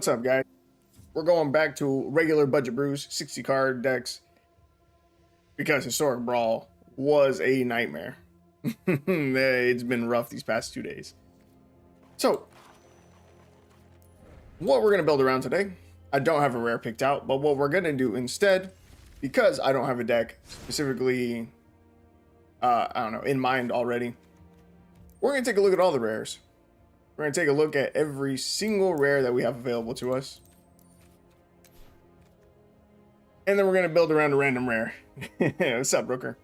What's up, guys? We're going back to regular budget brews, 60 card decks, because Historic Brawl was a nightmare. It's been rough these past 2 days. So, what we're going to build around today, I don't have a rare picked out, but what we're going to do instead, because I don't have a deck specifically, I don't know, in mind already, we're going to take a look at all the rares. We're going to take a look at every single rare that we have available to us. And then we're going to build around a random rare. What's up, Brooker?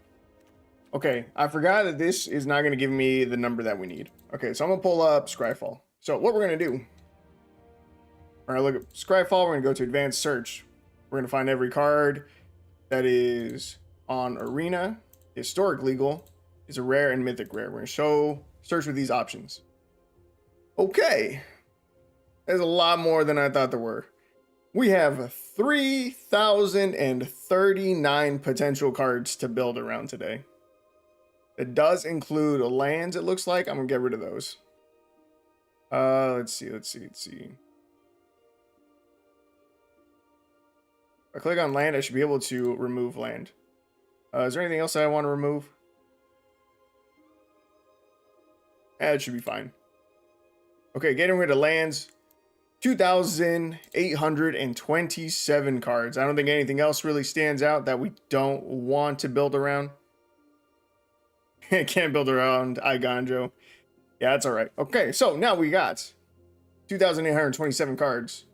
Okay, I forgot that this is not going to give me the number that we need. Okay, so I'm going to pull up Scryfall. So what we're going to do, we're going to look at Scryfall. We're going to go to Advanced Search. We're going to find every card that is on Arena, Historic Legal, is a rare, and Mythic rare. We're going to search with these options. Okay, there's a lot more than I thought there were. We have 3,039 potential cards to build around today. It does include lands, it looks like. I'm gonna get rid of those. Let's see. If I click on land, I should be able to remove land. Is there anything else that I want to remove? It should be fine. Okay, getting rid of lands. 2,827 cards. I don't think anything else really stands out that we don't want to build around. Can't build around Iganjo. Yeah, that's all right. Okay, so now we got 2,827 cards.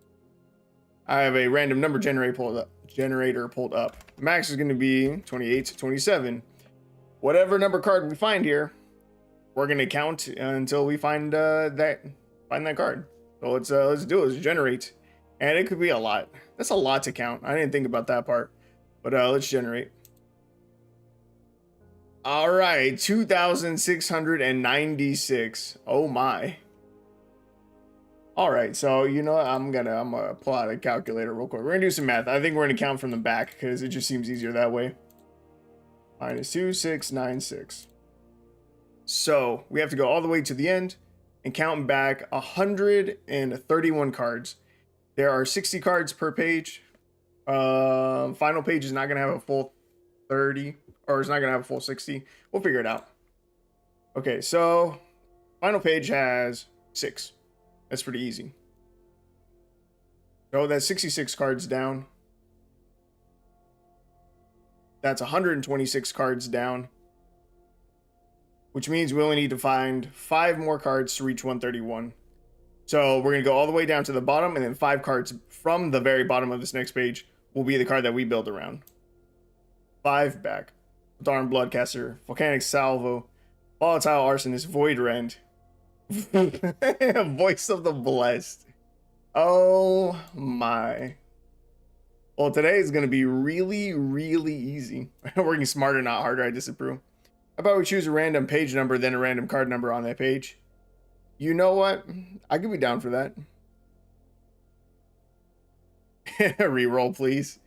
I have a random number generator pulled up. Max is going to be 28 to 27. Whatever number card we find here, we're going to count until we find that card. So let's do it. Let's generate, and it could be a lot. That's a lot to count. I didn't think about that part, but let's generate. All right, 2,696. Oh my. All right, so you know what? I'm gonna pull out a calculator real quick. We're gonna do some math. I think we're gonna count from the back because it just seems easier that way. Minus 2,696. So we have to go all the way to the end and count back 131 cards. There are 60 cards per page. Final page is not going to have a full 30, or it's not going to have a full 60. We'll figure it out. Okay, so final page has 6. That's pretty easy. So that's 66 cards down. That's 126 cards down, which means we only need to find 5 more cards to reach 131. So we're going to go all the way down to the bottom, and then 5 cards from the very bottom of this next page will be the card that we build around. 5 back. Darn Bloodcaster, Volcanic Salvo, Volatile Arsonist, Void Rend. Voice of the Blessed. Oh my. Well, today is going to be really, really easy. Working smarter, not harder, I disapprove. How about we choose a random page number, then a random card number on that page? You know what? I could be down for that. Reroll, please.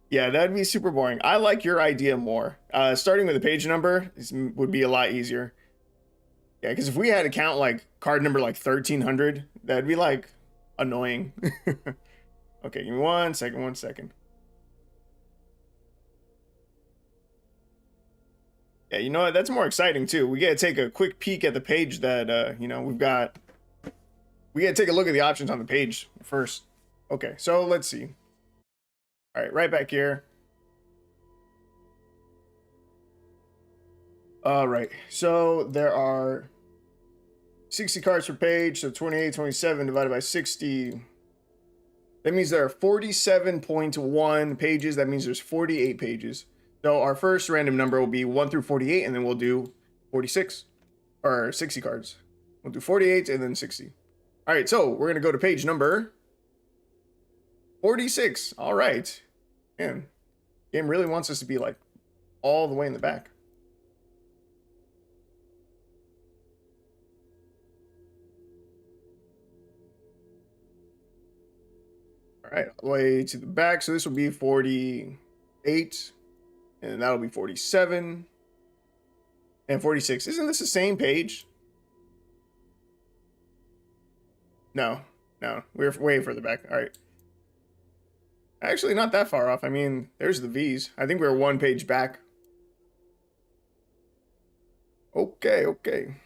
Yeah, that'd be super boring. I like your idea more. Starting with a page number would be a lot easier. Yeah, because if we had to count like card number like 1,300, that'd be like annoying. Okay, give me 1 second. Yeah, you know what? That's more exciting too. We get to take a quick peek at the page that, you know, we've got. We get to take a look at the options on the page first. Okay, so let's see. All right, right back here. All right, so there are 60 cards per page, so 28, 27 divided by 60. That means there are 47.1 pages. That means there's 48 pages. So our first random number will be 1 through 48, and then we'll do 46 or 60 cards. We'll do 48 and then 60. All right, so we're gonna go to page number 46. All right, man, game really wants us to be like all the way in the back. All right, all the way to the back. So this will be 48. And that'll be 47 and 46. Isn't this the same page? No. No, we're way further back. All right. Actually, not that far off. I mean, there's the V's. I think we're one page back. Okay, okay.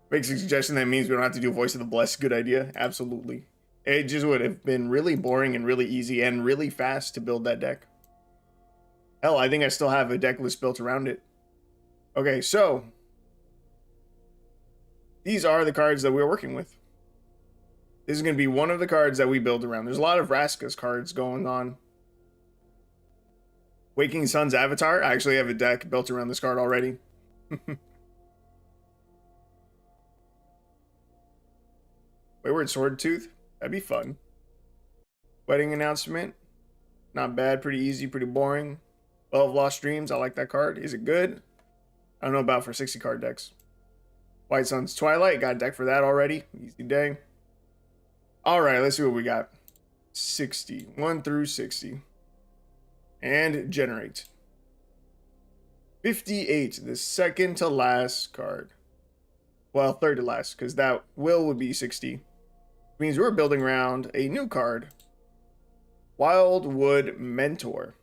Makes a suggestion that means we don't have to do Voice of the Blessed. Good idea. Absolutely. It just would have been really boring and really easy and really fast to build that deck. Hell, I think I still have a deck list built around it. Okay, so these are the cards that we're working with. This is going to be one of the cards that we build around. There's a lot of Vraska's cards going on. Waking Sun's Avatar. I actually have a deck built around this card already. Wayward Swordtooth. That'd be fun. Wedding Announcement. Not bad. Pretty easy. Pretty boring. Well of Lost Dreams. I like that card. Is it good? I don't know about for 60 card decks. White Sun's Twilight. Got a deck for that already. Easy day. Alright, let's see what we got. 60. 1 through 60. And generate. 58. The second to last card. Well, third to last, because that would be 60. Means we're building around a new card. Wildwood Mentor.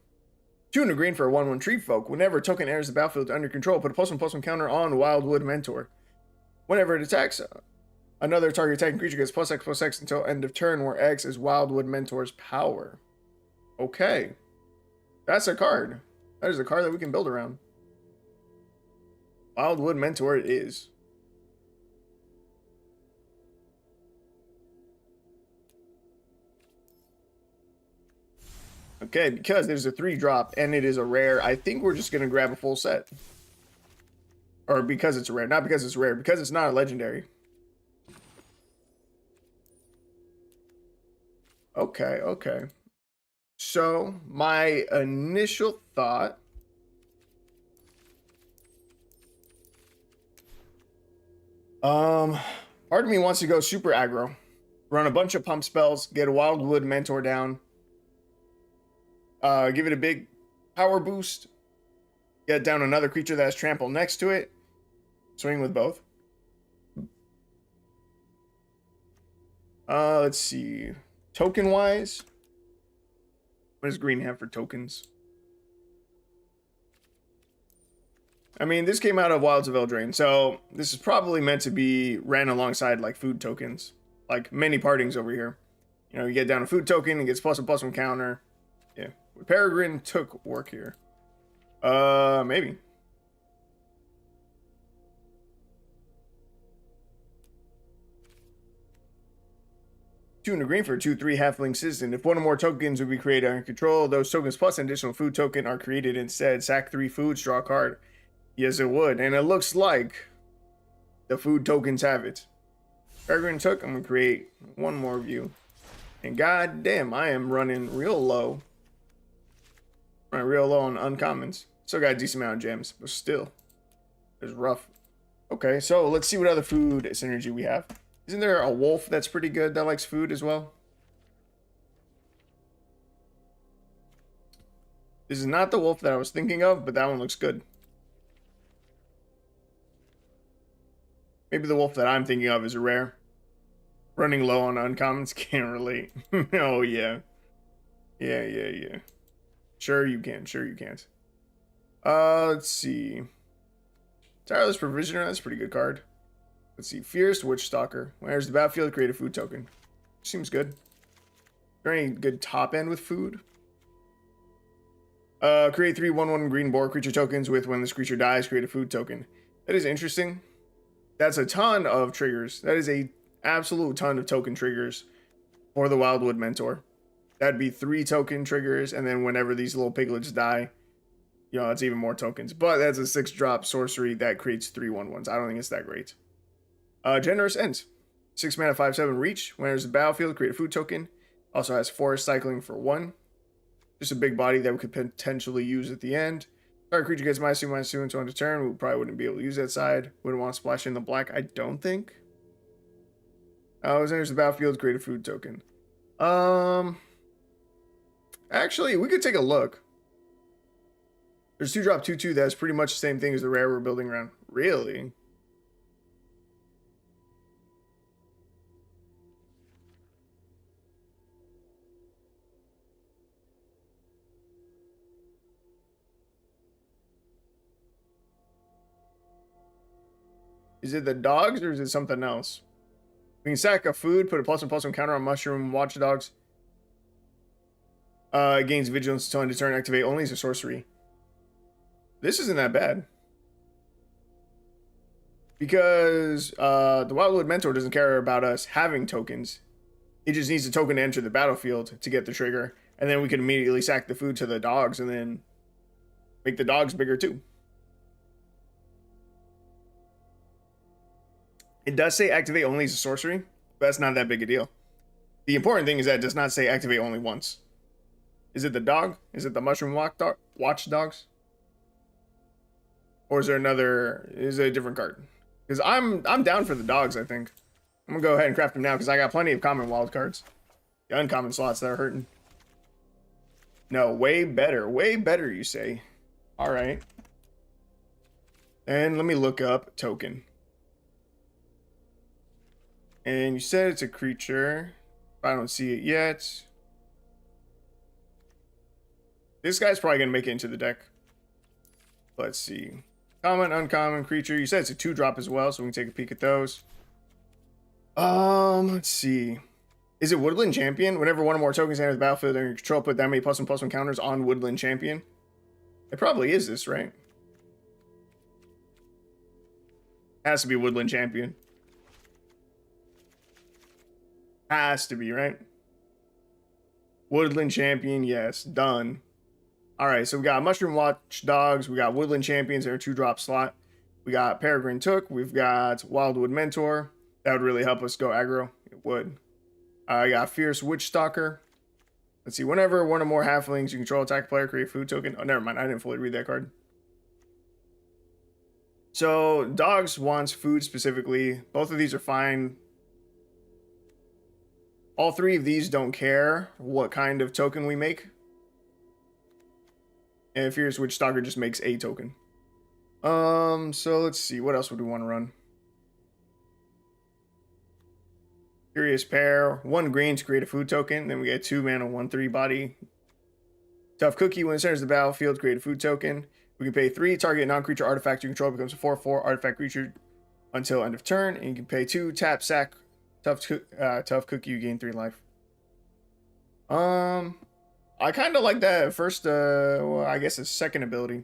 2 and a green for a 1/1 tree folk. Whenever a token enters the battlefield under control, put a +1/+1 counter on Wildwood Mentor. Whenever it attacks, another target attacking creature gets +X/+X until end of turn, where X is Wildwood Mentor's power. Okay. That's a card. That is a card that we can build around. Wildwood Mentor it is. Okay, because there's a 3-drop and it is a rare, I think we're just going to grab a full set. Or because it's a rare. Not because it's rare, because it's not a legendary. Okay, okay. So, my initial thought... part of me wants to go super aggro. Run a bunch of pump spells, get a Wildwood Mentor down. Give it a big power boost. Get down another creature that has trample next to it. Swing with both. Let's see. Token-wise. What does green have for tokens? I mean, this came out of Wilds of Eldraine, so this is probably meant to be ran alongside, like, food tokens. Like, many partings over here. You know, you get down a food token, it gets +1/+1 counter. Yeah. Peregrine took work here. Maybe. Two and a green for a 2/3 halfling citizen. If one or more tokens would be created under control, those tokens plus an additional food token are created instead. Sack 3 foods, draw a card. Yes, it would. And it looks like the food tokens have it. Peregrine took. I'm going to create one more view. And goddamn, I am running real low. Running real low on uncommons. Still got a decent amount of gems, but still. It's rough. Okay, so let's see what other food synergy we have. Isn't there a wolf that's pretty good that likes food as well? This is not the wolf that I was thinking of, but that one looks good. Maybe the wolf that I'm thinking of is a rare. Running low on uncommons, can't relate. Oh, yeah. Yeah. Sure you can, sure you can't. Let's see. Tireless Provisioner, that's a pretty good card. Let's see, Fierce Witchstalker. When enters the battlefield, create a food token. Seems good. Is there any good top end with food? Create 3 1/1 green boar creature tokens with when this creature dies, create a food token. That is interesting. That's a ton of triggers. That is a absolute ton of token triggers for the Wildwood Mentor. That'd be 3 token triggers, and then whenever these little piglets die, you know, it's even more tokens. But that's a 6-drop sorcery that creates 3 1/1s. I don't think it's that great. Generous Ends. 6 mana, 5/7 reach. When enters the battlefield, create a food token. Also has forest cycling for 1. Just a big body that we could potentially use at the end. Target creature gets -2/-2 until end of turn. We probably wouldn't be able to use that side. Wouldn't want to splash in the black, I don't think. As enters the battlefield, create a food token. Actually, we could take a look. There's 2-drop 2/2 that's pretty much the same thing as the rare we're building around. Really? Is it the dogs or is it something else? We can sack a food, put a +1/+1 counter on mushroom watchdogs. It gains vigilance until end of turn, activate only as a sorcery. This isn't that bad. Because the Wildwood Mentor doesn't care about us having tokens. It just needs a token to enter the battlefield to get the trigger. And then we can immediately sack the food to the dogs and then make the dogs bigger too. It does say activate only as a sorcery, but that's not that big a deal. The important thing is that it does not say activate only once. Is it the dog? Is it the mushroom watchdogs? Or is there another? Is it a different card? Because I'm down for the dogs. I think I'm gonna go ahead and craft them now because I got plenty of common wild cards. The uncommon slots that are hurting. No, way better, you say. All right. And let me look up token. And you said it's a creature. I don't see it yet. This guy's probably gonna make it into the deck. Let's see. Common, uncommon creature. You said it's a 2-drop as well, so we can take a peek at those. Let's see. Is it Woodland Champion? Whenever one or more tokens enter the battlefield under your control, put that many +1/+1 counters on Woodland Champion. It probably is this, right? Has to be Woodland Champion. Has to be, right? Woodland Champion, yes. Done. Alright, so we got Mushroom Watchdogs, we got Woodland Champions in our 2-drop slot. We got Peregrine Took, we've got Wildwood Mentor. That would really help us go aggro. It would. I got Fierce Witch Stalker. Let's see, whenever one or more halflings you control attack player, create food token. Oh, never mind, I didn't fully read that card. So, dogs wants food specifically. Both of these are fine. All 3 of these don't care what kind of token we make. And Fierce Witch Stalker just makes a token. So let's see. What else would we want to run? Curious Pair. 1 green to create a food token. Then we get 2 mana, 1/3 body. Tough Cookie. When it enters the battlefield, create a food token. We can pay 3. Target non-creature artifact you control becomes a 4/4 artifact creature until end of turn. And you can pay 2. Tap, sack. Tough Cookie. You gain 3 life. I kind of like that first, well, I guess the second ability.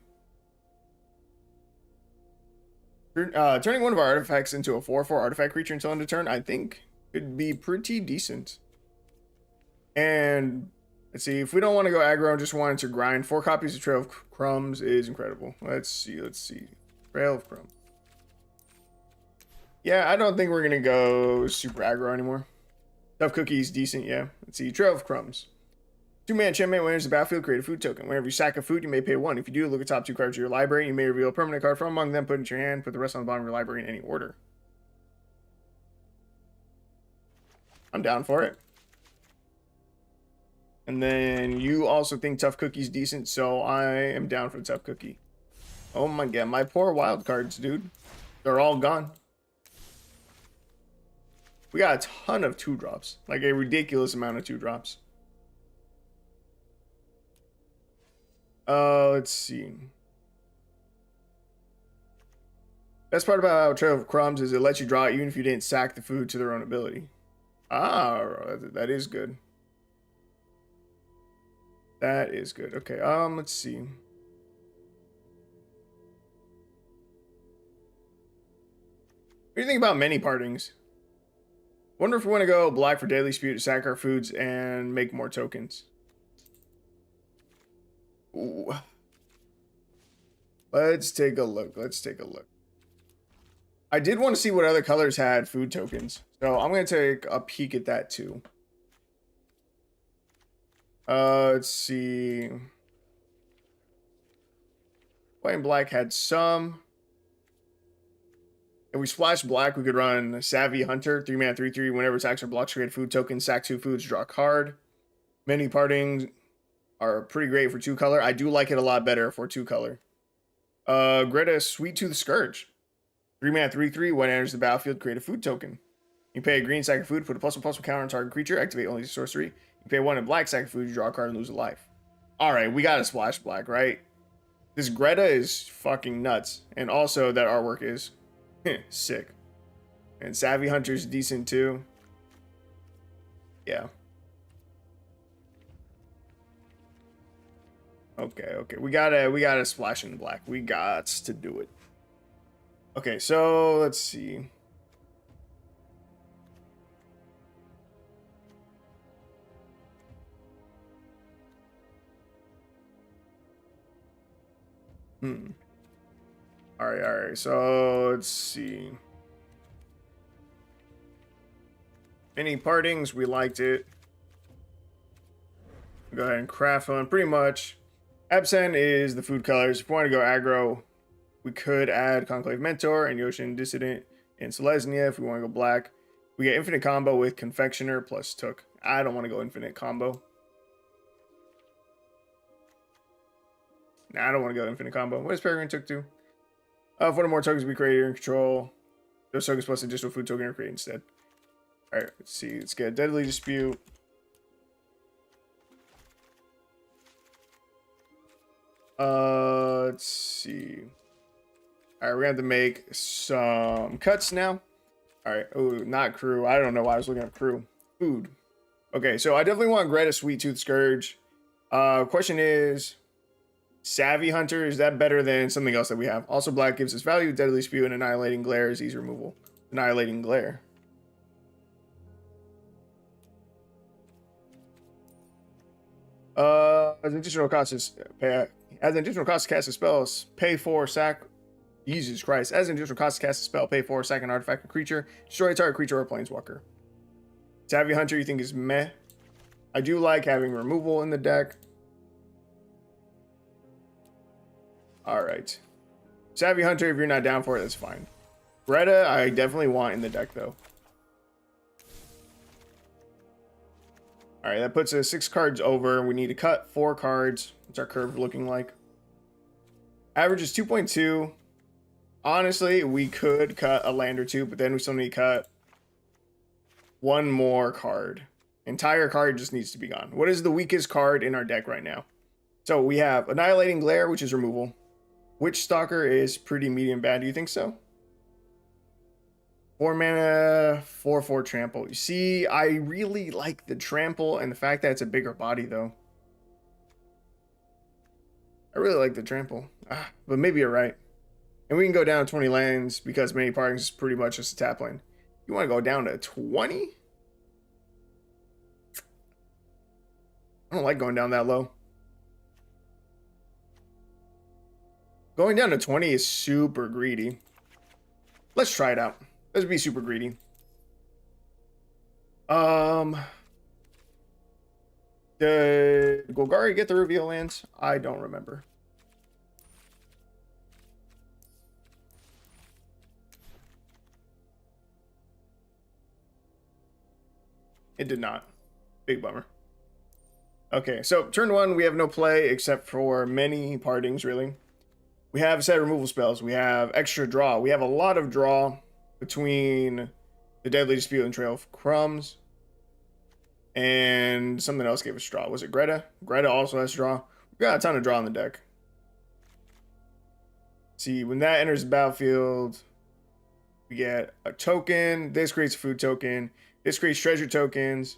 Turning one of our artifacts into a 4/4 artifact creature until end of turn, I think could be pretty decent. And let's see, if we don't want to go aggro and just wanted to grind, 4 copies of Trail of Crumbs is incredible. Let's see. Trail of Crumbs. Yeah, I don't think we're gonna go super aggro anymore. Tough Cookie's decent, yeah. Let's see, Trail of Crumbs. 2-mana enchantment. When it enters the battlefield, create a food token. Whenever you sack a food, you may pay 1. If you do, look at the top 2 cards of your library. You may reveal a permanent card from among them, put it into your hand, put the rest on the bottom of your library in any order. I'm down for it. And then you also think Tough Cookie's decent, so I am down for the Tough Cookie. Oh my god, my poor wild cards, dude. They're all gone. We got a ton of 2-drops. Like a ridiculous amount of 2-drops. Let's see. Best part about Trail of Crumbs is it lets you draw it even if you didn't sack the food to their own ability. Ah, that is good. That is good. Okay, let's see. What do you think about many partings? Wonder if we want to go black for Daily Dispute to sack our foods and make more tokens. Ooh. Let's take a look. I did want to see what other colors had food tokens, so I'm going to take a peek at that too. Let's see. White and black had some. If we splash black, we could run Savvy Hunter, 3-mana, 3/3. Whenever attacks or blocks, create a food token, sack 2 foods, draw a card. Many partings are pretty great for 2 color. I do like it a lot better for 2 color. Greta Sweet Tooth Scourge. 3-mana, 3/3. When it enters the battlefield, create a food token. You pay a green, sack a food, put a +1/+1 counter on target creature, activate only sorcery. You pay 1 in black, sack a food, you draw a card and lose a life. Alright, we gotta splash black, right? This Greta is fucking nuts. And also that artwork is Sick. And Savvy Hunter's decent too. Yeah. Okay. We gotta splash in black. We got to do it. Okay, so let's see. All right. So let's see. Any partings? We liked it. Go ahead and craft one. Pretty much. Absent is the food colors. If we want to go aggro, we could add Conclave Mentor and Yoshin Dissident and Selesnya. If we want to go black, we get infinite combo with Confectioner plus Took. I don't want to go infinite combo. Nah, I don't want to go infinite combo. What does Peregrine Took do? For the more tokens we create in control, those tokens plus additional food token are created instead. Alright, let's see. Let's get Deadly Dispute. Let's see. Alright, we're gonna have to make some cuts now. Alright, oh, not crew. I don't know why I was looking at crew. Food. Okay, so I definitely want Greta Sweet Tooth Scourge. Question is, Savvy Hunter, is that better than something else that we have? Also, black gives us value, Deadly Spew, and Annihilating Glare is easy removal. Annihilating Glare. As an additional cost to cast a spell, pay 4 sack. Jesus Christ. As an additional cost to cast a spell, pay 4 sack an artifact or creature. Destroy a target creature or planeswalker. Savvy Hunter, you think is meh. I do like having removal in the deck. Alright. Savvy Hunter, if you're not down for it, that's fine. Greta, I definitely want in the deck, though. Alright, that puts us 6 cards over. We need to cut 4 cards. What's our curve looking like? Average is 2.2. Honestly, we could cut a land or two, but then we still need to cut one more card. Entire card just needs to be gone. What is the weakest card in our deck right now? So we have Annihilating Glare, which is removal. Witch Stalker is pretty medium bad. Do you think so? 4 mana, 4/4 trample. You see, I really like the trample and the fact that it's a bigger body, though. I really like the trample. But maybe you're right. And we can go down to 20 lands because many partings is pretty much just a tap lane. You want to go down to 20? I don't like going down that low. Going down to 20 is super greedy. Let's try it out. Let's be super greedy. Did Golgari get the reveal lands? I don't remember. It did not. Big bummer. Okay, so turn 1, we have no play except for many partings, really. We have a set of removal spells. We have extra draw. We have a lot of draw between the Deadly Dispute and Trail of Crumbs. And something else gave us draw. Was it Greta? Greta also has draw. We got a ton of draw on the deck. See, when that enters the battlefield, we get a token. This creates a food token. This creates treasure tokens.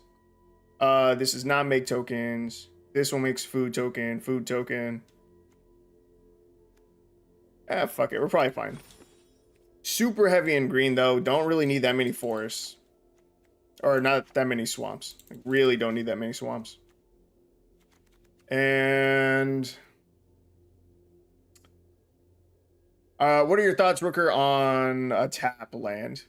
This does not make tokens. This one makes food token. Fuck it. We're probably fine. Super heavy in green, though. Don't really need that many forests. Or not that many swamps. Like, really don't need that many swamps. And what are your thoughts, Rooker, on a tap land?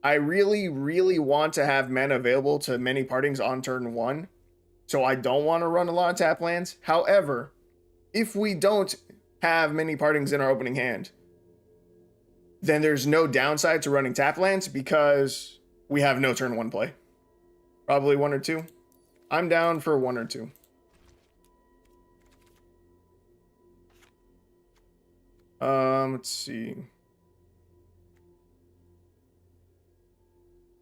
I really, really want to have mana available to many partings on turn 1. So I don't want to run a lot of tap lands. However, if we don't have many partings in our opening hand, then there's no downside to running tap lands because we have no turn 1 play. Probably 1 or 2. I'm down for 1 or 2. Let's see.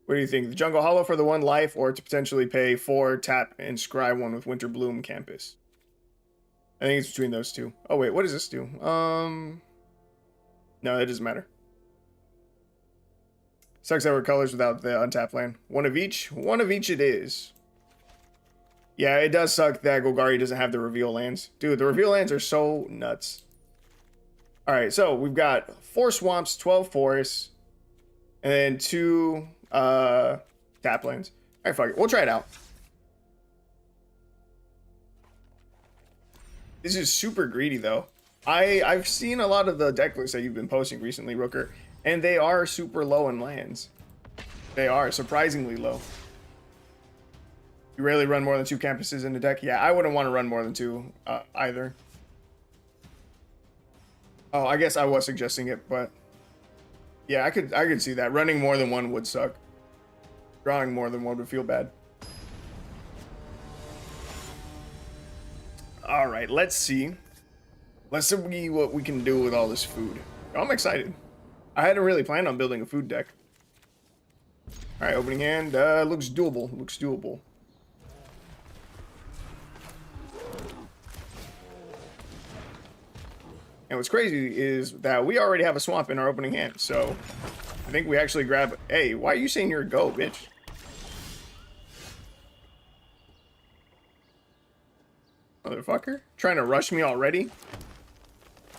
What do you think? The Jungle Hollow for the 1 life, or to potentially pay 4, tap, and scry 1 with Winter Bloom Campus? I think it's between those two. Oh wait, what does this do? No, that doesn't matter. Sucks that we're colors without the untapped land. One of each? One of each it is. Yeah, it does suck that Golgari doesn't have the reveal lands. Dude, the reveal lands are so nuts. Alright, so we've got 4 swamps, 12 forests, and then 2 tap lands. Alright, fuck it. We'll try it out. This is super greedy, though. I've seen a lot of the deck lists that you've been posting recently, Rooker, and they are super low in lands. They are surprisingly low. You rarely run more than 2 campuses in the deck? Yeah, I wouldn't want to run more than 2 either. Oh, I guess I was suggesting it, but yeah, I could see that. Running more than 1 would suck. Drawing more than 1 would feel bad. All right, let's see. Let's see what we can do with all this food. I'm excited. I hadn't really planned on building a food deck. All right, opening hand. Looks doable. Looks doable. And what's crazy is that we already have a swamp in our opening hand. So I think we actually grab... Hey, why are you saying you're a go, bitch? Motherfucker. Trying to rush me already?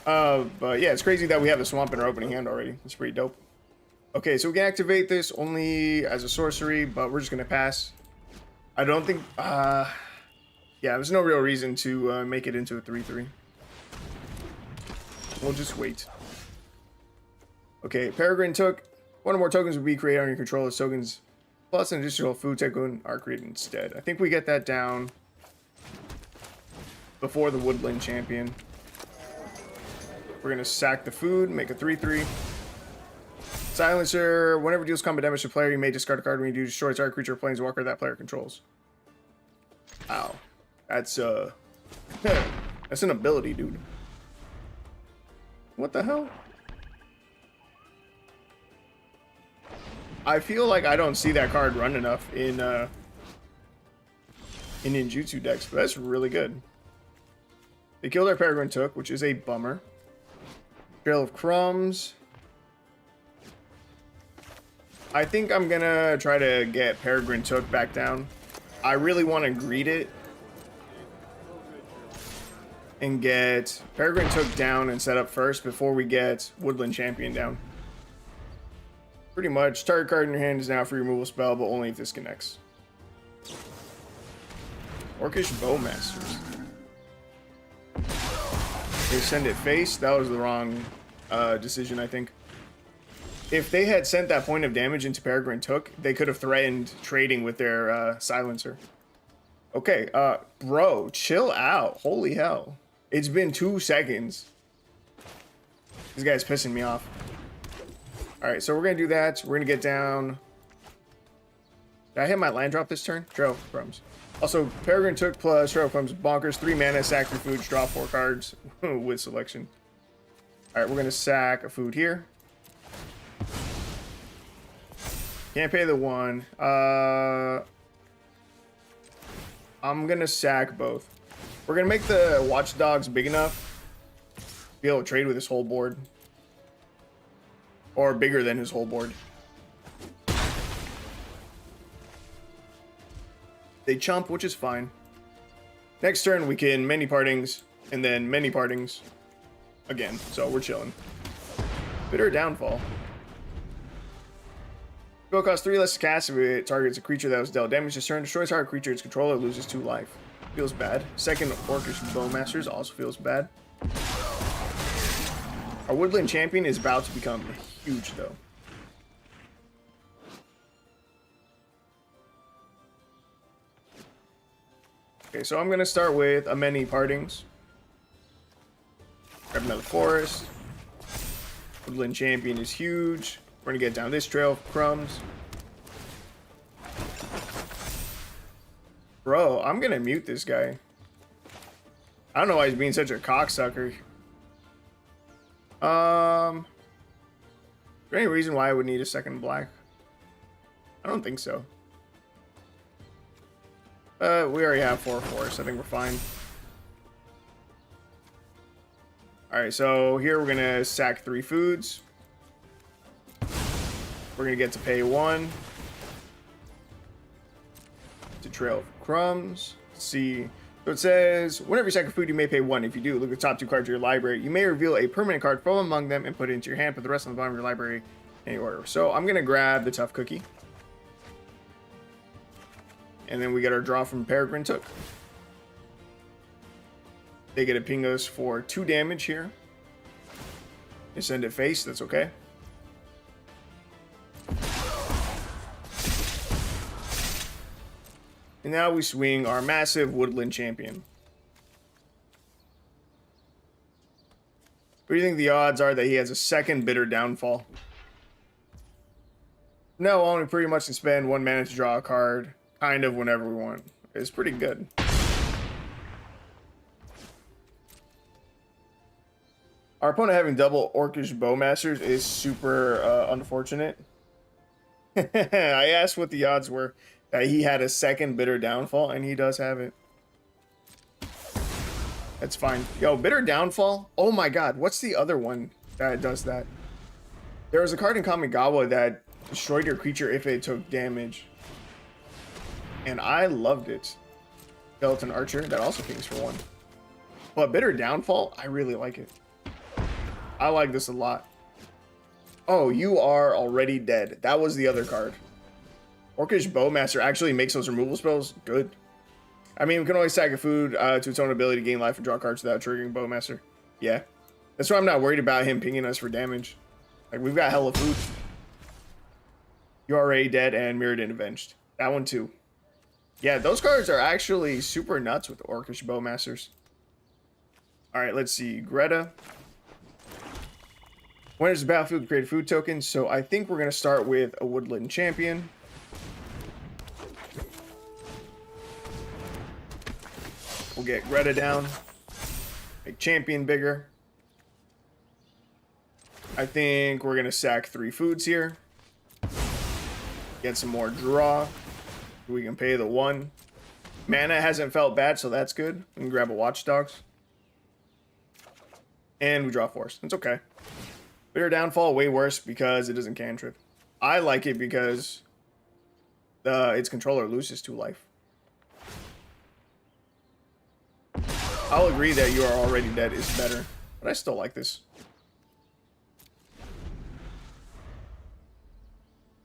But yeah, it's crazy that we have a swamp in our opening hand already. It's pretty dope. Okay, so we can activate this only as a sorcery, but we're just going to pass. I don't think... yeah, there's no real reason to make it into a 3/3. We'll just wait. Okay, Peregrine took. 1 or more tokens will be created on your control as tokens plus an additional food token are created instead. I think we get that down before the Woodland Champion. We're going to sack the food, make a 3/3. Silencer. Whenever deals combat damage to a player, you may discard a card when you do destroy target creature or planeswalker that player controls. Wow. That's that's an ability, dude. What the hell? I feel like I don't see that card run enough in ninjutsu decks, but that's really good. They killed our Peregrine Took, which is a bummer. Trail of Crumbs. I think I'm gonna try to get Peregrine Took back down. I really want to greet it and get Peregrine Took down and set up first before we get Woodland Champion down. Pretty much, target card in your hand is now a free removal spell, but only if this connects. Orcish Bowmasters. They send it face. That was the wrong decision, I think. If they had sent that point of damage into Peregrine Took, they could have threatened trading with their silencer. Okay, bro, chill out. Holy hell. It's been 2 seconds. This guy's pissing me off. Alright, so we're going to do that. We're going to get down. Did I hit my land drop this turn? Trail of Crumbs. Also, Peregrine Took plus Trail of Crumbs bonkers. 3 mana, sack 3 food, draw 4 cards with selection. Alright, we're going to sack a food here. Can't pay the 1. I'm going to sack both. We're going to make the Watchdogs big enough to be able to trade with his whole board. Or bigger than his whole board. They chump, which is fine. Next turn, we can many partings, and then many partings again. So we're chilling. Bitter Downfall. Spell costs 3 less to cast if it targets a creature that was dealt damage this turn. Destroys target creature its controller, loses 2 life. Feels bad. Second Orcish Bowmasters also feels bad. Our Woodland Champion is about to become huge, though. Okay, so I'm going to start with a many partings. Grab another forest. Woodland Champion is huge. We're going to get down this Trail of Crumbs. Bro, I'm going to mute this guy. I don't know why he's being such a cocksucker. Is there any reason why I would need a second black? I don't think so. We already have 4 forests. I think we're fine. Alright, so here we're going to sack 3 foods. We're going to get to pay 1. To Trail of Crumbs. Let's see. So it says, whenever you sack food, you may pay 1. If you do, look at the top 2 cards of your library. You may reveal a permanent card from among them and put it into your hand. Put the rest on the bottom of your library in any order. So I'm going to grab the Tough Cookie. And then we get our draw from Peregrine Took. They get to ping us for 2 damage here. They send it face, that's okay. And now we swing our massive Woodland Champion. What do you think the odds are that he has a second Bitter Downfall? No, only pretty much to spend 1 mana to draw a card, kind of whenever we want. It's pretty good. Our opponent having double Orcish Bowmasters is super unfortunate. I asked what the odds were that he had a second Bitter Downfall, and he does have it. That's fine. Yo, Bitter Downfall? Oh my god, what's the other one that does that? There was a card in Kamigawa that destroyed your creature if it took damage. And I loved it. Skeleton Archer, that also pings for 1. But Bitter Downfall, I really like it. I like this a lot. Oh, you are already dead. That was the other card. Orcish Bowmaster actually makes those removal spells good. I mean, we can always sack a food to its own ability to gain life and draw cards without triggering Bowmaster. Yeah. That's why I'm not worried about him pinging us for damage. Like, we've got hella food. You're already dead and Mirrored and Avenged. That one too. Yeah, those cards are actually super nuts with the Orcish Bowmasters. Alright, let's see. Greta. When enters the battlefield, create a food token. So I think we're going to start with a Woodland Champion. We'll get Greta down. Make Champion bigger. I think we're going to sack 3 foods here. Get some more draw. We can pay the 1. Mana hasn't felt bad, so that's good. We can grab a Watchdogs. And we draw Force. It's okay. Bitter Downfall, way worse because it doesn't cantrip. I like it because its controller loses 2 life. I'll agree that You Are Already Dead is better, but I still like this.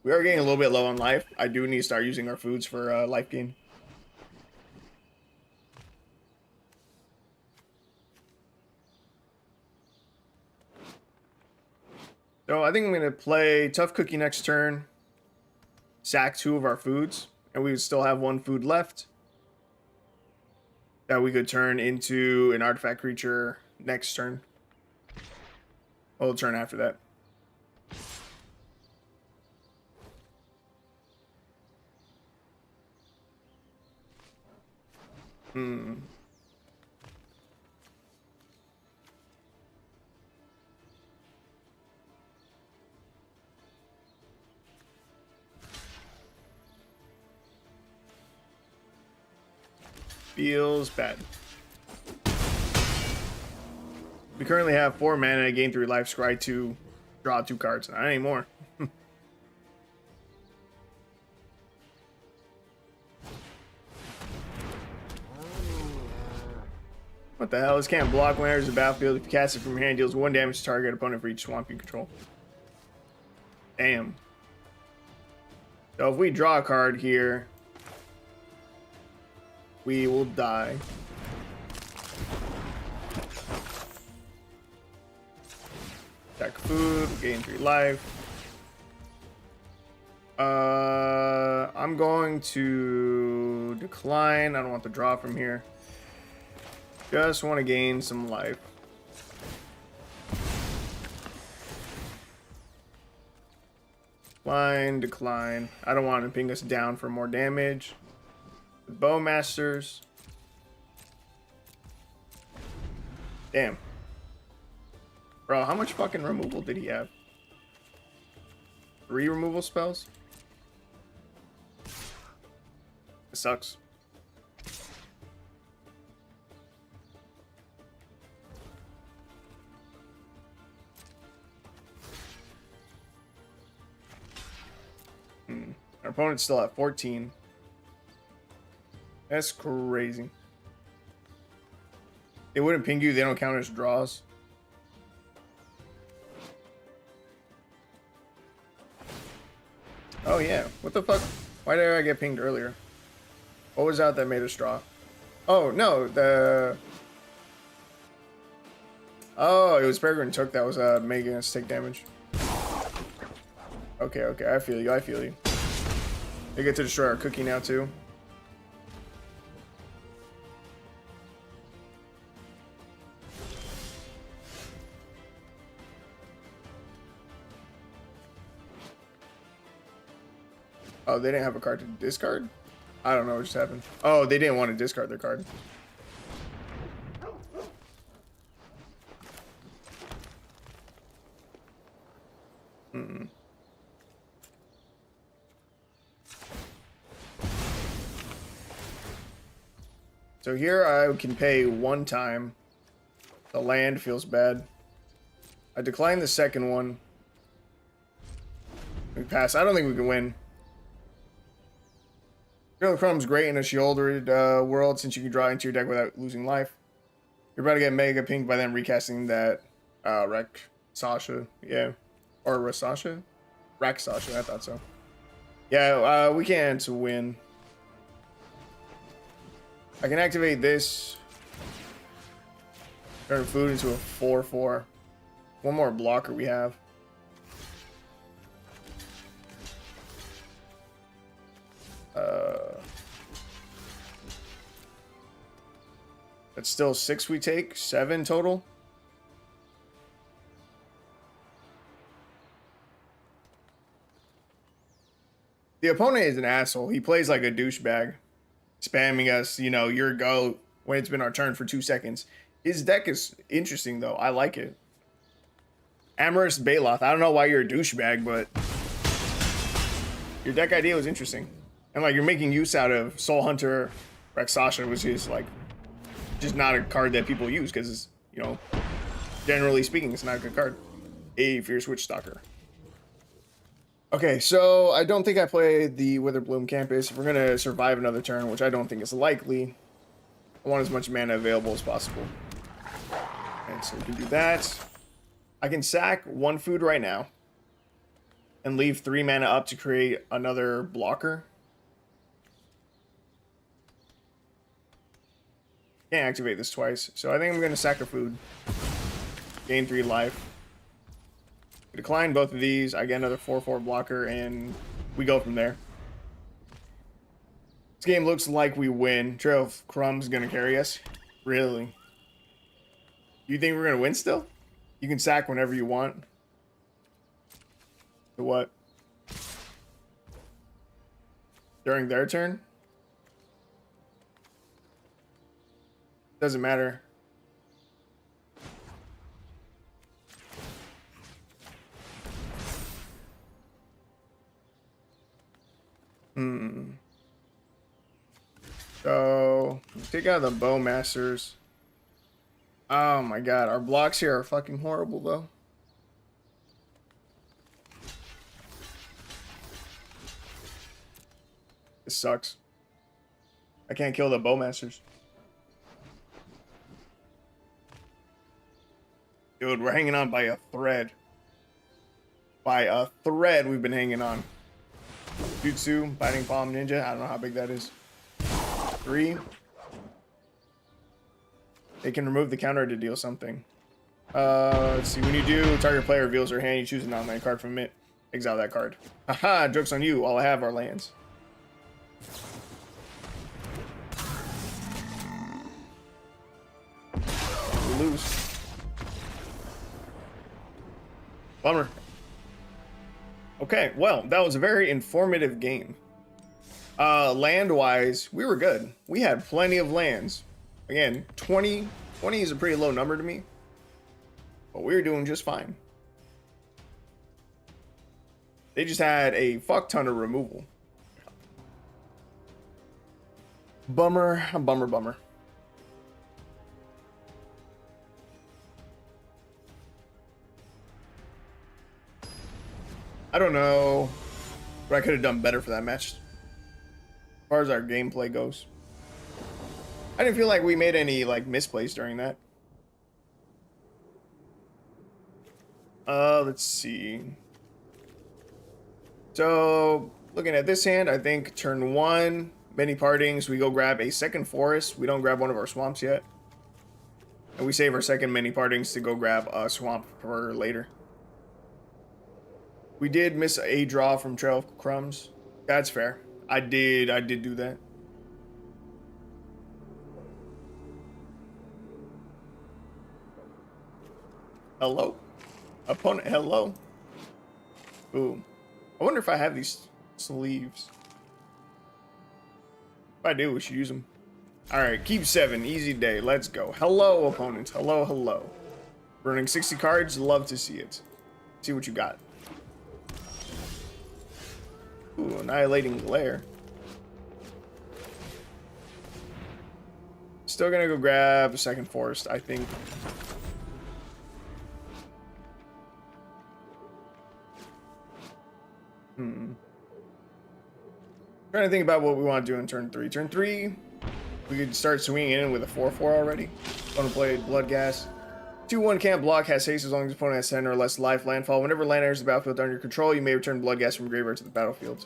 We are getting a little bit low on life. I do need to start using our foods for life gain. So I think I'm going to play Tough Cookie next turn. Sack 2 of our foods. And we would still have 1 food left. That we could turn into an artifact creature next turn. Oh, the turn after that. Feels bad. We currently have 4 mana, gain 3 life, scry 2, draw 2 cards. Not anymore. What the hell? This can't block when it enters the battlefield. If you cast it from your hand, deals 1 damage to target opponent for each swamp you control. Damn. So if we draw a card here, we will die. Attack food, gain 3 life. I'm going to decline. I don't want the draw from here. Just want to gain some life. Decline. I don't want to ping us down for more damage. The Bowmasters. Damn. Bro, how much fucking removal did he have? 3 removal spells? It sucks. opponent's still at 14. That's crazy. They wouldn't ping you. They don't count as draws. Oh, yeah. What the fuck? Why did I get pinged earlier? What was that made us draw? Oh, no. Oh, it was Peregrine Took that was making us take damage. Okay, okay. I feel you. I feel you. They get to destroy our cookie now, too. Oh, they didn't have a card to discard? I don't know what just happened. Oh, they didn't want to discard their card. So here I can pay one time. The land feels bad. I decline the second one. We pass. I don't think we can win. Trail of Crumb's great in a shielded world since you can draw into your deck without losing life. You're about to get mega pinged by them recasting that Wreck Sasha. Yeah. Or Rasasha? Wreck Sasha, I thought so. Yeah, we can't win. I can activate this. Turn food into a 4/4. One more blocker we have. That's still 6 we take. 7 total. The opponent is an asshole. He plays like a douchebag. Spamming us, you know, your go when it's been our turn for 2 seconds. His deck is interesting, though. I like it. Amorous Baloth. I don't know why you're a douchebag, but your deck idea was interesting. And, like, you're making use out of Soul Hunter Rexasha, which is, like, just not a card that people use because, you know, generally speaking, it's not a good card. A Fierce Witch Stalker. Okay, so I don't think I played the Witherbloom Campus. If we're going to survive another turn, which I don't think is likely, I want as much mana available as possible. And so we can do that. I can sack 1 food right now and leave 3 mana up to create another blocker. Can't activate this twice, so I think I'm going to sack a food. Gain 3 life. Decline both of these. I get another 4/4 blocker, and we go from there. This game looks like we win. Trail of Crumb's gonna carry us. Really? You think we're gonna win still? You can sack whenever you want. To what? During their turn? Doesn't matter. So, take out the Bowmasters. Oh my god, our blocks here are fucking horrible though. This sucks. I can't kill the Bowmasters. Dude, we're hanging on by a thread. By a thread we've been hanging on. Jutsu, Biting Palm Ninja. I don't know how big that is. 3. They can remove the counter to deal something. Let's see. When you do, target player reveals their hand. You choose a non-land card from it. Exile that card. Haha, joke's on you. All I have are lands. We lose. Bummer. Okay, well, that was a very informative game. Land-wise, we were good. We had plenty of lands. Again, 20 is a pretty low number to me. But we were doing just fine. They just had a fuck ton of removal. Bummer, bummer. I don't know. But I could have done better for that match. As far as our gameplay goes. I didn't feel like we made any like misplays during that. Let's see. So looking at this hand, I think turn 1, many partings, we go grab a second forest. We don't grab one of our swamps yet. And we save our second many partings to go grab a swamp for later. We did miss a draw from Trail of Crumbs. That's fair. I did do that. Hello? Opponent, hello? Ooh. I wonder if I have these sleeves. If I do, we should use them. Alright, keep 7. Easy day. Let's go. Hello, opponent. Hello, hello. Running 60 cards. Love to see it. See what you got. Ooh, Annihilating Glare. Still gonna go grab a second forest, I think. Trying to think about what we want to do in turn 3. Turn 3, we could start swinging in with a 4-4 already. Want to play Bloodghast. 2-1 can't block, has haste as long as the opponent has 10 or less life. Landfall. Whenever land enters the battlefield under your control, you may return Bloodghast from graveyard to the battlefield.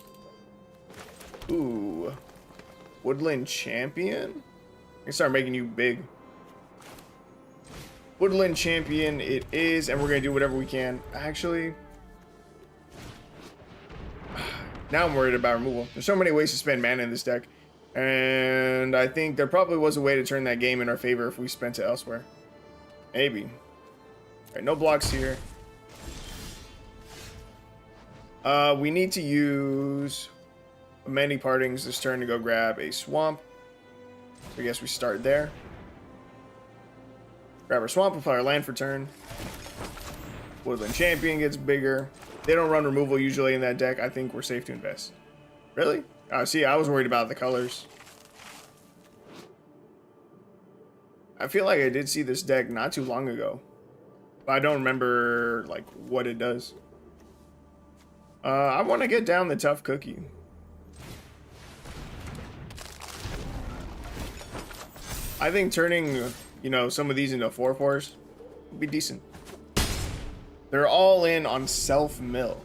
Ooh. Woodland Champion? I can start making you big. Woodland Champion it is, and we're going to do whatever we can. Actually, now I'm worried about removal. There's so many ways to spend mana in this deck. And I think there probably was a way to turn that game in our favor if we spent it elsewhere. Maybe. Alright, no blocks here. We need to use many partings this turn to go grab a swamp. So I guess we start there. Grab our swamp, apply our land for turn. Woodland Champion gets bigger. They don't run removal usually in that deck. I think we're safe to invest. Really? See, I was worried about the colors. I feel like I did see this deck not too long ago. But I don't remember, like, what it does. I want to get down the tough cookie. I think turning, you know, some of these into 4/4s would be decent. They're all in on self-mill.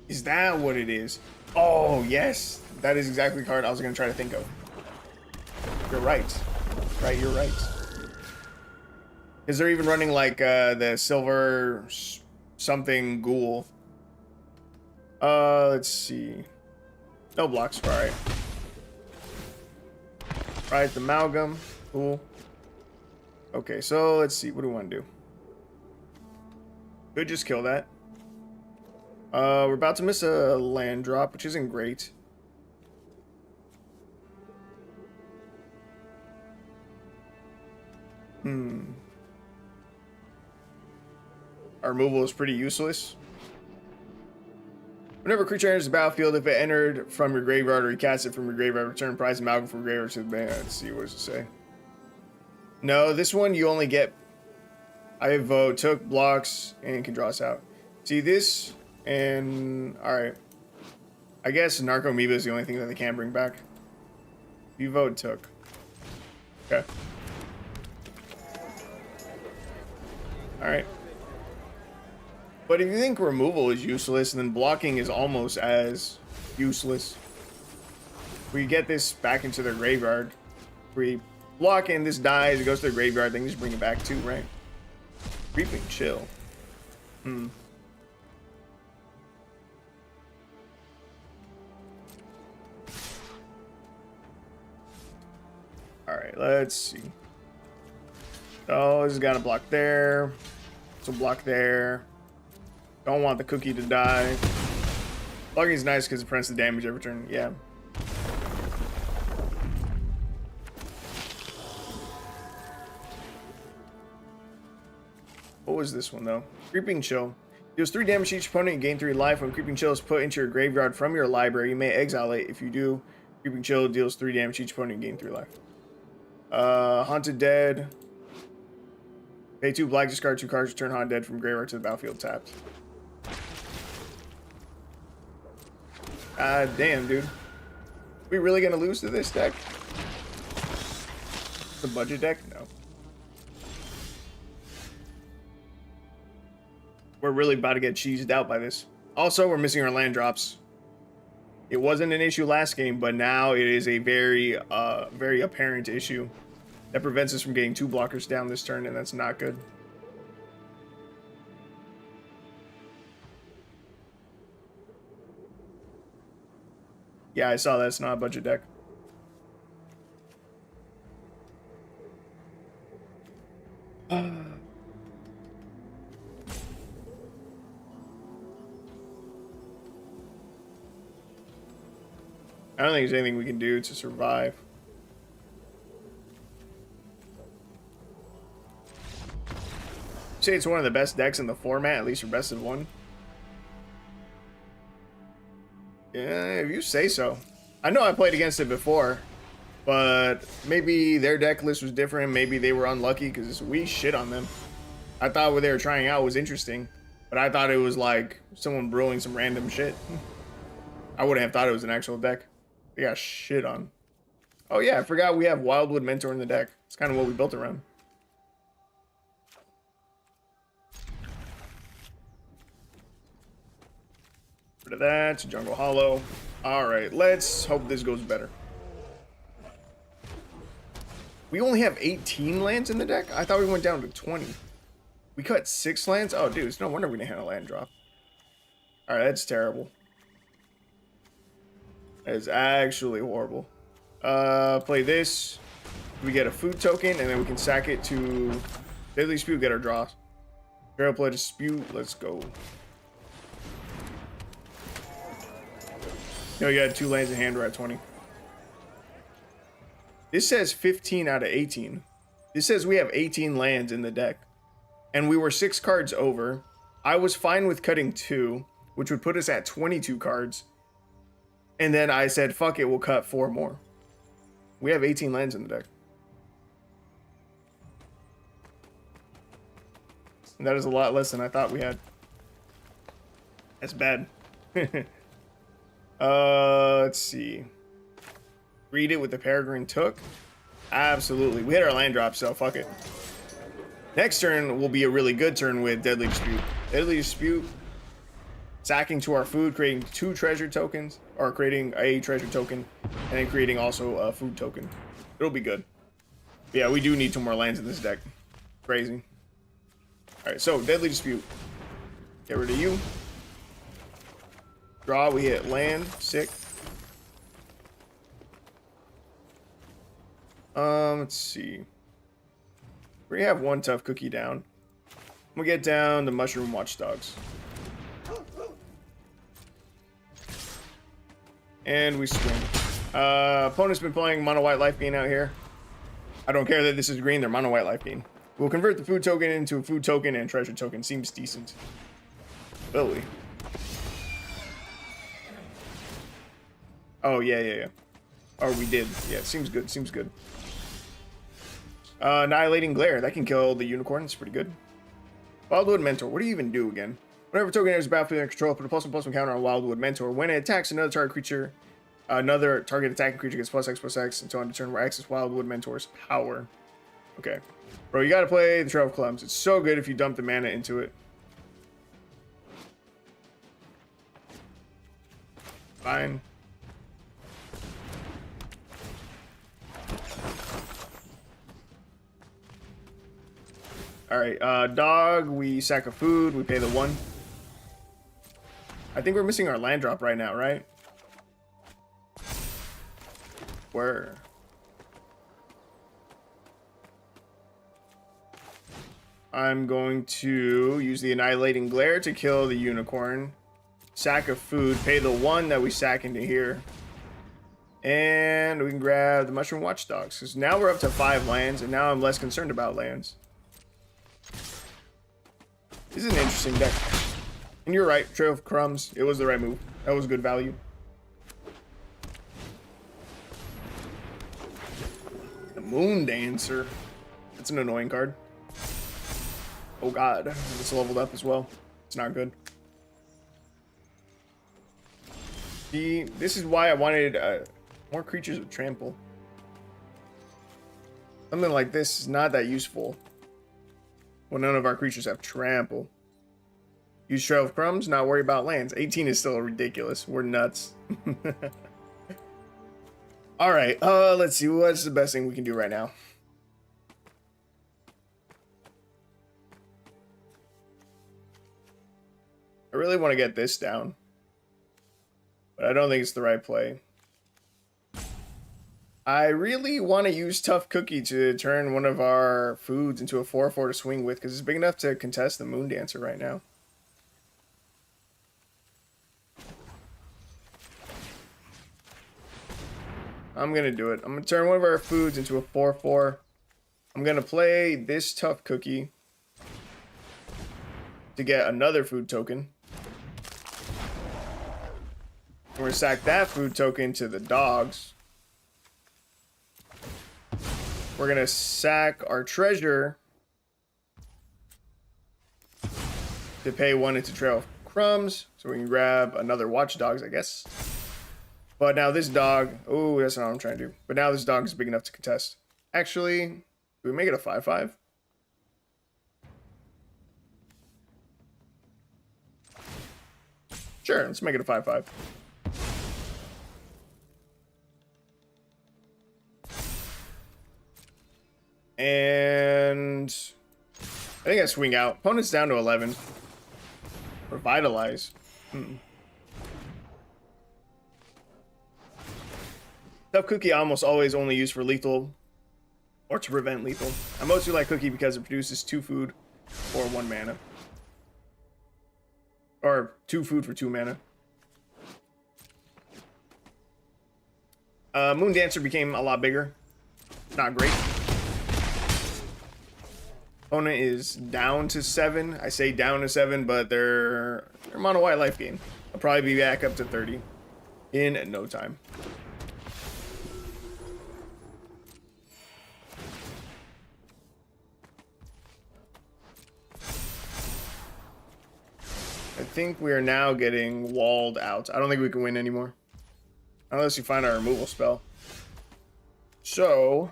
Is that what it is? Oh, yes. That is exactly the card I was going to try to think of. You're right. Right, you're right. Because they're even running, like, the silver something ghoul. Let's see. No blocks, alright. Right, the amalgam. Cool. Okay, so let's see. What do we want to do? Could just kill that. We're about to miss a land drop, which isn't great. Our removal is pretty useless. Whenever a creature enters the battlefield, if it entered from your graveyard or you cast it from your graveyard, return prize amalgam from graveyard to the band. Let's see, what does it say? No, this one you only get. I vote, took, blocks, and can draw us out. See this, and alright. I guess Narco Amoeba is the only thing that they can bring back. You vote, took. Okay. Alright. But if you think removal is useless, then blocking is almost as useless. We get this back into their graveyard. We block and this dies, it goes to the graveyard, then just bring it back too, right? Creeping Chill. Alright, let's see. Oh, this has got a block there. It's a block there. Don't want the cookie to die. Blocking is nice because it prevents the damage every turn. Yeah. What was this one, though? Creeping Chill. Deals 3 damage to each opponent and gain 3 life. When Creeping Chill is put into your graveyard from your library, you may exile it. If you do, Creeping Chill deals 3 damage to each opponent and gain 3 life. Haunted Dead. Pay 2 black, discard 2 cards, return Haunted Dead from graveyard to the battlefield tapped. God damn, dude. We really gonna lose to this deck? The budget deck? No. We're really about to get cheesed out by this. Also, we're missing our land drops. It wasn't an issue last game, but now it is a very apparent issue that prevents us from getting 2 blockers down this turn, and that's not good. Yeah, I saw that. It's not a budget deck. I don't think there's anything we can do to survive. Say it's one of the best decks in the format, at least your best of 1. Yeah, if you say so. I know I played against it before, but maybe their deck list was different. Maybe they were unlucky because we shit on them. I thought what they were trying out was interesting, but I thought it was like someone brewing some random shit. I wouldn't have thought it was an actual deck. They got shit on. Oh yeah, I forgot we have Wildwood Mentor in the deck. It's kind of what we built around. Rid of that. Jungle Hollow. Alright, let's hope this goes better. We only have 18 lands in the deck? I thought we went down to 20. We cut 6 lands? Oh, dude, it's no wonder we didn't have a land drop. Alright, that's terrible. That is actually horrible. Play this. We get a food token, and then we can sack it to Deadly Spew, get our draw. Trail Pledge Spew, let's go. No, you had 2 lands in hand, we're at 20. This says 15 out of 18. This says we have 18 lands in the deck. And we were 6 cards over. I was fine with cutting 2, which would put us at 22 cards. And then I said, fuck it, we'll cut 4 more. We have 18 lands in the deck. And that is a lot less than I thought we had. That's bad. Let's see. Read it with the Peregrine Took. Absolutely. We hit our land drop, so fuck it. Next turn will be a really good turn with Deadly Dispute. Deadly Dispute. Sacking to our food, creating 2 treasure tokens, or creating a treasure token, and then creating also a food token. It'll be good. But yeah, we do need 2 more lands in this deck. Crazy. Alright, so Deadly Dispute. Get rid of you. Draw, we hit land. Sick. Let's see. We have 1 tough cookie down. We'll get down the Mushroom Watchdogs. And we swing. Opponent's been playing Mono White Life Gain out here. I don't care that this is green, they're Mono White Life Gain. We'll convert the food token into a food token and treasure token. Seems decent. Really? Oh, yeah. Or we did. Yeah, seems good, seems good. Annihilating Glare. That can kill the unicorn. It's pretty good. Wildwood Mentor. What do you even do again? Whenever token enters the battlefield under control, put a +1/+1 counter on Wildwood Mentor. When it attacks another target creature, another target attacking creature gets +X/+X until end of turn where X is Wildwood Mentor's power. Okay. Bro, you gotta play the Trail of Clubs. It's so good if you dump the mana into it. Fine. Alright, dog, we sack a food, we pay the 1. I think we're missing our land drop right now, right? Where? I'm going to use the Annihilating Glare to kill the unicorn. Sack of food, pay the 1 that we sack into here. And we can grab the Mushroom Watchdogs. Because now we're up to 5 lands, and now I'm less concerned about lands. This is an interesting deck. And you're right, Trail of Crumbs. It was the right move. That was good value. The Moon Dancer. That's an annoying card. Oh god, it's leveled up as well. It's not good. See, this is why I wanted more creatures with trample. Something like this is not that useful when none of our creatures have trample. Use Trail of Crumbs, not worry about lands. 18 is still ridiculous. We're nuts. Alright, let's see. What's the best thing we can do right now? I really want to get this down, but I don't think it's the right play. I really want to use Tough Cookie to turn one of our foods into a 4/4 to swing with, because it's big enough to contest the Moon Dancer right now. I'm going to do it. I'm going to turn one of our foods into a 4/4. I'm going to play this Tough Cookie to get another food token. We're going to sack that food token to the dogs. We're going to sack our treasure to pay one into Trail of Crumbs. So we can grab another Watchdogs, I guess. But now this dog... Oh, that's not what I'm trying to do. But now this dog is big enough to contest. Actually, do we make it a 5/5? Sure, let's make it a 5/5. And I think I swing out. Opponent's down to 11. Revitalize. Tough Cookie I almost always only use for lethal or to prevent lethal. I mostly like Cookie because it produces 2 food for 1 mana. Or 2 food for 2 mana. Moon Dancer became a lot bigger. Not great. Opponent is down to 7. I say down to 7, but they're mono white life gain. I'll probably be back up to 30 in no time. I think we are now getting walled out. I don't think we can win anymore. Unless you find our removal spell. So...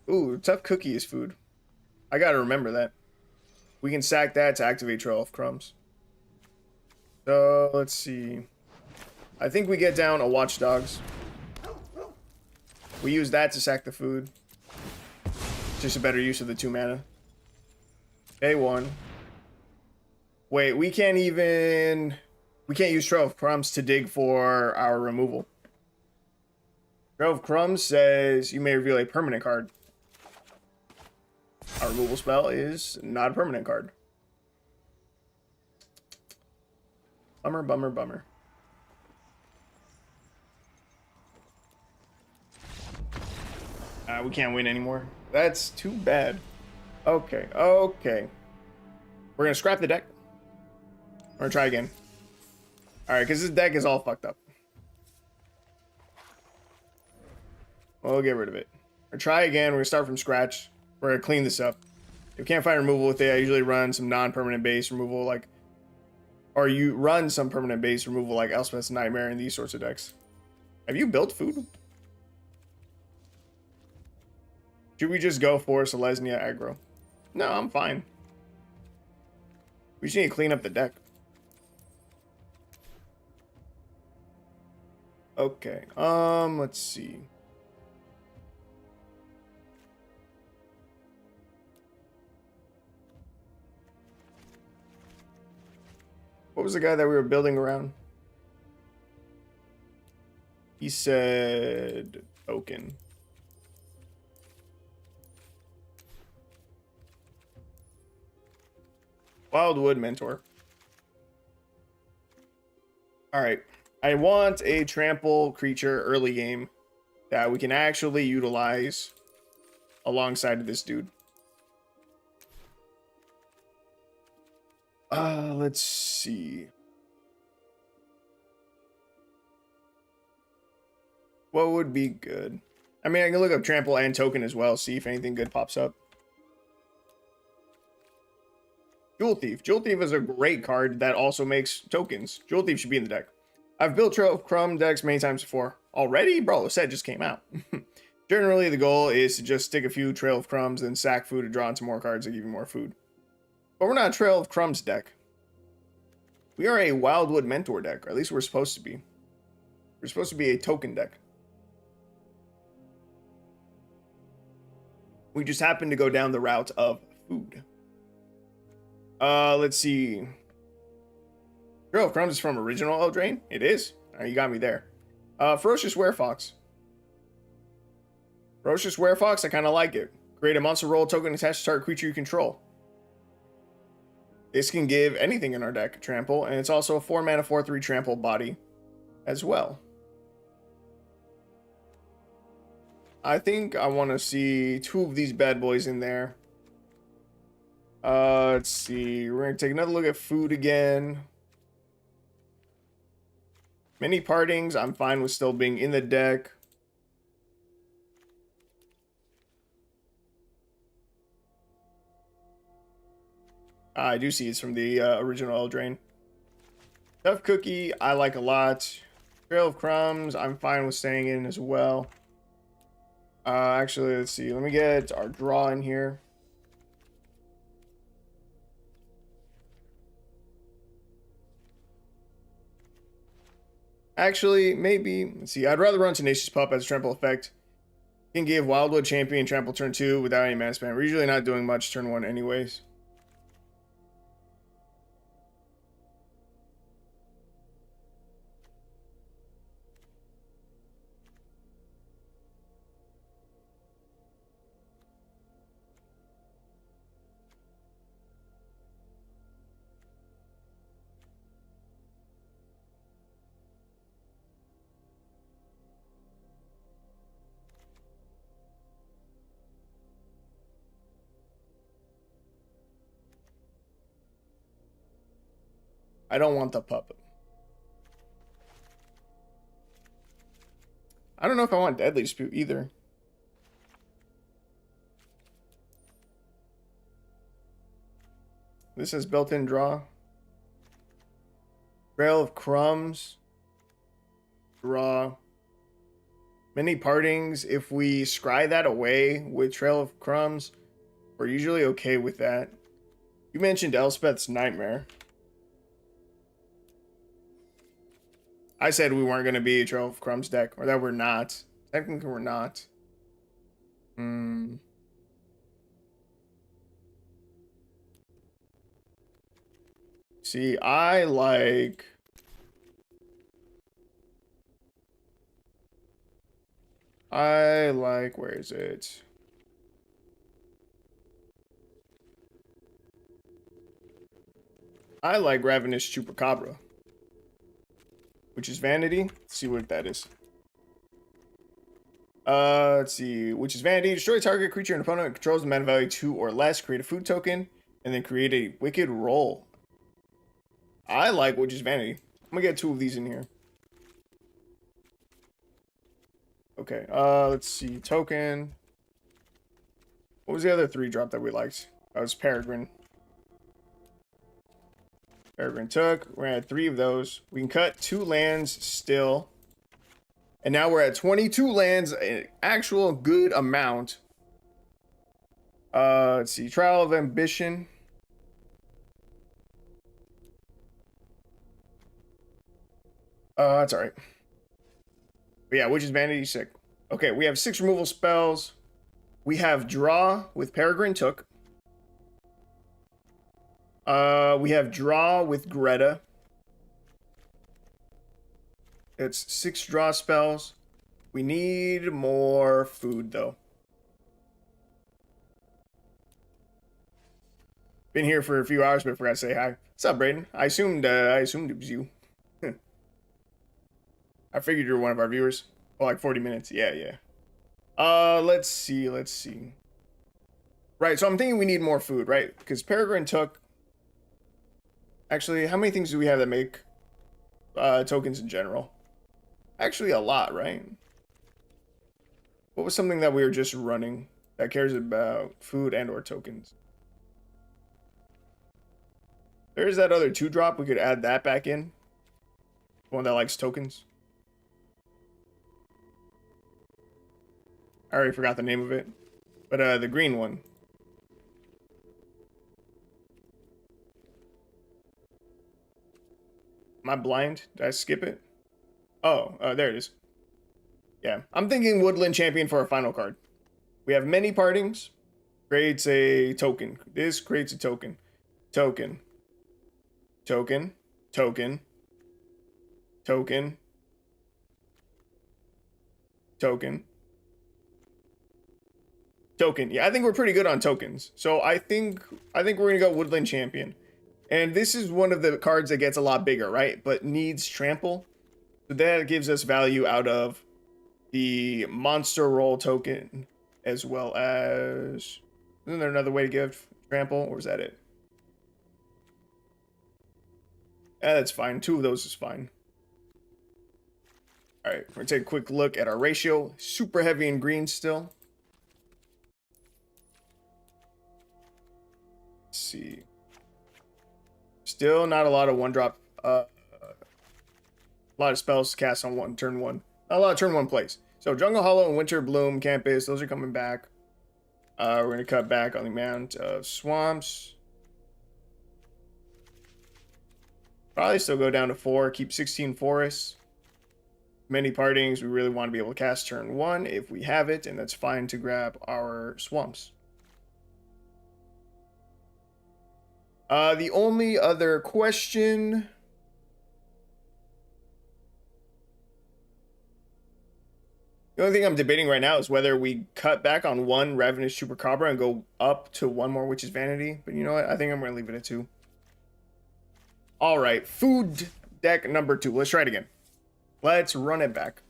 Ooh, Tough Cookie is food. I gotta remember that. We can sack that to activate Trail of Crumbs. So, let's see. I think we get down a Watchdogs. We use that to sack the food. Just a better use of the 2 mana. A1. Wait, we can't even... We can't use Trail of Crumbs to dig for our removal. Trail of Crumbs says you may reveal a permanent card. Our removal spell is not a permanent card. Bummer, bummer, bummer. We can't win anymore. That's too bad. Okay, okay. We're gonna scrap the deck. We're gonna try again. Alright, because this deck is all fucked up. We'll get rid of it. Or try again. We're gonna start from scratch. We're gonna clean this up. If you can't find removal with it, I usually run some non-permanent base removal, like... Or you run some permanent base removal, like Elspeth's Nightmare and these sorts of decks. Have you built food? Should we just go for Selesnya aggro? No, I'm fine. We just need to clean up the deck. Okay, let's see. What was the guy that we were building around? He said token. Wildwood Mentor. Alright. I want a trample creature early game that we can actually utilize alongside of this dude. Let's see. What would be good? I mean, I can look up trample and token as well, see if anything good pops up. Jewel Thief. Jewel Thief is a great card that also makes tokens. Jewel Thief should be in the deck. I've built Trail of Crumb decks many times before. Already? Bro, the set just came out. Generally, the goal is to just stick a few Trail of Crumbs and sack food to draw into more cards that give you more food. But we're not a Trail of Crumbs deck. We are a Wildwood Mentor deck, or at least we're supposed to be. We're supposed to be a token deck. We just happen to go down the route of food. Let's see. Trail of Crumbs is from original Eldraine? It is. You got me there. Ferocious Werefox. Ferocious Werefox, I kind of like it. Create a monster roll token attached to target creature you control. This can give anything in our deck trample, and it's also a 4-mana 4/3 trample body as well. I think I want to see 2 of these bad boys in there. Let's see. We're going to take another look at food again. Many Partings, I'm fine with still being in the deck. I do see it's from the original Eldraine. Tough Cookie, I like a lot. Trail of Crumbs, I'm fine with staying in as well. Actually, let's see. Let me get our draw in here. Actually, maybe. Let's see. I'd rather run Tenacious Pup as a trample effect. Can give Wildwood Champion trample turn 2 without any mana spam. We're usually not doing much turn 1 anyways. I don't want the puppet. I don't know if I want Deadly Dispute either. This is built-in draw. Trail of Crumbs. Draw. Many Partings. If we scry that away with Trail of Crumbs, we're usually okay with that. You mentioned Elspeth's Nightmare. I said we weren't going to be a Trail of Crumbs deck, or that we're not. Technically, we're not. See, I like... where is it? I like Ravenous Chupacabra, which is Vanity. Let's see what that is. Let's see. Which is Vanity. Destroy target creature and opponent controls the mana value 2 or less. Create a food token, and then create a Wicked Roll. I like Which is Vanity. I'm gonna get 2 of these in here. Okay, let's see. Token. What was the other 3 drop that we liked? That was Peregrine. Peregrine took. We're at 3 of those. We can cut 2 lands still. And now we're at 22 lands, an actual good amount. Let's see. Trial of Ambition. That's alright. But yeah, Which is Vanity, sick. Okay, we have 6 removal spells. We have Draw with Peregrine Took. We have Draw with Greta. It's 6 draw spells. We need more food, though. Been here for a few hours, but forgot to say hi. What's up, Brayden? I assumed it was you. I figured you were one of our viewers. Well, like 40 minutes. Yeah. Let's see. Right, so I'm thinking we need more food, right? Because Peregrine took... Actually, how many things do we have that make tokens in general? Actually, a lot, right? What was something that we were just running that cares about food and or tokens? There's that other 2-drop. We could add that back in. One that likes tokens. I already forgot the name of it. But the green one. Am I blind? Did I skip it? Oh, there it is. Yeah, I'm thinking Woodland Champion for our final card. We have many partings. Creates a token. This creates a token. Token. Token. Token. Token. Token. Token. Yeah, I think we're pretty good on tokens. So I think we're gonna go Woodland Champion. And this is one of the cards that gets a lot bigger, right? But needs trample. So that gives us value out of the monster roll token, as well as, isn't there another way to give trample, or is that it? That's fine. 2 of those is fine. All right, we're gonna take a quick look at our ratio. Super heavy in green still. Let's see. Still not a lot of 1-drop. A lot of spells cast on turn 1. Not a lot of turn 1 plays. So Jungle Hollow and Winter Bloom, Campus, those are coming back. We're going to cut back on the amount of swamps. Probably still go down to 4. Keep 16 forests. Many partings. We really want to be able to cast turn 1 if we have it. And that's fine to grab our swamps. The only other question... The only thing I'm debating right now is whether we cut back on 1 Ravenous Chupacabra and go up to 1 more Witch's Vanity. But you know what? I think I'm going to leave it at 2. All right. Food deck number 2. Let's try it again. Let's run it back.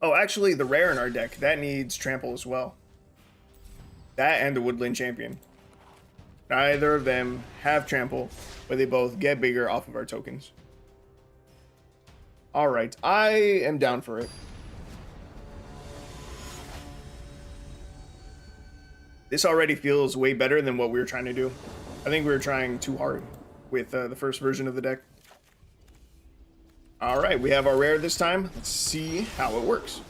Oh, actually, the rare in our deck, that needs trample as well. That and the Woodland Champion. Neither of them have trample, but they both get bigger off of our tokens. All right, I am down for it. This already feels way better than what we were trying to do. I think we were trying too hard with the first version of the deck. All right, we have our rare this time. Let's see how it works.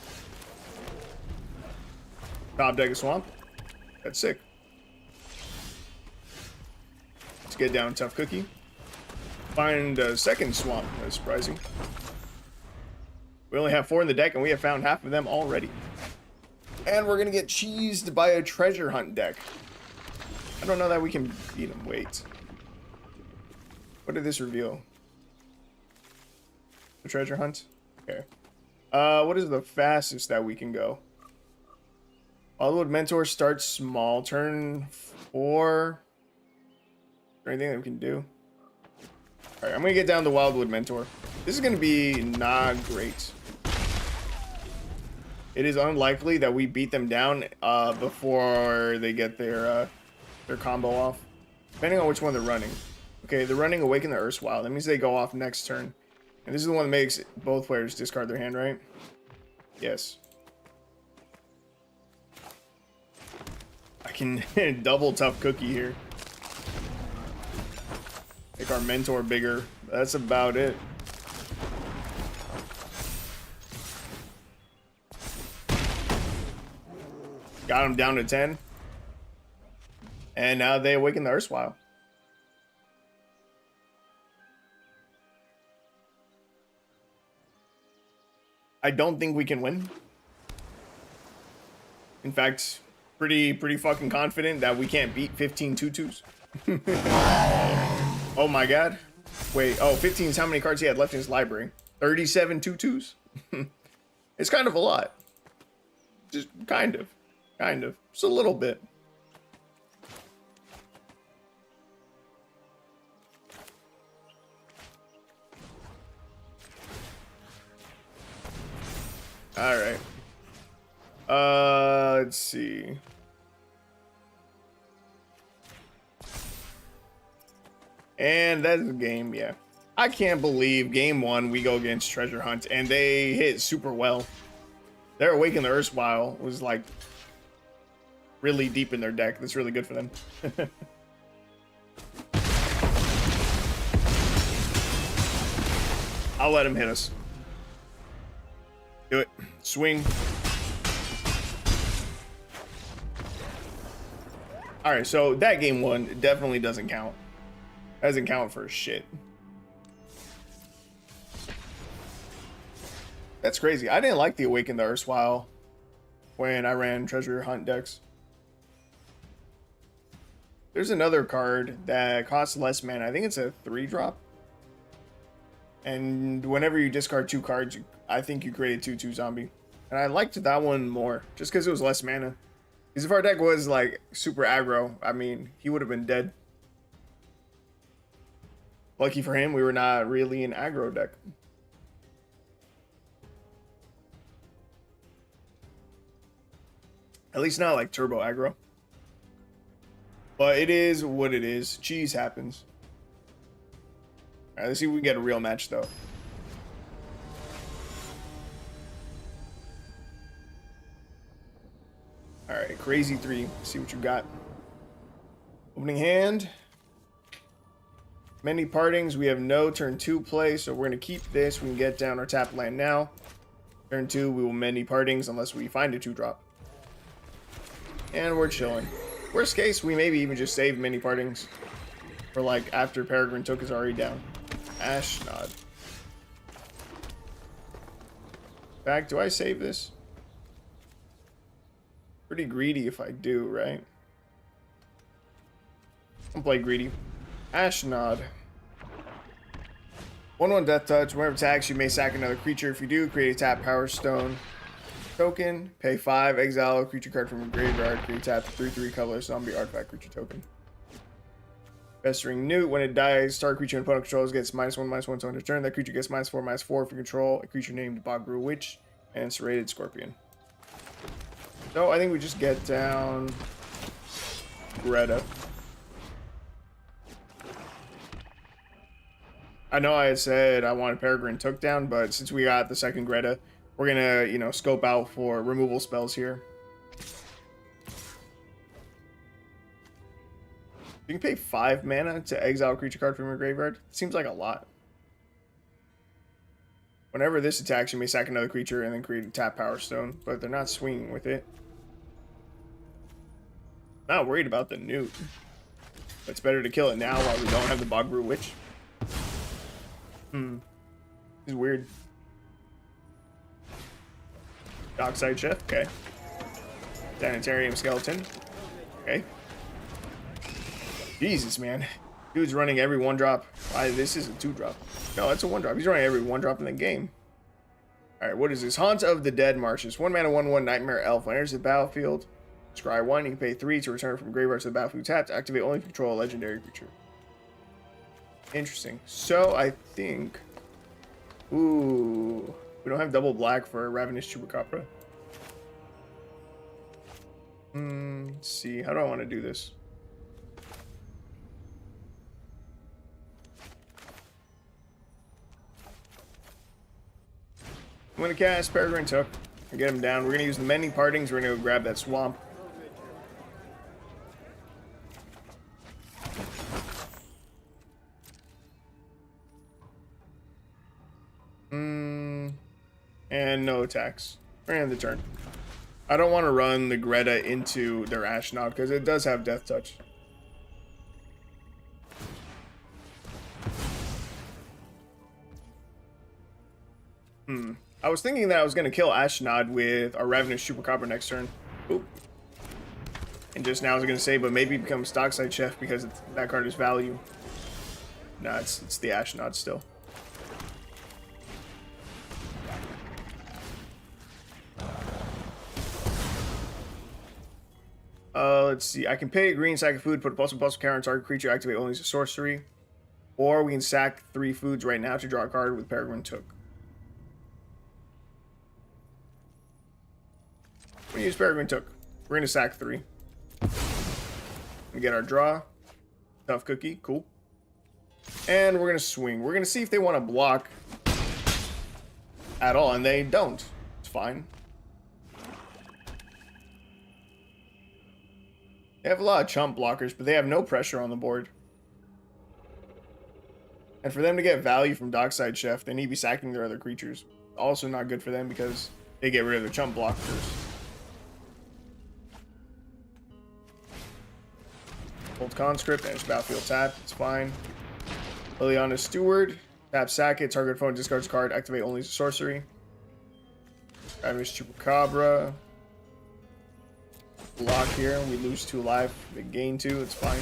Top deck of Swamp. That's sick. Let's get down Tough Cookie. Find a second Swamp. That's surprising. We only have 4 in the deck, and we have found half of them already. And we're going to get cheesed by a treasure hunt deck. I don't know that we can beat them. Wait. What did this reveal? The treasure hunt? Okay. What is the fastest that we can go? Wildwood Mentor starts small. Turn 4. Is there anything that we can do? Alright, I'm going to get down to Wildwood Mentor. This is going to be not great. It is unlikely that we beat them down before they get their combo off. Depending on which one they're running. Okay, they're running Awaken the Erstwhile. That means they go off next turn. And this is the one that makes both players discard their hand, right? Yes. I can double Tough Cookie here. Make our Mentor bigger. That's about it. Got him down to 10. And now they Awaken the Erstwhile. I don't think we can win. In fact, pretty fucking confident that we can't beat 15 2/2s. Oh my god. Wait, oh, 15 is how many cards he had left in his library. 37 2/2s? It's kind of a lot. Just kind of. Kind of. Just a little bit. Alright. Let's see. And that's the game, yeah. I can't believe game 1 we go against Treasure Hunt and they hit super well. Their Awaken the Erstwhile was like really deep in their deck. That's really good for them. I'll let him hit us. Do it. Swing. Alright, so that game one definitely doesn't count. Doesn't count for shit. That's crazy. I didn't like the Awaken the Erstwhile when I ran Treasure Hunt decks. There's another card that costs less mana. I think it's a 3-drop. And whenever you discard 2 cards, I think you create a 2/2 zombie. And I liked that one more, just because it was less mana. Because if our deck was like super aggro, I mean, he would have been dead. Lucky for him, we were not really an aggro deck. At least not like turbo aggro. But it is what it is. Cheese happens. Alright, let's see if we can get a real match though. Alright, crazy 3. Let's see what you got. Opening hand. Many partings. We have no turn 2 play, so we're going to keep this. We can get down our tap land now. Turn 2, we will many partings unless we find a 2-drop. And we're chilling. Worst case, we maybe even just save many partings for like after Peregrine Took is already down. Ashnod. In fact, do I save this? Pretty greedy if I do, right? I'll play greedy. Ashnod. 1/1 Death Touch. Whenever attacks, you may sack another creature. If you do, create a tap Power Stone token. Pay 5. Exile a creature card from your graveyard. Create a tap 3/3 colorless zombie artifact creature token. Festering Newt. When it dies, target creature and opponent controls gets -1/-1 to end turn. That creature gets -4/-4 if you control a creature named MTGBudgetBrew Witch and Serrated Scorpion. So I think we just get down Greta. I know I had said I wanted Peregrine Took down, but since we got the second Greta, we're gonna, you know, scope out for removal spells here. You can pay 5 mana to exile a creature card from your graveyard. Seems like a lot. Whenever this attacks, you may sack another creature and then create a tap Power Stone, but they're not swinging with it. Not worried about the Newt. It's better to kill it now while we don't have the MTGBudgetBrew Witch. This is weird. Dockside Chef, okay. Sanitarium Skeleton, okay. Jesus, man. Dude's running every 1-drop. Why, this is a 2-drop. No, it's a 1-drop. He's running every 1-drop in the game. Alright, what is this? Haunt of the Dead Marshes. 1 mana, 1/1 Nightmare Elf. When it enters the battlefield, scry 1. You can pay 3 to return from graveyard to the battlefield tapped. Activate only if you control a legendary creature. Interesting. So, I think... Ooh... We don't have double black for Ravenous Chupacabra. Let's see. How do I want to do this? I'm going to cast Peregrine Took and get him down. We're going to use the Many Partings. We're going to go grab that swamp. And no attacks. We're gonna end the turn. I don't want to run the Greta into their Ashnod because it does have Death Touch. I was thinking that I was going to kill Ashnod with our Ravenous Chupacabra next turn. Oop. And just now I was going to say, but maybe become Dockside Chef because that card is value. No, it's the Ashnod still. Let's see. I can pay a green, sack of food, put a +1/+1 counter on target creature, activate only as a sorcery. Or we can sack 3 foods right now to draw a card with Peregrine Took. We use Peregrine Took. We're gonna sack 3. We get our draw. Tough cookie, cool. And we're gonna swing. We're gonna see if they want to block at all, and they don't. It's fine. They have a lot of chump blockers, but they have no pressure on the board. And for them to get value from Dockside Chef, they need to be sacking their other creatures. Also not good for them because they get rid of their chump blockers. Hold Conscript and it's battlefield tap. It's fine. Liliana's Steward. Tap sack it. Target opponent discards a card. Activate only as a sorcery. Ravenous Chupacabra. Block here. We lose 2 life. They gain 2. It's fine.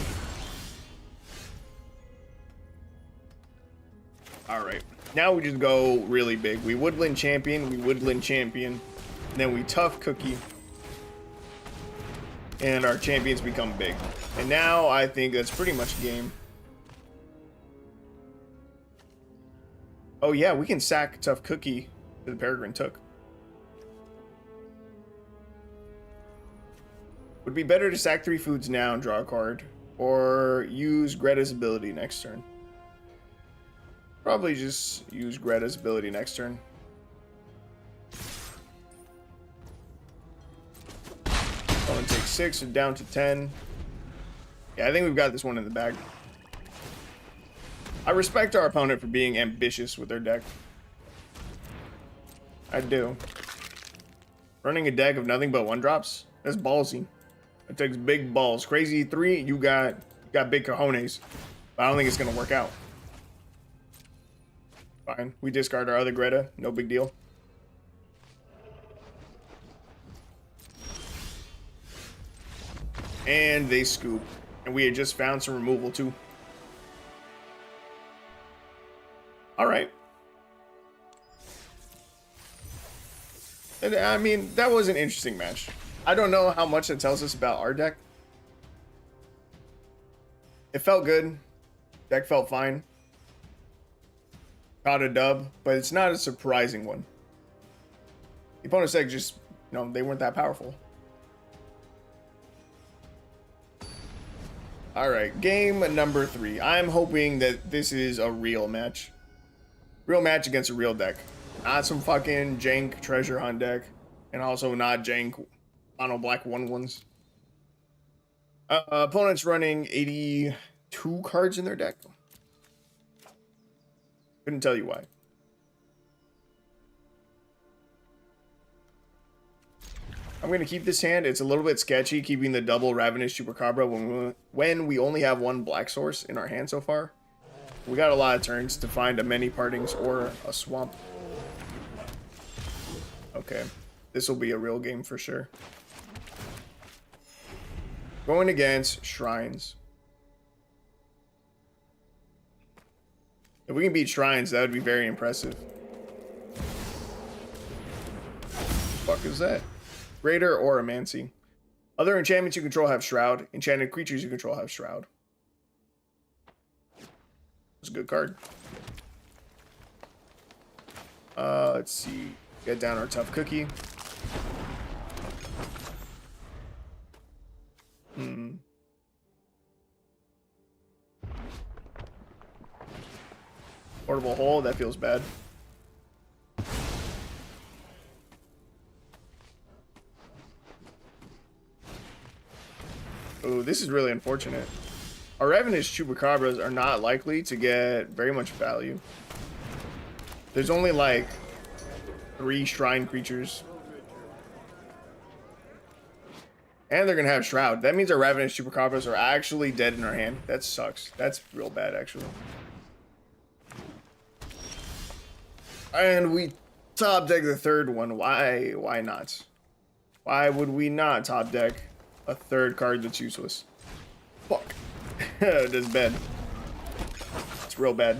Alright. Now we just go really big. We Woodland Champion. We Woodland Champion. Then we Tough Cookie. And our champions become big. And now I think that's pretty much game. Oh yeah, we can sack Tough Cookie that the Peregrine took. Would be better to sack 3 foods now and draw a card. Or use Greta's ability next turn. Probably just use Greta's ability next turn. Opponent takes 6, so down to 10. Yeah, I think we've got this one in the bag. I respect our opponent for being ambitious with their deck. I do. Running a deck of nothing but 1-drops? That's ballsy. It takes big balls. Crazy 3, you got big cojones. But I don't think it's gonna work out. Fine. We discard our other Greta. No big deal. And they scoop. And we had just found some removal too. Alright. And I mean, that was an interesting match. I don't know how much it tells us about our deck. It felt good. Deck felt fine. Got a dub, but it's not a surprising one. The opponent's deck just, you know, they weren't that powerful. Alright, game number 3. I'm hoping that this is a real match. Real match against a real deck. Not some fucking jank treasure hunt deck. And also not jank mono black 1/1s. Opponent's running 82 cards in their deck. Couldn't tell you why. I'm going to keep this hand. It's a little bit sketchy keeping the double Ravenous Chupacabra when we only have 1 black source in our hand so far. We got a lot of turns to find a Many Partings or a Swamp. Okay. This will be a real game for sure. Going against Shrines. If we can beat Shrines, that would be very impressive. Fuck is that? Greater Oromancy. Other enchantments you control have Shroud. Enchanted creatures you control have Shroud. It's a good card. Let's see. Get down our Tough Cookie. Portable Hole, that feels bad. Oh, this is really unfortunate. Our Ravenous Chupacabras are not likely to get very much value. There's only like 3 Shrine creatures. And they're going to have Shroud. That means our Ravenous Chupacabras are actually dead in our hand. That sucks. That's real bad, actually. And we top deck the 3rd one. Why not? Why would we not top deck a 3rd card that's useless? Fuck. That's bad. It's real bad.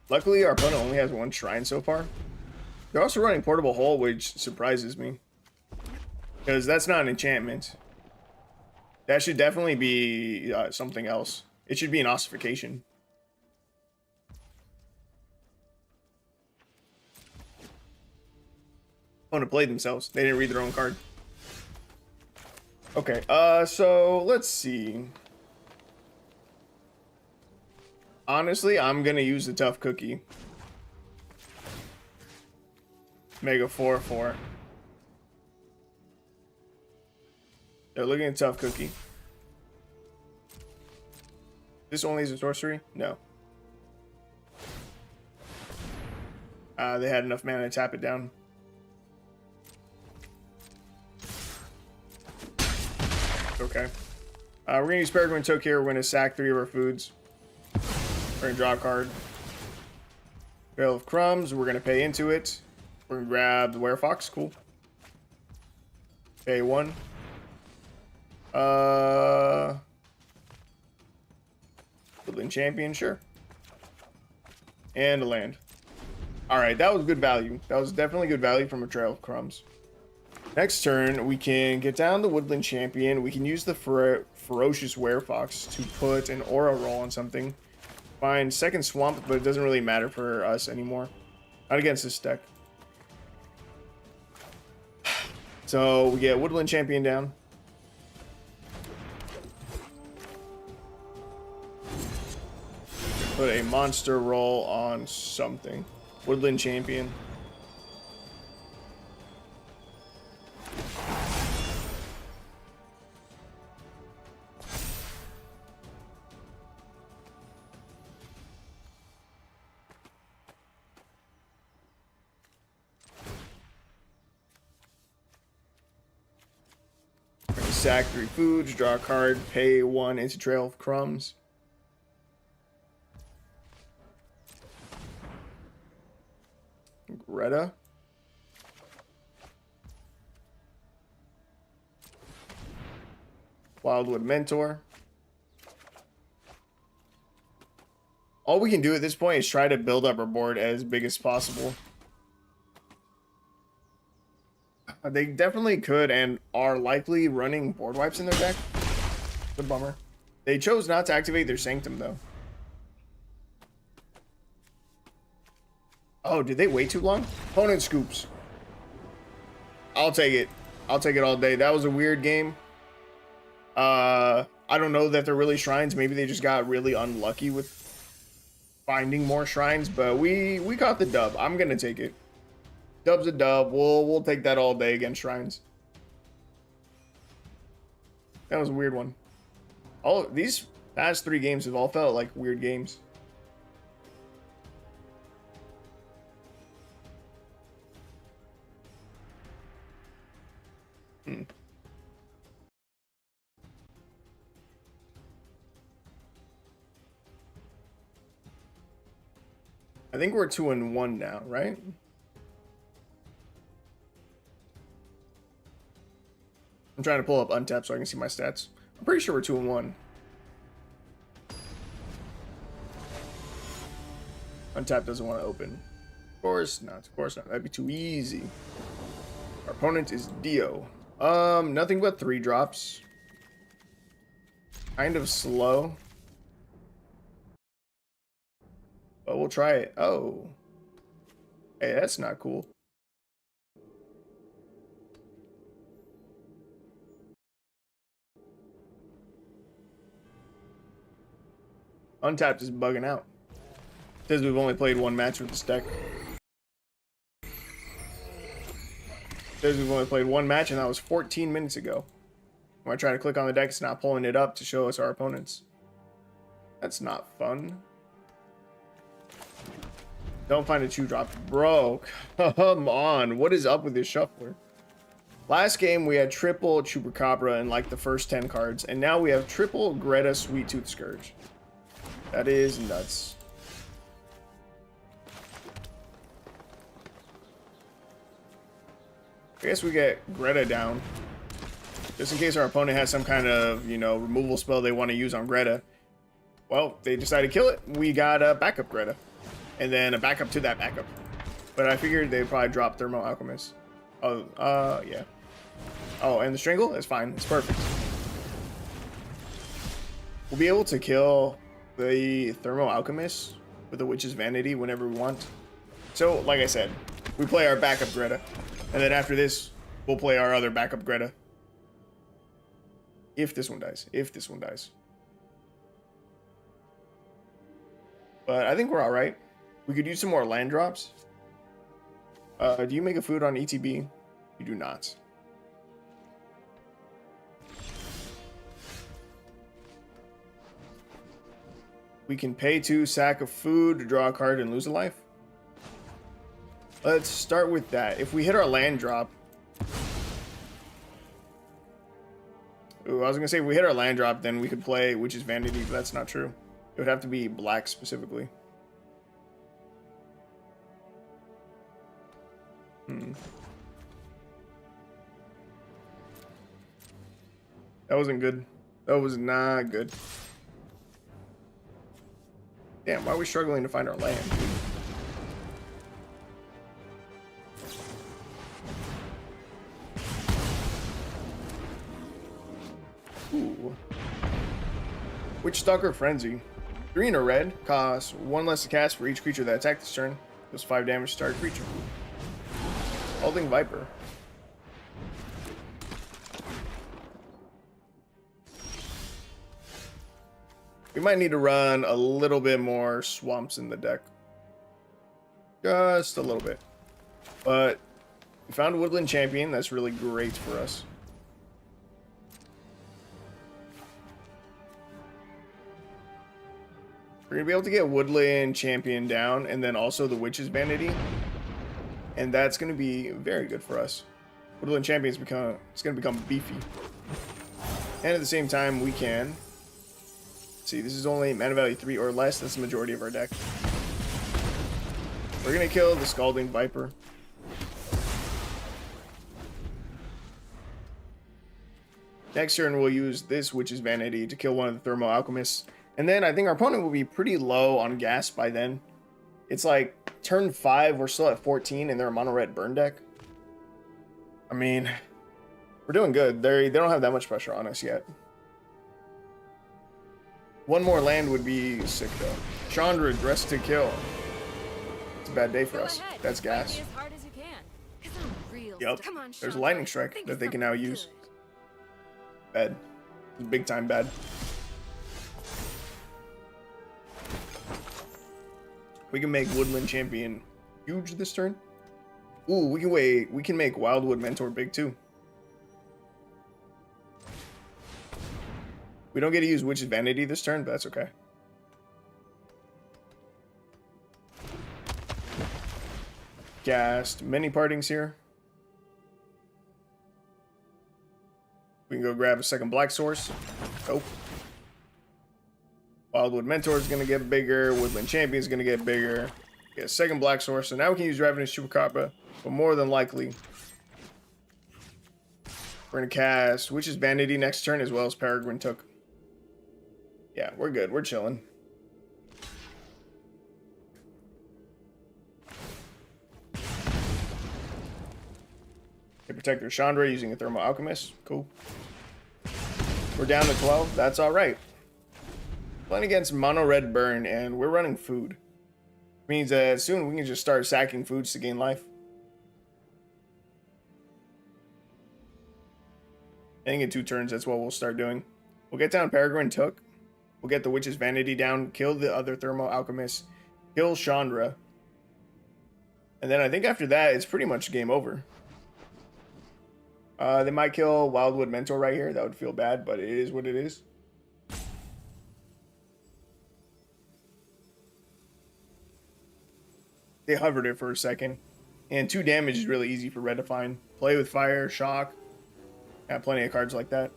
Luckily, our opponent only has 1 Shrine so far. They're also running Portable Hole, which surprises me. Because that's not an enchantment. That should definitely be something else. It should be an ossification. Opponent played themselves. They didn't read their own card. Okay, so let's see. Honestly, I'm gonna use the Tough Cookie. Mega 4/4. They're looking at tough cookie. This only is a sorcery? No. They had enough mana to tap it down. Okay. We're going to use Peregrine Took here. We're going to sack 3 of our foods. We're going to draw a card. Trail of Crumbs. We're going to pay into it. We're going to grab the Werefox. Cool. Pay 1. Woodland Champion, sure. And a land. Alright, that was good value. That was definitely good value from a Trail of Crumbs. Next turn, we can get down the Woodland Champion. We can use the Ferocious Werefox to put an Aura roll on something. Find second Swamp, but it doesn't really matter for us anymore. Not against this deck. So, we get Woodland Champion down. Put a monster roll on something. Woodland Champion. Sack 3 foods, draw a card, pay 1 into Trail of Crumbs. Greta. Wildwood Mentor. All we can do at this point is try to build up our board as big as possible. They definitely could and are likely running board wipes in their deck. It's a bummer. They chose not to activate their Sanctum, though. Oh, did they wait too long? Opponent scoops. I'll take it. I'll take it all day. That was a weird game. I don't know that they're really shrines. Maybe they just got really unlucky with finding more shrines, but we got the dub. I'm gonna take it. Dub's a dub. We'll take that all day against shrines. That was a weird one. All these past 3 games have all felt like weird games. I think we're 2-1 now, right? I'm trying to pull up Untap so I can see my stats. I'm pretty sure we're 2-1. Untap doesn't want to open. Of course not. Of course not. That'd be too easy. Our opponent is Dio. Nothing but 3 drops. Kind of slow. But we'll try it. Oh. Hey, that's not cool. Untapped is bugging out. Says we've only played 1 match with this deck. Says we've only played 1 match and that was 14 minutes ago. When I try to click on the deck, it's not pulling it up to show us our opponents. That's not fun. Don't find a 2-drop. Bro, come on. What is up with this shuffler? Last game, we had triple Chupacabra in like the first 10 cards. And now we have triple Greta Sweet Tooth Scourge. That is nuts. I guess we get Greta down. Just in case our opponent has some kind of, you know, removal spell they want to use on Greta. Well, they decided to kill it. We got a backup Greta. And then a backup to that backup. But I figured they'd probably drop Thermo Alchemist. Oh, yeah. Oh, and the Strangle? It's fine. It's perfect. We'll be able to kill the Thermo Alchemist with the Witch's Vanity whenever we want. So, like I said, we play our backup Greta. And then after this, we'll play our other backup Greta. If this one dies. If this one dies. But I think we're alright. We could use some more land drops. Do you make a food on ETB? You do not. We can pay 2 sack of food to draw a card and lose a life. Let's start with that. If we hit our land drop... Ooh, I was going to say if we hit our land drop, then we could play Witch's Vanity, but that's not true. It would have to be black specifically. That wasn't good. That was not good. Damn, why are we struggling to find our land, dude? Ooh. Witchstalker Frenzy. 3 and a red. Costs 1 less to cast for each creature that attacked this turn. Does 5 damage to target creature. Holding Viper. We might need to run a little bit more swamps in the deck. Just a little bit. But we found a Woodland Champion. That's really great for us. We're going to be able to get Woodland Champion down and then also the Witch's Vanity. And that's going to be very good for us. Woodland Champion's it's going to become beefy. And at the same time, we can... See, this is only mana value 3 or less. That's the majority of our deck. We're going to kill the Scalding Viper. Next turn, we'll use this Witch's Vanity to kill one of the Thermal Alchemists. And then I think our opponent will be pretty low on gas by then. It's like turn 5, we're still at 14, and they're a mono-red burn deck. I mean, we're doing good. They don't have that much pressure on us yet. One more land would be sick, though. Chandra, dressed to kill. It's a bad day for us. That's gas. Yep. There's a lightning strike that they can now use. Bad. Big time bad. We can make Woodland Champion huge this turn. Ooh, we can make Wildwood Mentor big too. We don't get to use Witch's Vanity this turn, but that's okay. Cast many partings here. We can go grab a second black source. Oh. Wildwood Mentor is going to get bigger. Woodland Champion is going to get bigger. Get a second black source. So now we can use Ravenous Chupacabra. But more than likely, we're going to cast Witch's Vanity next turn as well as Peregrine Took. Yeah, we're good. We're chilling. They protect their Chandra using a Thermal Alchemist. Cool. We're down to 12. That's all right. Playing against Mono Red Burn, and we're running food. Means that soon we can just start sacking foods to gain life. I think in 2 turns, that's what we'll start doing. We'll get down Peregrine Took. We'll get the Witch's Vanity down, kill the other Thermal Alchemist, kill Chandra. And then I think after that, it's pretty much game over. They might kill Wildwood Mentor right here. That would feel bad, but it is what it is. They hovered it for a second. And 2 damage is really easy for red to find. Play with fire, shock. Got plenty of cards like that.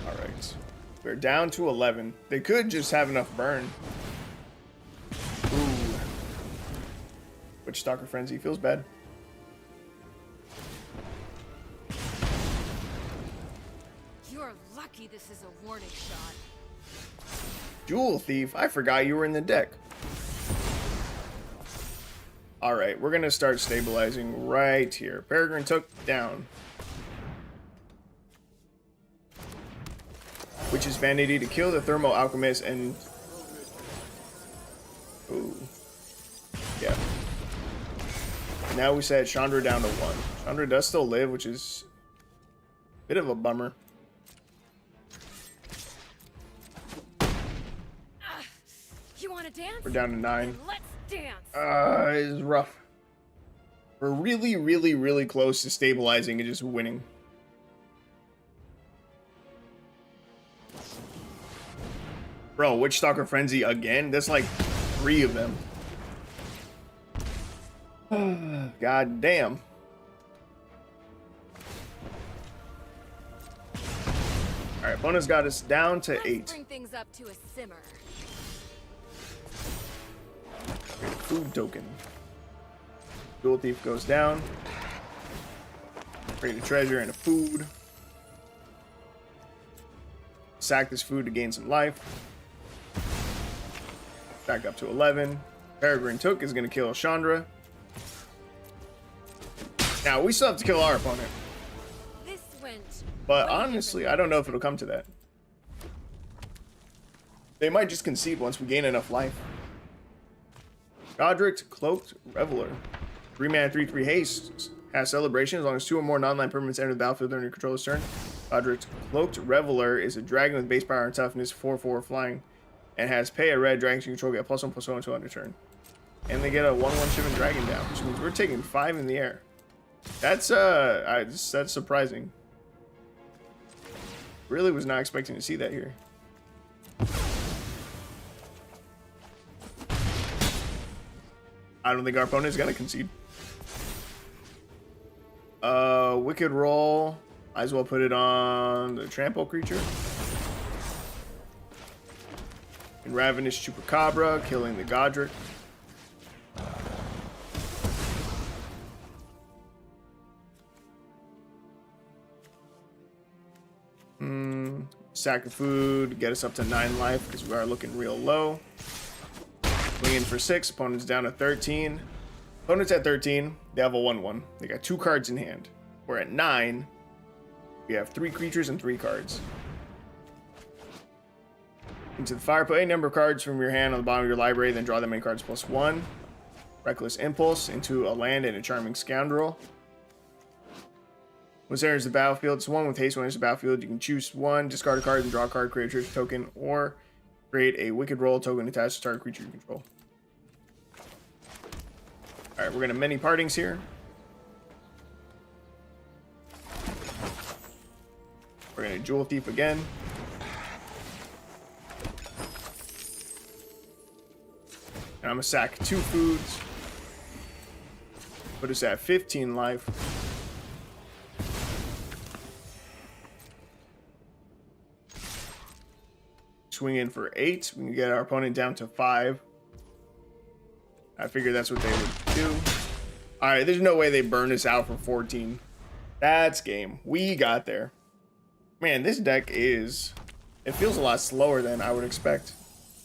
Alright. We're down to 11. They could just have enough burn. Ooh. Witchstalker Frenzy feels bad. You're lucky this is a warning shot. Jewel Thief, I forgot you were in the deck. Alright, we're going to start stabilizing right here. Peregrine Took down. Witch's Vanity to kill the Thermal Alchemist and... Ooh. Yeah. Now we set Chandra down to 1. Chandra does still live, which is a bit of a bummer. You want to dance? We're down to 9. Let's dance. It's rough. We're really, really, really close to stabilizing and just winning. Bro, Witch Stalker Frenzy again? That's like 3 of them. God damn. Alright, opponent's got us down to 8. Let's bring things up to a simmer. Food token. Dual Thief goes down. Create a treasure and a food. Sack this food to gain some life. Back up to 11. Peregrine Took is going to kill Chandra. Now, we still have to kill our opponent. This went But way honestly, different I don't know if it'll come to that. They might just concede once we gain enough life. Godric's Cloaked Reveler. 3-mana 3/3 haste. Has celebration as long as 2 or more non-land permanents enter the battlefield during your controller's turn. Godric's Cloaked Reveler is a dragon with base power and toughness, 4/4 flying, and has pay a red dragon you control get +1/+1 until end of turn. And they get a 1/1 Shivan Dragon down, which means we're taking 5 in the air. That's surprising. Really was not expecting to see that here. I don't think our opponent is gonna concede. Wicked Roll. Might as well put it on the trample creature. And Ravenous Chupacabra, killing the Godric. Sack of food, get us up to 9 life because we are looking real low. Swing in for 6, opponent's down to 13. Opponent's at 13, they have a 1/1. They got 2 cards in hand. We're at 9, we have 3 creatures and 3 cards. Into the fire, put any number of cards from your hand on the bottom of your library, then draw that many cards +1. Reckless Impulse into a land and a Charming Scoundrel. Once it enters the battlefield, it's 1 with haste. When it enters the battlefield, you can choose 1, discard a card, and draw a card, create a treasure token, or create a Wicked Roll token attached to target creature you control. Alright, we're going to many partings here. We're going to Jewel Thief again. And I'm going to sack 2 foods. Put us at 15 life. Swing in for 8. We can get our opponent down to 5. I figured that's what they would do. Alright, there's no way they burn us out for 14. That's game. We got there. Man, this deck is... It feels a lot slower than I would expect.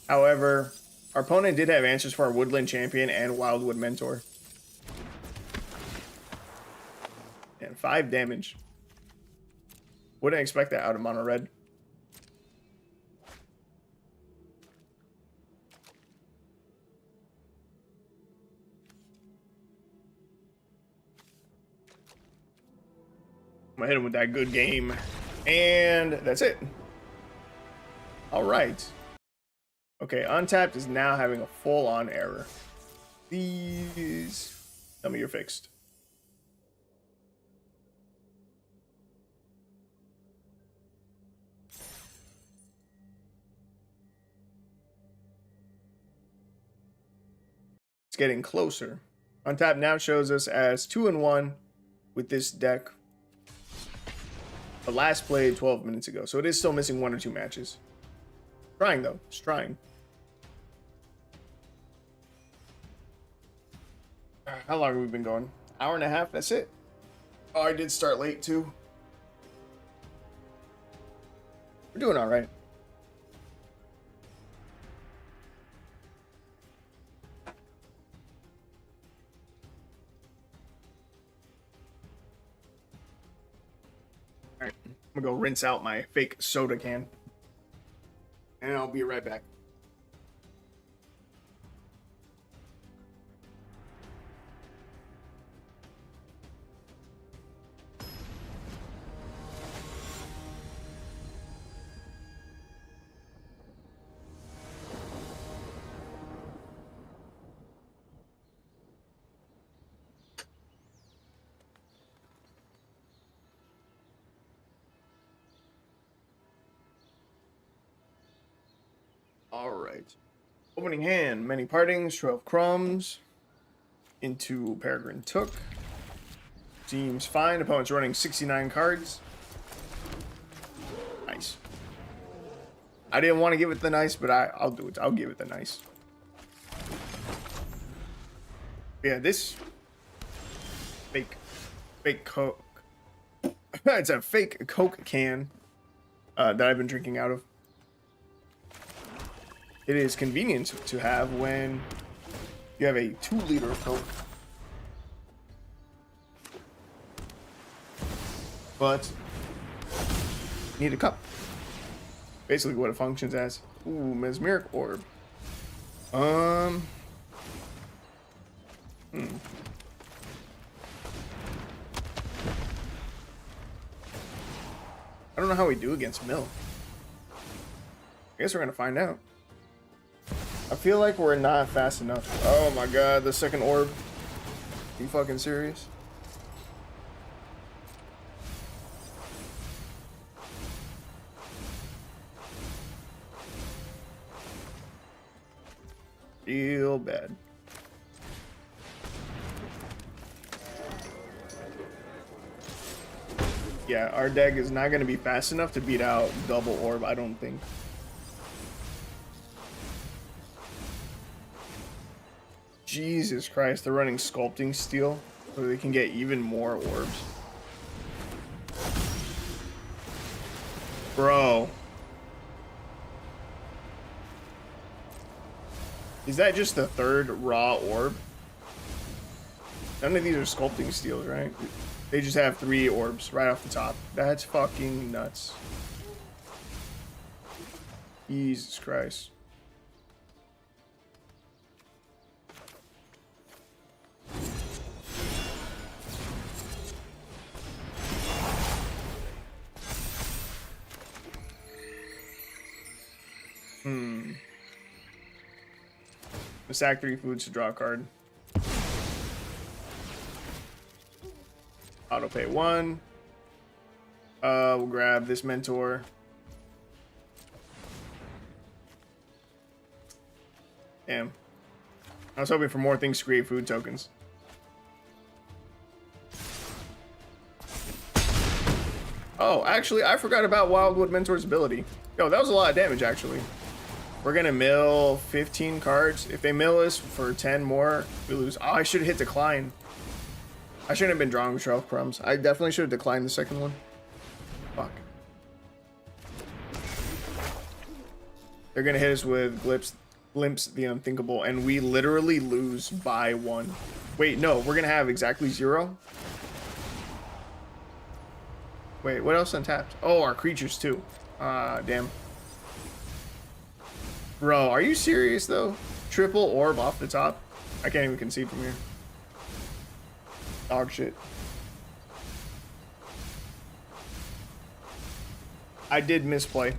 However, our opponent did have answers for our Woodland Champion and Wildwood Mentor. And 5 damage. Wouldn't expect that out of mono red. I'm gonna hit him with that good game. And that's it. Alright. Okay, Untapped is now having a full-on error. Please tell me you're fixed. It's getting closer. Untapped now shows us as 2-1 with this deck. But last played 12 minutes ago, so it is still missing 1 or 2 matches. Trying though, it's trying. How long have we been going? Hour and a half, that's it. Oh, I did start late too. We're doing all right. All right, I'm gonna go rinse out my fake soda can. And I'll be right back. All right. Opening hand, many partings, 12 crumbs. Into Peregrine Took. Seems fine. Opponent's running 69 cards. Nice. I didn't want to give it the nice, but I'll do it. I'll give it the nice. Yeah, this fake Coke. It's a fake Coke can that I've been drinking out of. It is convenient to have when you have a 2-liter of Coke. But you need a cup. Basically what it functions as. Ooh, Mesmeric Orb. I don't know how we do against Mill. I guess we're gonna find out. I feel like we're not fast enough. Oh my god, the second orb. Are you fucking serious? Real bad. Yeah, our deck is not going to be fast enough to beat out double orb, I don't think. Jesus Christ, they're running Sculpting Steel so they can get even more orbs. Bro. Is that just the third raw orb? None of these are Sculpting Steels, right? They just have 3 orbs right off the top. That's fucking nuts. Jesus Christ. Sack 3 foods to draw a card. Auto pay 1. We'll grab this mentor. Damn. I was hoping for more things to create food tokens. Oh, actually, I forgot about Wildwood Mentor's ability. Yo, that was a lot of damage, actually. We're gonna mill 15 cards. If they mill us for 10 more, we lose. Oh, I should have hit decline. I shouldn't have been drawing 12 crumbs. I definitely should have declined the second one. Fuck. They're gonna hit us with Glimpse the Unthinkable, and we literally lose by 1. Wait, no, we're gonna have exactly 0. Wait, what else untapped? Oh, our creatures too. Damn. Bro, are you serious though? Triple orb off the top? I can't even concede from here. Dog shit. I did misplay.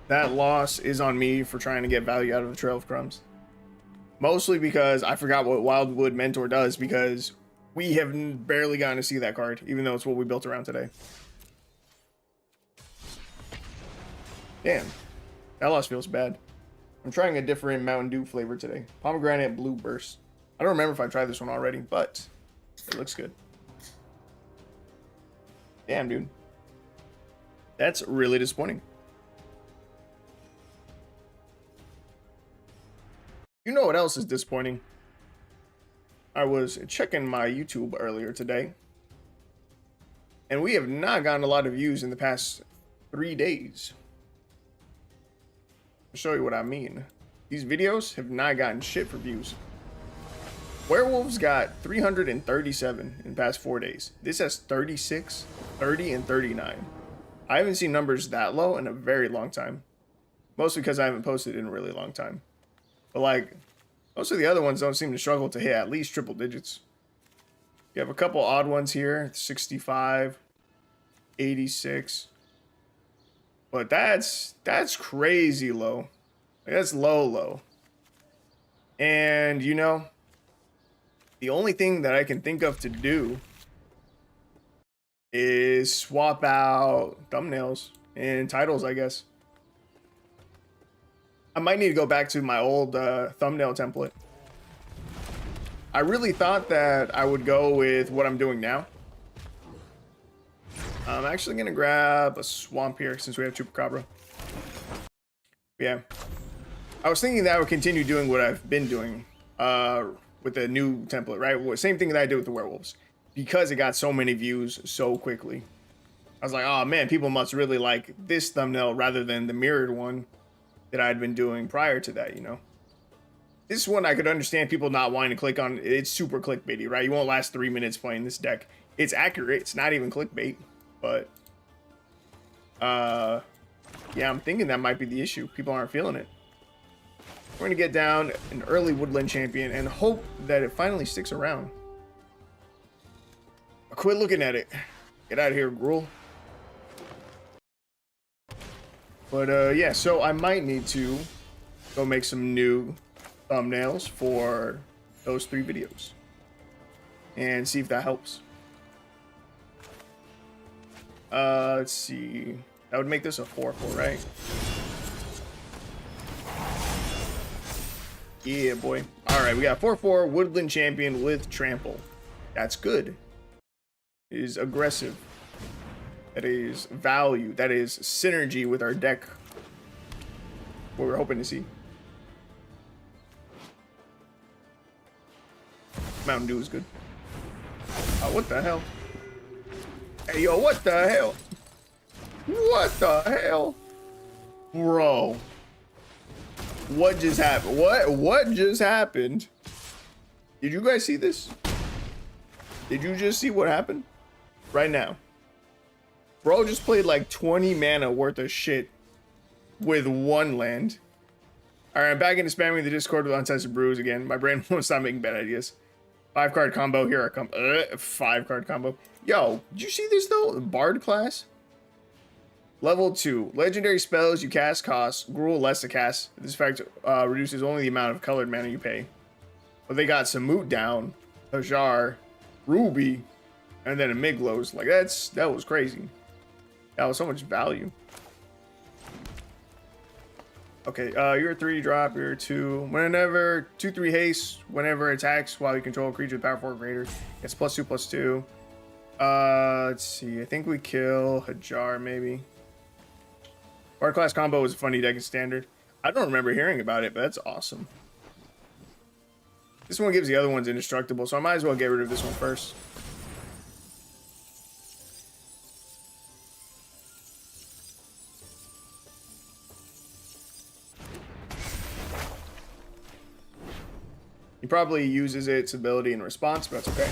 That loss is on me for trying to get value out of the Trail of Crumbs. Mostly because I forgot what Wildwood Mentor does, because we have barely gotten to see that card, even though it's what we built around today. Damn. That loss feels bad. I'm trying a different Mountain Dew flavor today. Pomegranate Blue Burst. I don't remember if I tried this one already, but it looks good. Damn, dude. That's really disappointing. You know what else is disappointing? I was checking my YouTube earlier today, and we have not gotten a lot of views in the past 3 days. I'll show you what I mean. These videos have not gotten shit for views. Werewolves got 337 in the past 4 days. This has 36, 30, and 39. I haven't seen numbers that low in a very long time. Mostly because I haven't posted in a really long time. But like, most of the other ones don't seem to struggle to hit at least triple digits. You have a couple odd ones here, 65, 86. But that's crazy low. That's low. And you know, the only thing that I can think of to do is swap out thumbnails and titles, I guess. I might need to go back to my old thumbnail template. I really thought that I would go with what I'm doing now. I'm actually going to grab a swamp here since we have Chupacabra. Yeah. I was thinking that I would continue doing what I've been doing with the new template, right? Same thing that I did with the werewolves. Because it got so many views so quickly. I was like, oh man, people must really like this thumbnail rather than the mirrored one that I'd been doing prior to that, you know? This one I could understand people not wanting to click on. It's super clickbaity, right? You won't last 3 minutes playing this deck. It's accurate. It's not even clickbait, but yeah, I'm thinking that might be the issue. People aren't feeling it. We're gonna get down an early woodland champion and hope that it finally sticks around. Quit looking at it. Get out of here, Gruul. But yeah, so I might need to go make some new thumbnails for those 3 videos and see if that helps. Let's see. That would make this a 4-4, right? Yeah, boy. All right, we got 4-4 woodland champion with trample. That's good. It is aggressive. That is value. That is synergy with our deck. What we're hoping to see. Mountain Dew is good. Oh, what the hell? Hey, yo, what the hell? What the hell? Bro. What just happened? What just happened? Did you guys see this? Did you just see what happened? Right now. Bro just played like 20 mana worth of shit with 1 land. Alright, I'm back into spamming the Discord with untested brews again. My brain won't stop making bad ideas. 5-card combo, here I come. 5-card combo. Yo, did you see this though? Bard class? Level 2. Legendary spells you cast cost. Gruul less to cast. This effect reduces only the amount of colored mana you pay. But they got Samut down, Hajar, Ruby, and then a Miglos. Like that was crazy. That was so much value. Okay, you're a 3 drop, you're a 2. Whenever 2/3 haste, whenever attacks while you control a creature with power 4 or greater, it's +2/+2. Let's see. I think we kill Hajar maybe. Bard class combo is a funny deck in standard. I don't remember hearing about it, but that's awesome. This one gives the other ones indestructible, so I might as well get rid of this one first. He probably uses its ability in response, but that's okay.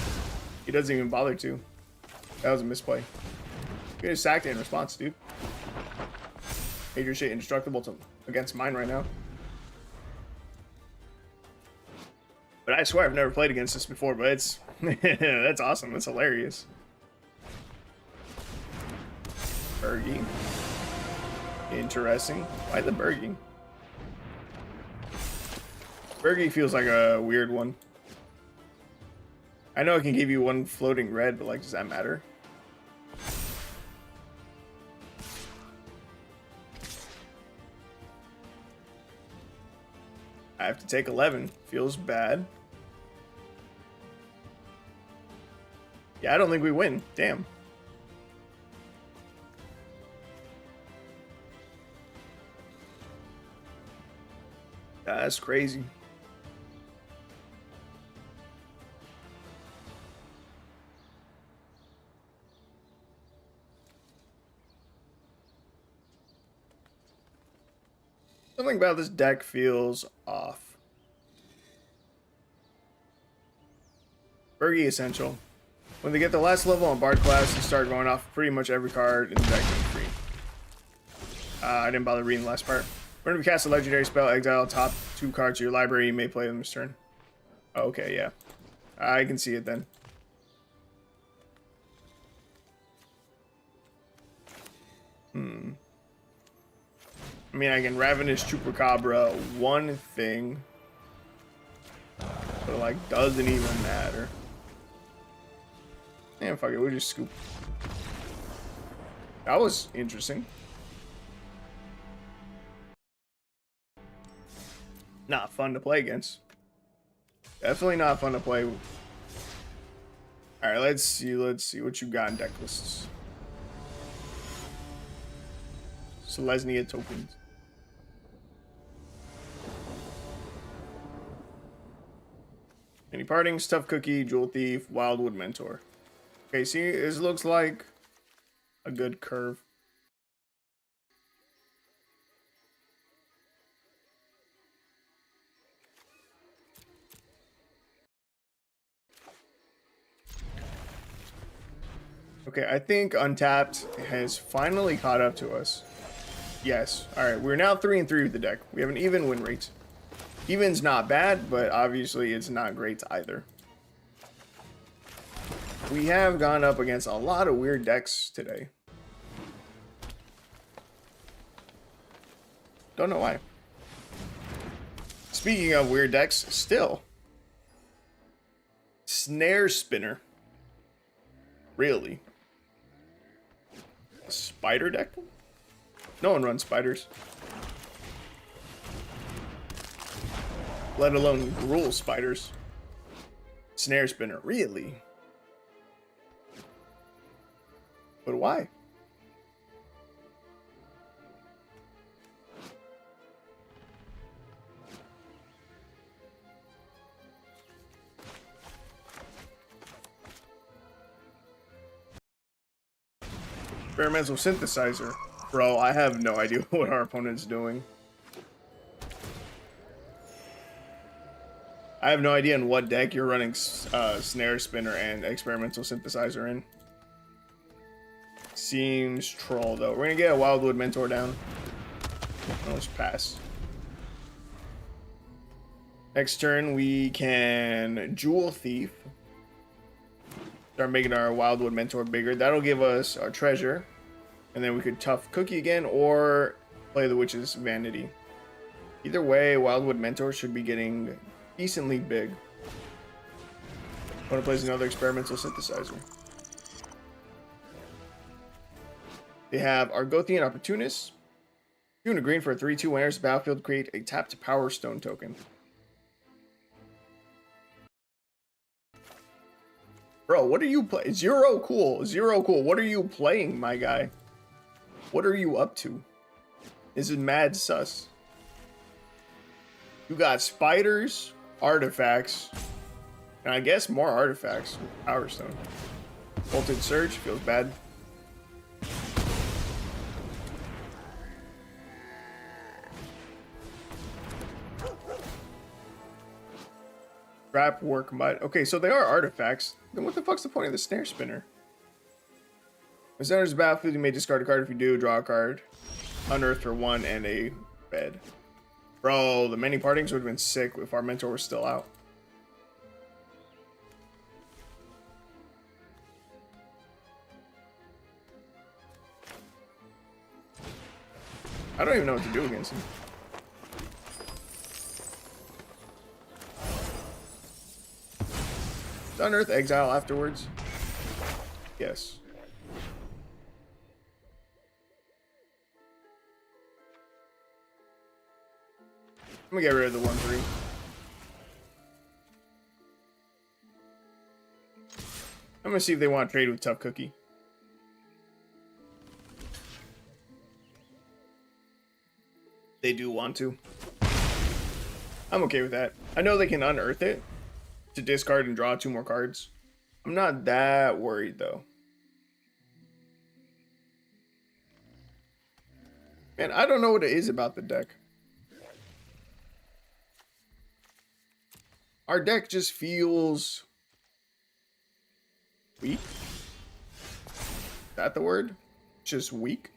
He doesn't even bother to. That was a misplay. You just sacked it in response, dude. Made your shit indestructible against mine right now. But I swear I've never played against this before, but it's that's awesome. That's hilarious. Bergie. Interesting. Why the Bergie? Bergie feels like a weird one. I know it can give you 1 floating red, but like, does that matter? I have to take 11. Feels bad. Yeah, I don't think we win. Damn. That's crazy. Something about this deck feels off. Bergie Essential. When they get the last level on Bard class, you start going off pretty much every card in the deck for free. I didn't bother reading the last part. Whenever you cast a legendary spell, exile top 2 cards to your library, you may play them this turn. Okay, yeah. I can see it then. I mean, I can Ravenous Chupacabra 1 thing. But, like, doesn't even matter. Yeah, fuck it. We'll just scoop. That was interesting. Not fun to play against. Definitely not fun to play. All right, let's see what you got in deck lists. Selesnya tokens. Any partings, Tough Cookie, Jewel Thief, Wildwood Mentor. Okay, see, this looks like a good curve. Okay, I think Untapped has finally caught up to us. Yes. Alright, we're now 3-3 with the deck. We have an even win rate. Even's not bad, but obviously it's not great either. We have gone up against a lot of weird decks today. Don't know why. Speaking of weird decks, still. Snare Spinner. Really? A spider deck? No one runs spiders. Let alone rule spiders. Snare Spinner, really? But why? Experimental synthesizer. Bro, I have no idea what our opponent's doing. I have no idea in what deck you're running Snare Spinner and Experimental Synthesizer in. Seems troll, though. We're gonna get a Wildwood Mentor down. Let's pass. Next turn, we can Jewel Thief. Start making our Wildwood Mentor bigger. That'll give us our treasure. And then we could Tough Cookie again, or play the Witch's Vanity. Either way, Wildwood Mentor should be getting decently big. Want to place another Experimental Synthesizer. They have Argothian Opportunist. 2 and a green for a 3/2 when enters the battlefield, create a tapped Power Stone token. Bro, what are you playing? Zero cool. Zero cool. What are you playing, my guy? What are you up to? This is mad sus. You got spiders, artifacts, and I guess more artifacts with Power Stone. Voltage Surge feels bad. Scrap Work Mud. Okay, so they are artifacts. Then what the fuck's the point of the Snare Spinner? When it enters the battlefield, you may discard a card. If you do, draw a card. Unearth for 1 and a bed. Bro, the many partings would have been sick if our mentor was still out. I don't even know what to do against him. Does Unearth exile afterwards? Yes. I'm gonna get rid of the 1/3. I'm gonna see if they want to trade with Tough Cookie. They do want to. I'm okay with that. I know they can unearth it to discard and draw 2 more cards. I'm not that worried though. Man, I don't know what it is about the deck. Our deck just feels weak. Is that the word? Just weak.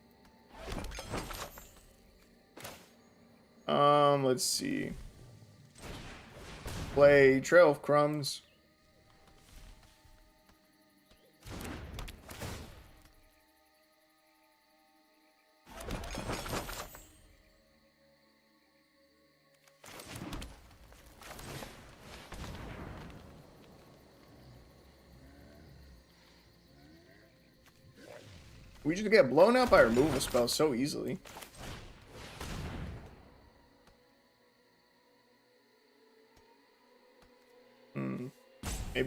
Let's see. Play Trail of Crumbs. We just get blown out by removal spells so easily.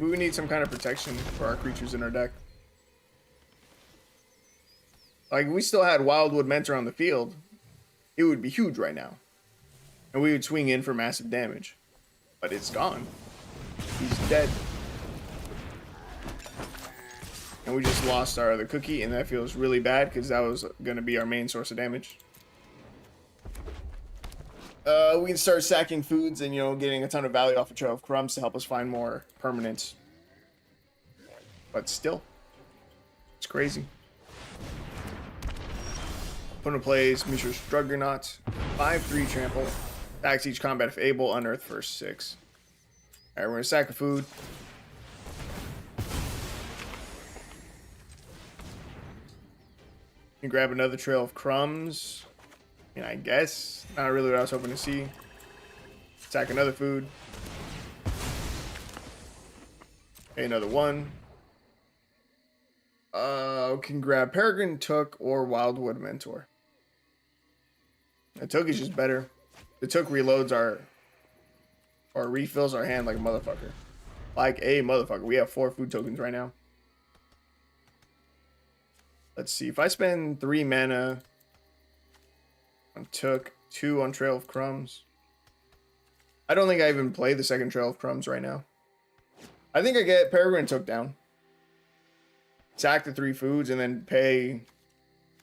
we would need some kind of protection for our creatures in our deck. Like, we still had Wildwood Mentor on the field, it would be huge right now. And we would swing in for massive damage. But it's gone. He's dead. And we just lost our other cookie, and that feels really bad because that was going to be our main source of damage. We can start sacking foods and, you know, getting a ton of value off a Trail of Crumbs to help us find more permanents. But still, it's crazy. Opponent plays Mishra's Juggernaut, 5/3 trample, attacks each combat if able, unearth first 6. Alright, we're gonna sack a food. And grab another Trail of Crumbs. I mean, I guess. Not really what I was hoping to see. Sack another food. Okay, another one. Can grab Peregrine Took or Wildwood Mentor. The Took is just better. The Took reloads or refills our hand like a motherfucker. Like a motherfucker. We have 4 food tokens right now. Let's see. If I spend 3 mana on Took, 2 on Trail of Crumbs. I don't think I even play the second Trail of Crumbs right now. I think I get Peregrine Took down. Sack the 3 foods and then pay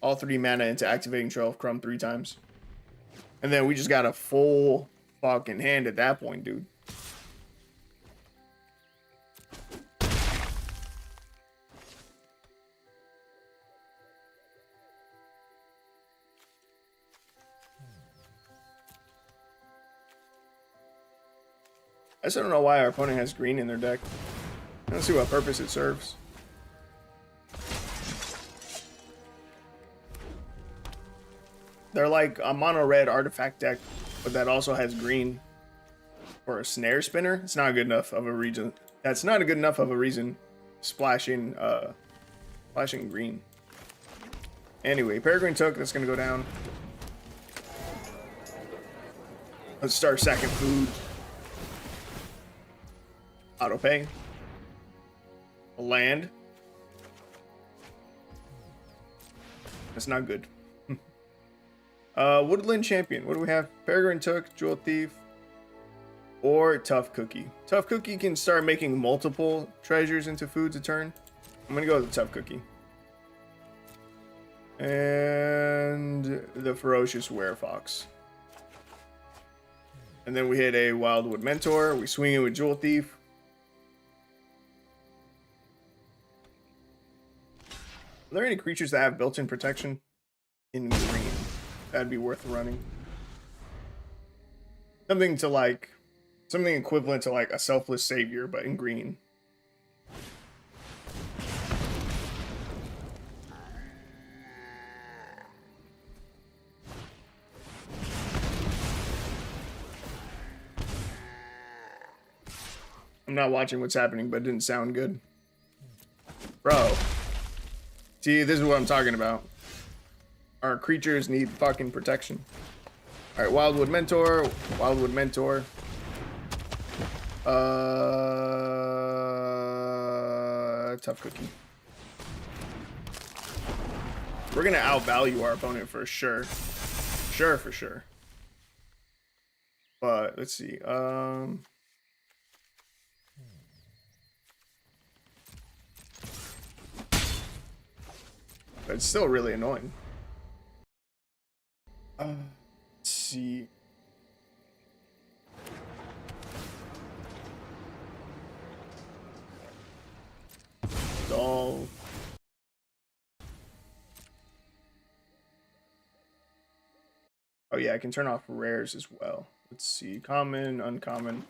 all 3 mana into activating Trail of Crumb 3 times. And then we just got a full fucking hand at that point, dude. I just don't know why our opponent has green in their deck. I don't see what purpose it serves. They're like a mono red artifact deck, but that also has green for a snare spinner. It's not good enough of a reason. That's not a good enough of a reason splashing green. Anyway, Peregrine Took, that's gonna go down. Let's start sacking food. Auto pay. Land. That's not good. Woodland Champion. What do we have? Peregrine Took, Jewel Thief, or Tough Cookie. Tough Cookie can start making multiple treasures into foods a turn. I'm gonna go with the Tough Cookie. And the Ferocious Werefox. And then we hit a Wildwood Mentor. We swing in with Jewel Thief. Are there any creatures that have built-in protection in green? That'd be worth running. Something equivalent to like a Selfless Savior, but in green. I'm not watching what's happening, but it didn't sound good. Bro. See, this is what I'm talking about. Our creatures need fucking protection. Alright, Wildwood Mentor. Wildwood Mentor. Tough Cookie. We're gonna outvalue our opponent for sure. For sure. But, let's see. But it's still really annoying. Let's see. Doll. Oh yeah, I can turn off rares as well. Let's see. Common, uncommon.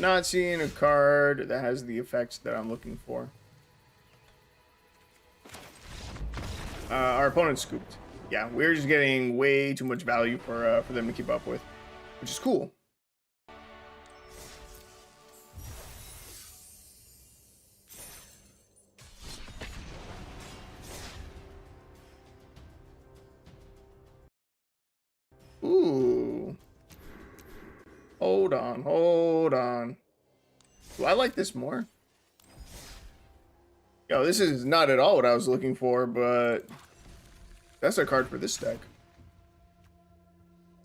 not seeing a card that has the effects that I'm looking for. Our opponent scooped. Yeah, we're just getting way too much value for them to keep up with, which is cool. Ooh. Hold on, hold on. Do I like this more? Yo, this is not at all what I was looking for, but that's a card for this deck.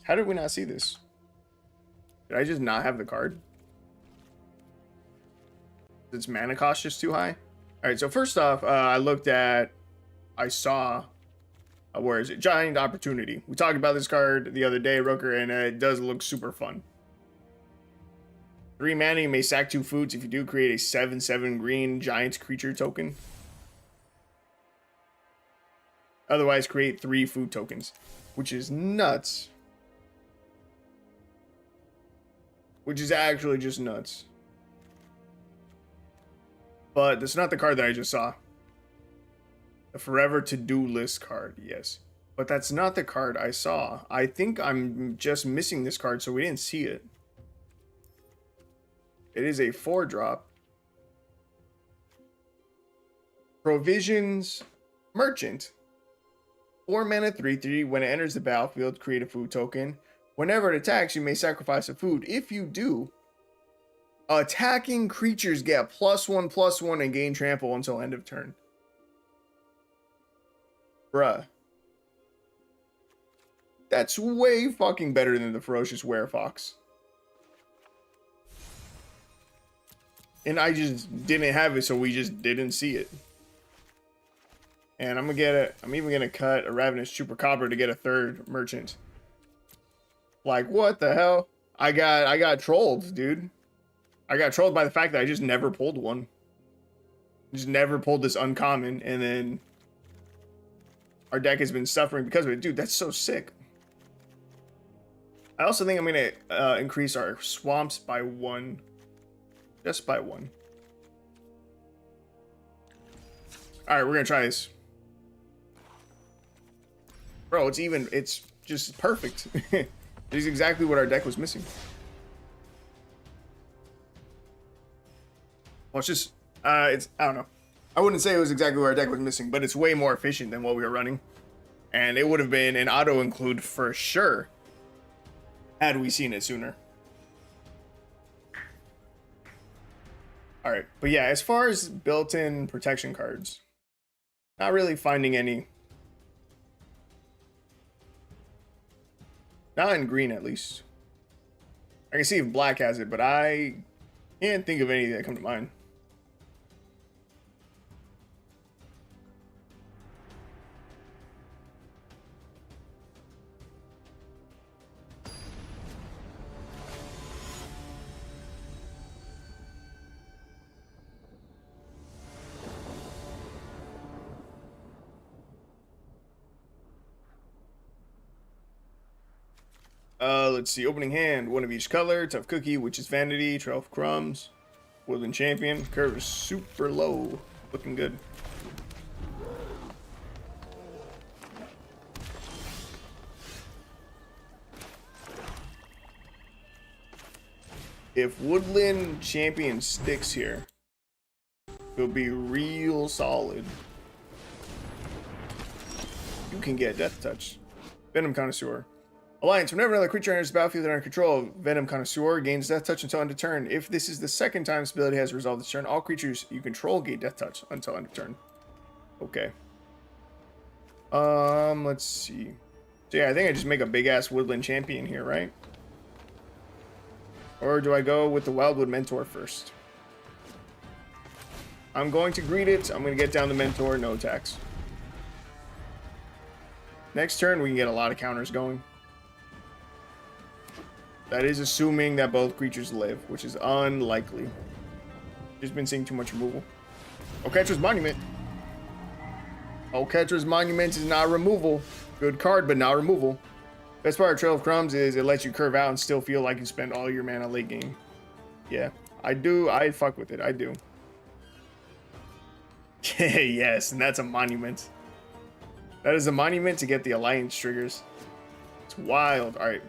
How did we not see this? Did I just not have the card? Is its mana cost just too high? Alright, so first off, I saw, where is it? Giant Opportunity. We talked about this card the other day, Rooker, and it does look super fun. 3 mana, you may sack 2 foods. If you do, create a 7/7 green giant creature token. Otherwise, create 3 food tokens, which is nuts. Which is actually just nuts. But that's not the card that I just saw. The Forever To-Do List card, yes. But that's not the card I saw. I think I'm just missing this card, so we didn't see it. It is a 4-drop. Provisions Merchant. 4 mana 3/3. When it enters the battlefield, create a food token. Whenever it attacks, you may sacrifice a food. If you do, attacking creatures get +1/+1 and gain trample until end of turn. Bruh. That's way fucking better than the Ferocious Werefox. And I just didn't have it, so we just didn't see it. And I'm gonna get it. I'm even gonna cut a Ravenous Chupacabra to get a 3rd merchant. Like, what the hell? I got trolled, dude. I got trolled by the fact that I just never pulled one. Just never pulled this uncommon, and then our deck has been suffering because of it. Dude, that's so sick. I also think I'm gonna increase our swamps by 1. Just by 1. Alright, we're gonna try this. Bro, it's just perfect. It's exactly what our deck was missing. Well, it's just, I don't know. I wouldn't say it was exactly what our deck was missing, but it's way more efficient than what we were running. And it would have been an auto include for sure, had we seen it sooner. Alright, but yeah, as far as built-in protection cards, not really finding any. Not in green, at least. I can see if black has it, but I can't think of any that come to mind. Let's see. Opening hand, 1 of each color. Tough Cookie, Witch's Vanity, Trail of Crumbs, Woodland Champion. Curve is super low. Looking good. If Woodland Champion sticks here, it'll be real solid. You can get Death Touch. Venom Connoisseur. Alliance, whenever another creature enters the battlefield under control, Venom Connoisseur gains Death Touch until end of turn. If this is the second time this ability has resolved this turn, all creatures you control gain Death Touch until end of turn. Okay. Let's see. So yeah, I think I just make a big-ass Woodland Champion here, right? Or do I go with the Wildwood Mentor first? I'm going to greet it. I'm going to get down the Mentor, no attacks. Next turn, we can get a lot of counters going. That is assuming that both creatures live, which is unlikely. Just been seeing too much removal. Oketra's Monument. Oketra's Monument is not removal. Good card, but not removal. Best part of Trail of Crumbs is it lets you curve out and still feel like you spend all your mana late game. Yeah, I do. I fuck with it. I do. Yes, and that's a monument. That is a monument to get the alliance triggers. It's wild. All right.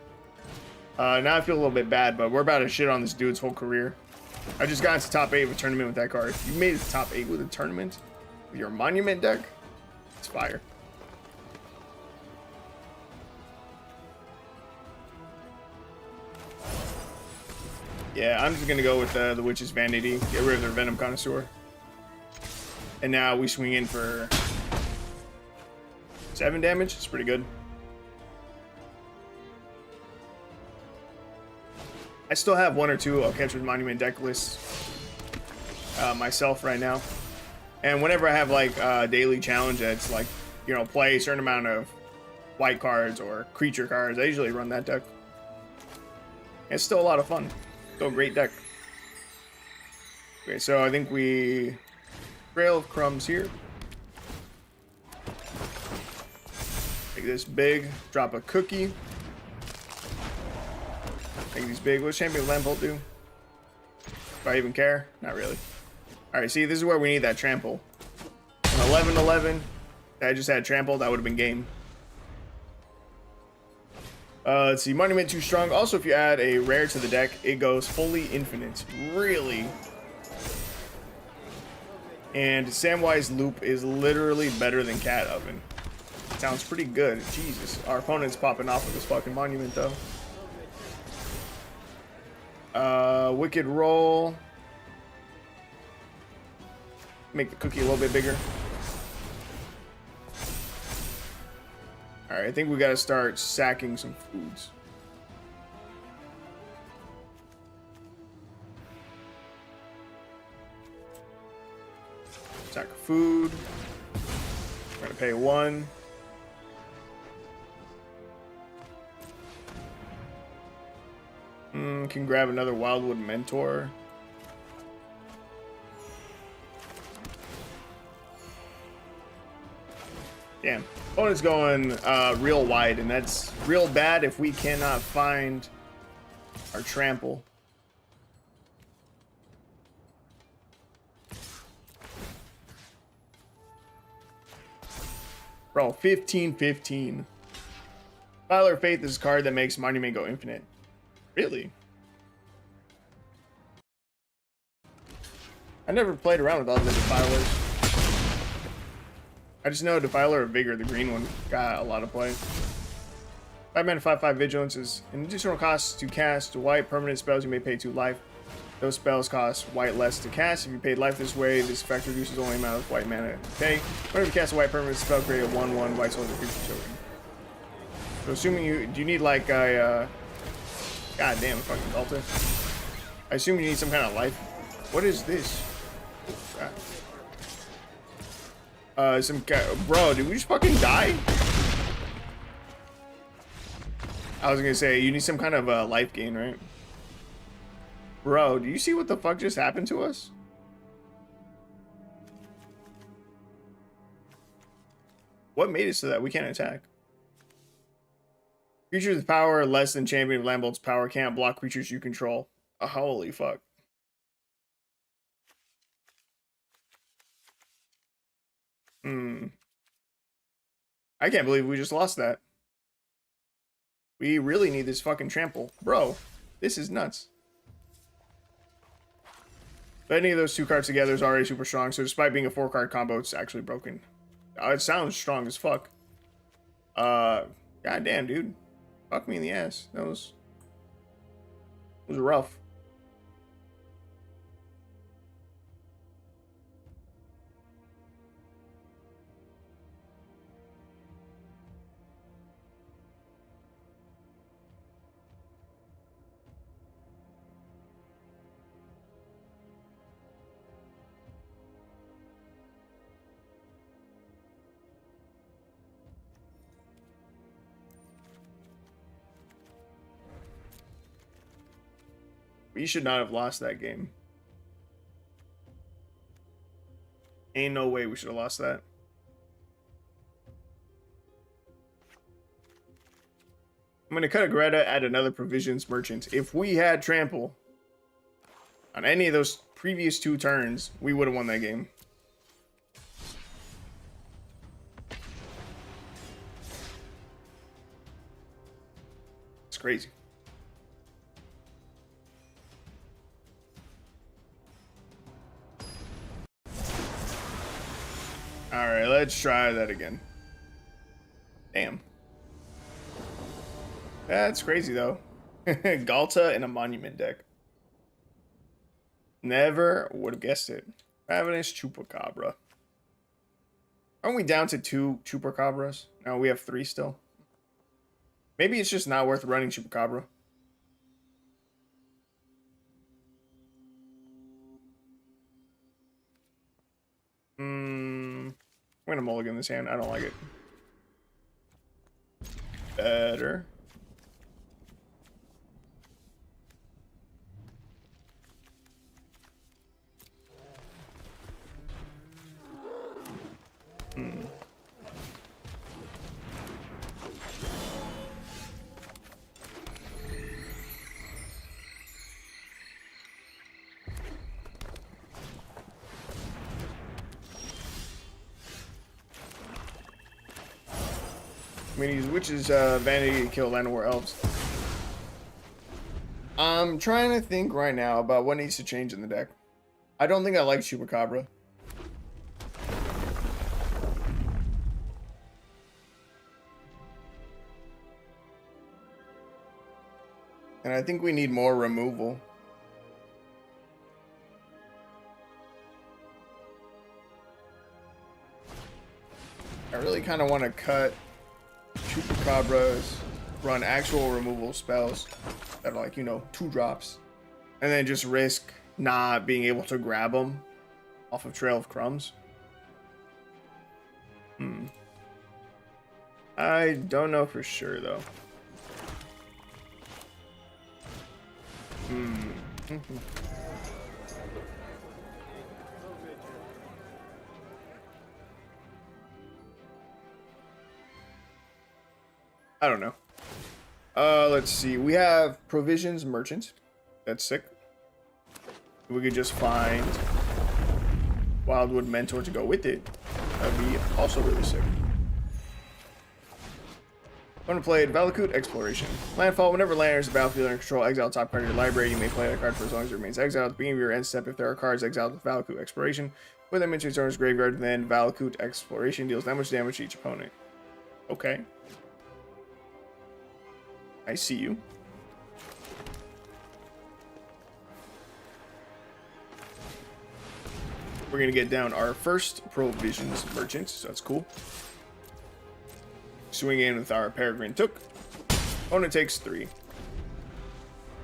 Now I feel a little bit bad, but we're about to shit on this dude's whole career. I just got into top 8 of a tournament with that card. You made it to top 8 with a tournament with your monument deck? It's fire. Yeah, I'm just going to go with the Witch's Vanity. Get rid of their Venom Connoisseur. And now we swing in for 7 damage. It's pretty good. I still have 1 or 2 I'll catch with Monument deck lists myself right now. And whenever I have like a daily challenge that's like, you know, play a certain amount of white cards or creature cards, I usually run that deck. It's still a lot of fun. Still a great deck. Okay, so I think we Trail of Crumbs here. Take this big, drop a cookie. Take these big. What's Champion of Lampult do? Do I even care? Not really. Alright, see, this is where we need that trample. An 11-11. I just had trample, that would have been game. Let's see, Monument too strong. Also, if you add a rare to the deck, it goes fully infinite. Really? And Samwise Loop is literally better than Cat Oven. Sounds pretty good. Jesus. Our opponent's popping off with this fucking Monument, though. Wicked Roll. Make the cookie a little bit bigger. Alright, I think we gotta start sacking some foods. Sack of food. We're gonna pay 1. Can grab another Wildwood Mentor. Damn. Opponent's going real wide, and that's real bad if we cannot find our trample. Bro, 15-15. Defiler of Faith is a card that makes Monument go infinite. Really? I never played around with all the Defilers. I just know Defiler of Vigor, the green one, got a lot of play. 5 mana 5/5 Vigilance is an additional cost to cast white permanent spells. You may pay 2 life. Those spells cost white less to cast. If you paid life this way, this effect reduces only amount of white mana you pay. Whenever you cast a white permanent spell, create a 1/1 white soldier creature token. So assuming do you need like a god damn fucking Delta. I assume you need some kind of life. What is this? Bro, did we just fucking die? I was gonna say, you need some kind of life gain, right? Bro, do you see what the fuck just happened to us? What made it so that we can't attack? Creatures with power less than Champion of Lampult's power can't block creatures you control. Oh, holy fuck. I can't believe we just lost that. We really need this fucking trample. Bro, this is nuts. But any of those 2 cards together is already super strong, so despite being a 4-card combo, it's actually broken. It sounds strong as fuck. Goddamn, dude. Fuck me in the ass. That was rough. We should not have lost that game. Ain't no way we should have lost that. I'm going to cut a Greta, add another provisions merchant. If we had trample, On any of those previous 2 turns, we would have won that game. It's crazy. All right, let's try that again. Damn. That's crazy, though. Galta in a monument deck. Never would have guessed it. Ravenous Chupacabra. Aren't we down to 2 Chupacabras? No, we have 3 still. Maybe it's just not worth running Chupacabra. I'm gonna mulligan this hand. I don't like it. Better. I mean, use Witch's Vanity to kill Llanowar Elves. I'm trying to think right now about what needs to change in the deck. I don't think I like Chupacabra. And I think we need more removal. I really kind of want to cut Chupacabras, run actual removal spells that are like, you know, 2 drops, and then just risk not being able to grab them off of Trail of Crumbs. I don't know for sure, though. I don't know. Let's see. We have Provisions Merchant. That's sick. We could just find Wildwood Mentor to go with it. That'd be also really sick. I'm going to play Valakut Exploration. Landfall. Whenever land enters the battlefield under control, exile top card of your library. You may play that card for as long as it remains exiled. At the beginning of your end step, if there are cards exiled with Valakut Exploration, with them into its owner's graveyard, then Valakut Exploration deals that much damage to each opponent. Okay. I see you. We're going to get down our first Provisions Merchant, so that's cool. Swing in with our Peregrine Took. Opponent takes 3.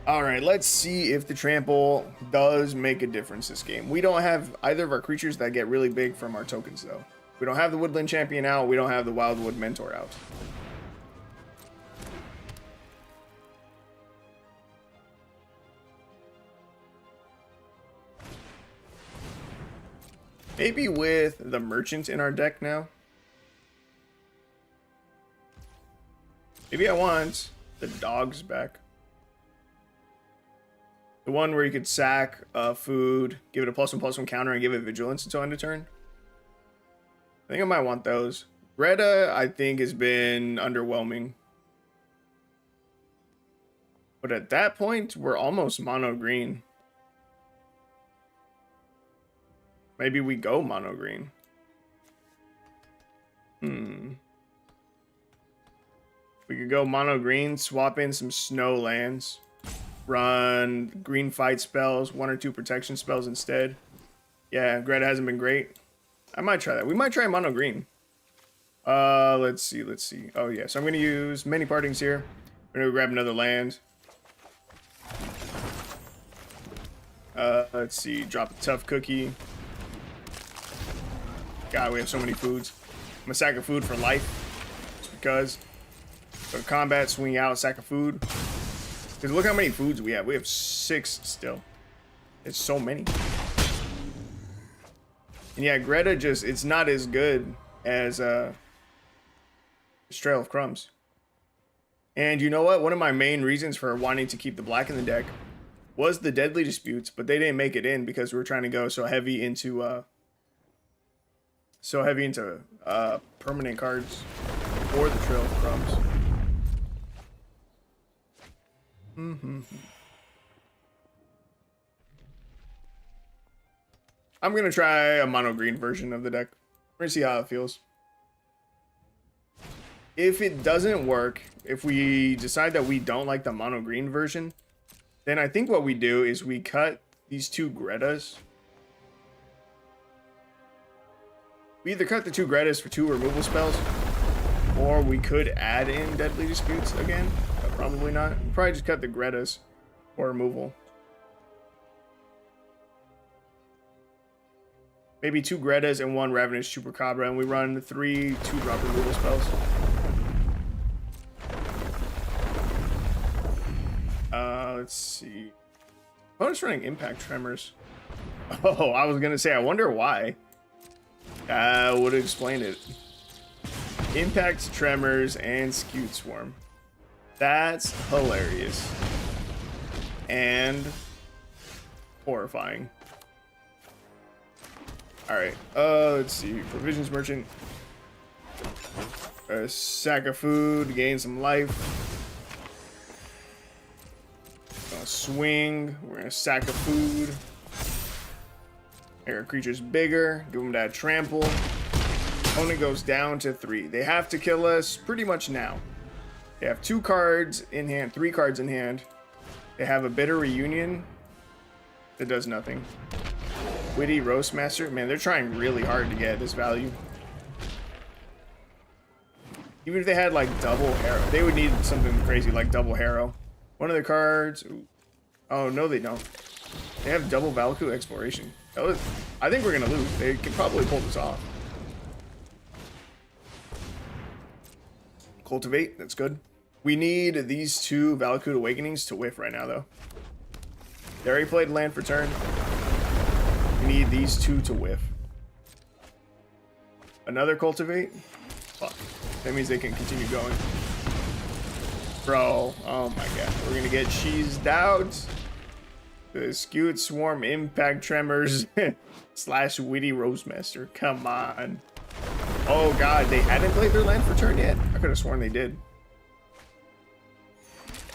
Alright, let's see if the trample does make a difference this game. We don't have either of our creatures that get really big from our tokens, though. We don't have the Woodland Champion out. We don't have the Wildwood Mentor out. Maybe with the Merchant in our deck now. Maybe I want the Dogs back. The one where you could sack food, give it a +1/+1 counter, and give it Vigilance until end of turn. I think I might want those. Greta, I think, has been underwhelming. But at that point, we're almost mono green. Maybe we go mono green. We could go mono green, swap in some snow lands, run green fight spells, 1 or 2 protection spells instead. Yeah, Greta hasn't been great. I might try that. We might try mono green. Let's see. Oh yeah, so I'm gonna use many partings here. I'm gonna grab another land. Let's see, drop a tough cookie. God, we have so many foods. I'm gonna sack a food for life, just because. So combat, swing out, sack a food. Because look how many foods we have. We have 6 still. It's so many. And yeah, Greta just, it's not as good as Trail of Crumbs. And you know what? One of my main reasons for wanting to keep the black in the deck was the Deadly Disputes, but they didn't make it in because we were trying to go so heavy into permanent cards or the Trail of Crumbs. I'm gonna try a mono green version of the deck. We're gonna see how it feels. If it doesn't work, if we decide that we don't like the mono green version, then I think what we do is we cut these 2 Gretas. We either cut the 2 Gretas for 2 removal spells, or we could add in Deadly Disputes again. But probably not. We'll probably just cut the Gretas for removal. Maybe 2 Gretas and 1 Ravenous Chupacabra, and we run 3 2-drop removal spells. Let's see. Opponent's running Impact Tremors. Oh, I was gonna say, I wonder why. Would explain it. Impact Tremors and Skewed Swarm. That's hilarious. And horrifying. Alright, let's see. Provisions Merchant. A sack of food, gain some life. Swing. We're gonna sack of food. Our creature's bigger. Give them that trample. Opponent goes down to 3. They have to kill us pretty much now. They have 2 cards in hand, 3 cards in hand. They have a Bitter Reunion that does nothing. Witty Roastmaster. Man, they're trying really hard to get this value. Even if they had like double Harrow, they would need something crazy like double Harrow. One of the cards. Ooh. Oh, no, they don't. They have double Valku Exploration. I think we're going to lose. They can probably pull this off. Cultivate. That's good. We need these 2 Valakut Awakenings to whiff right now, though. They already played land for turn. We need these 2 to whiff. Another Cultivate? Fuck. That means they can continue going. Bro, oh my god. We're gonna get cheesed out. The Skewed Swarm, Impact Tremors, / Witty Roastmaster. Come on. Oh god, they hadn't played their land for turn yet? I could have sworn they did.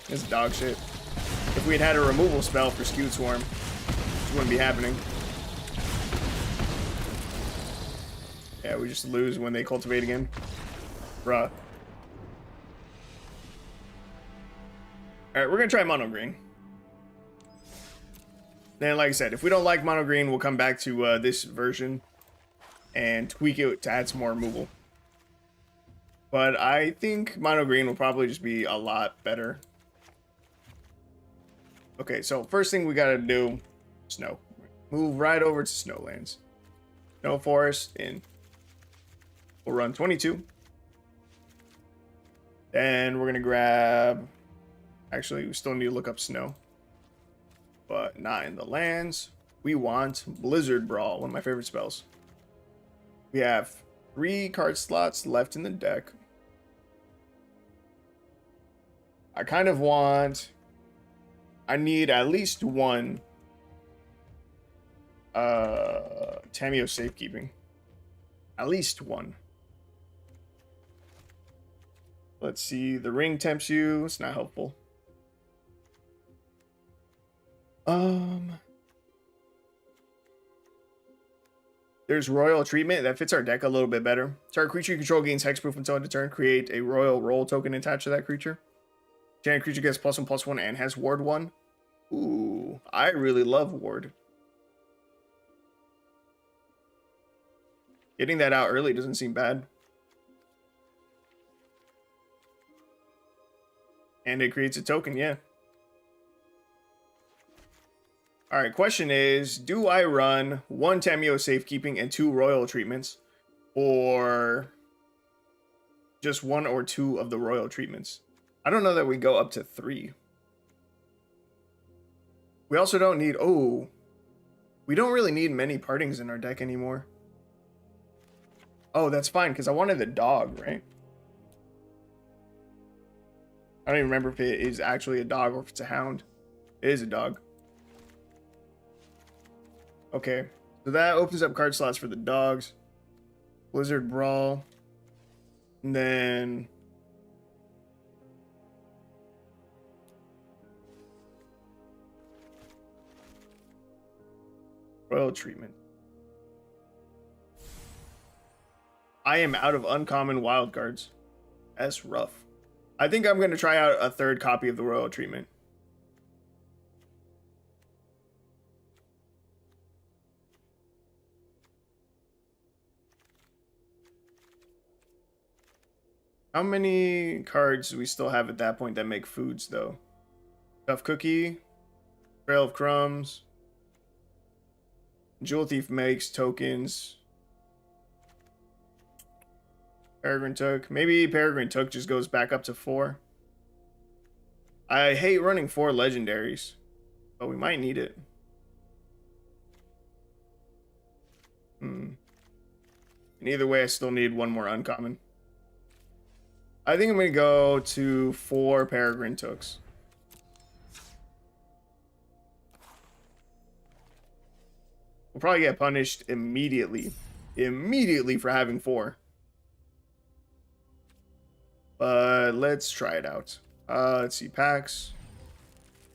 It's dog shit. If we had had a removal spell for Skewed Swarm, this wouldn't be happening. Yeah, we just lose when they cultivate again. Bruh. Alright, we're gonna try mono green. Then, like I said, if we don't like mono green, we'll come back to this version and tweak it to add some more removal. But I think mono green will probably just be a lot better. Okay, so first thing we gotta do, snow. Move right over to Snowlands. Snow Forest in. We'll run 22. Then we're gonna grab. Actually, we still need to look up snow. But not in the lands. We want Blizzard Brawl, one of my favorite spells. We have 3 card slots left in the deck. I kind of want. I need at least 1 Tameo Safekeeping. At least 1. Let's see. The ring tempts you. It's not helpful. There's Royal Treatment. That fits our deck a little bit better. Target creature you control gains hexproof until end of turn. Create a Royal Roll token attached to that creature. Giant creature gets +1/+1 and has Ward 1. Ooh, I really love Ward. Getting that out early doesn't seem bad. And it creates a token, yeah. Alright, question is, do I run 1 Tameo Safekeeping and 2 Royal Treatments? Or just 1 or 2 of the Royal Treatments? I don't know that we go up to 3. We also don't need... Oh, we don't really need many partings in our deck anymore. Oh, that's fine, because I wanted the dog, right? I don't even remember if it is actually a dog or if it's a hound. It is a dog. Okay, so that opens up card slots for the dogs. Blizzard Brawl. And then... Royal Treatment. I am out of uncommon wild cards. That's rough. I think I'm going to try out a third copy of the Royal Treatment. How many cards do we still have at that point that make foods, though? Tough Cookie, Trail of Crumbs, Jewel Thief makes tokens. Peregrine Took. Maybe Peregrine Took just goes back up to 4. I hate running 4 legendaries, but we might need it. And either way, I still need one more uncommon. I think I'm going to go to 4 Peregrine Tooks. We'll probably get punished immediately. Immediately for having 4. But let's try it out. Let's see, packs.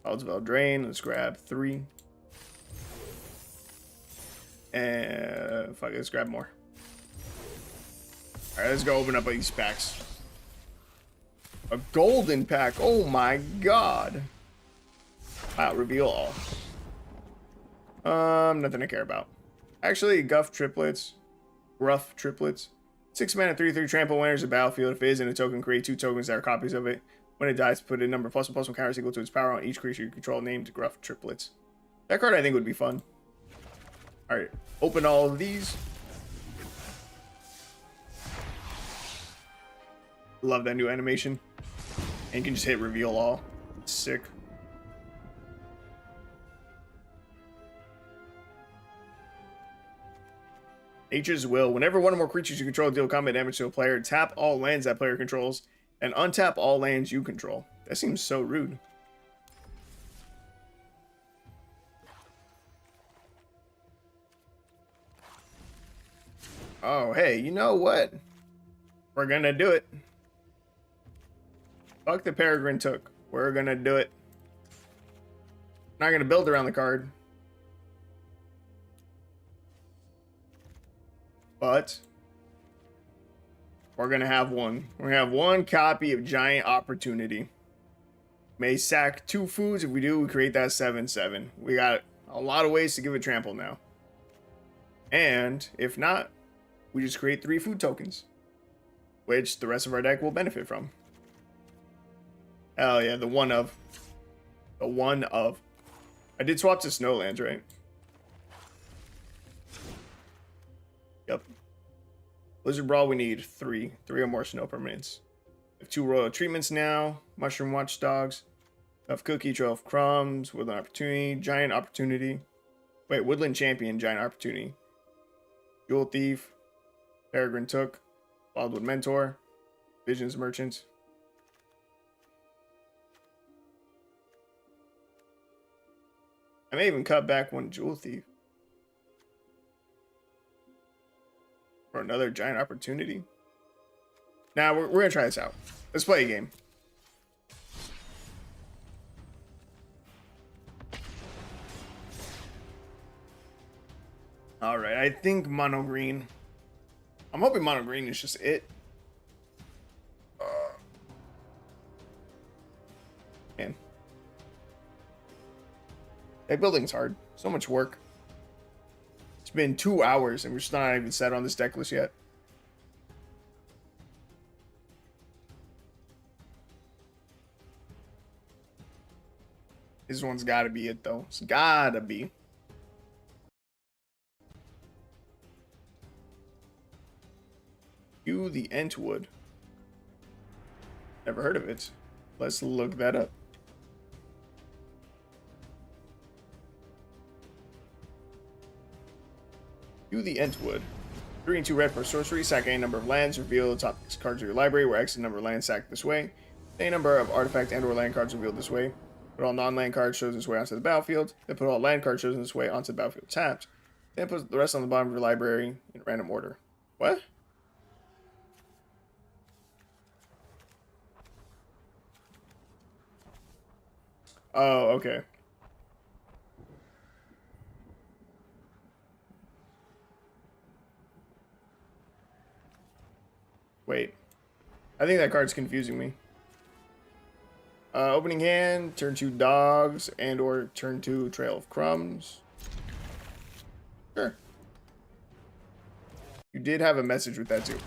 Aldsville Drain. Let's grab 3. And fuck it, let's grab more. Alright, let's go open up these packs. A golden pack. Oh my god. Wow, reveal all. Nothing to care about. Actually, Gruff Triplets. 6 mana, 3/3 trample when enters the battlefield. If it is in a token, create 2 tokens that are copies of it. When it dies, put a number +1/+1 counters equal to its power on each creature you control named Gruff Triplets. That card I think would be fun. Alright, open all of these. Love that new animation. And you can just hit reveal all. It's sick. Nature's Will. Whenever one or more creatures you control deal combat damage to a player, tap all lands that player controls and untap all lands you control. That seems so rude. Oh, hey, you know what? We're gonna do it. Fuck the Peregrine Took. We're gonna do it. Not gonna build around the card. But we're gonna have one. We're gonna have 1 copy of Giant Opportunity. May sack 2 foods. If we do, we create that 7/7. We got a lot of ways to give it trample now. And if not, we just create 3 food tokens, which the rest of our deck will benefit from. Hell yeah, the one of. The one of. I did swap to Snowlands, right? Yep. Blizzard Brawl, we need 3. 3 or more snow permanents. We have 2 Royal Treatments now. Mushroom Watchdogs. Tough Cookie, Trail of Crumbs. Woodland Opportunity. Giant Opportunity. Wait, Woodland Champion, Giant Opportunity. Jewel Thief. Peregrine Took. Wildwood Mentor. Visions Merchant. I may even cut back 1 Jewel Thief. For another Giant Opportunity. Now, we're going to try this out. Let's play a game. Alright, I think Mono Green. I'm hoping Mono Green is just it. Man. Deck building's hard. So much work. It's been 2 hours and we're still not even set on this deck list yet. This one's gotta be it though. It's gotta be. Hugh the Entwood. Never heard of it. Let's look that up. Hugh the Entwood. 3 and 2 red for sorcery. Sack any number of lands. Reveal the top cards of your library, where X is the number of lands sacked this way. Any number of artifact and or land cards revealed this way. Put all non-land cards chosen this way onto the battlefield. Then put all land cards chosen this way onto the battlefield tapped. Then put the rest on the bottom of your library in random order. What? Oh, okay. Wait. I think that card's confusing me. Opening hand, turn 2 dogs, and or turn 2 trail of crumbs. Sure. You did have a message with that too.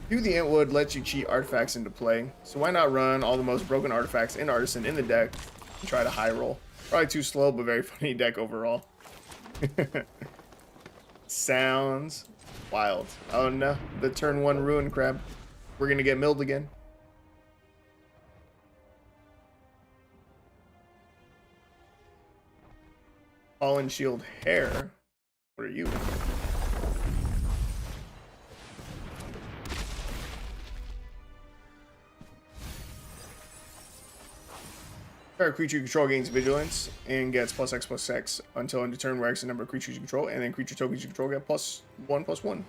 Do the Entwood lets you cheat artifacts into play, so why not run all the most broken artifacts in Artisan in the deck and try to high roll. Probably too slow, but very funny deck overall. Sounds wild. Oh no, the turn 1 Ruin Crab. We're gonna get milled again. Fallen Shield Hair. What are you? Target creature you control gains vigilance and gets +X/+X until end of turn where X is the number of creatures you control, and then creature tokens you control get +1/+1.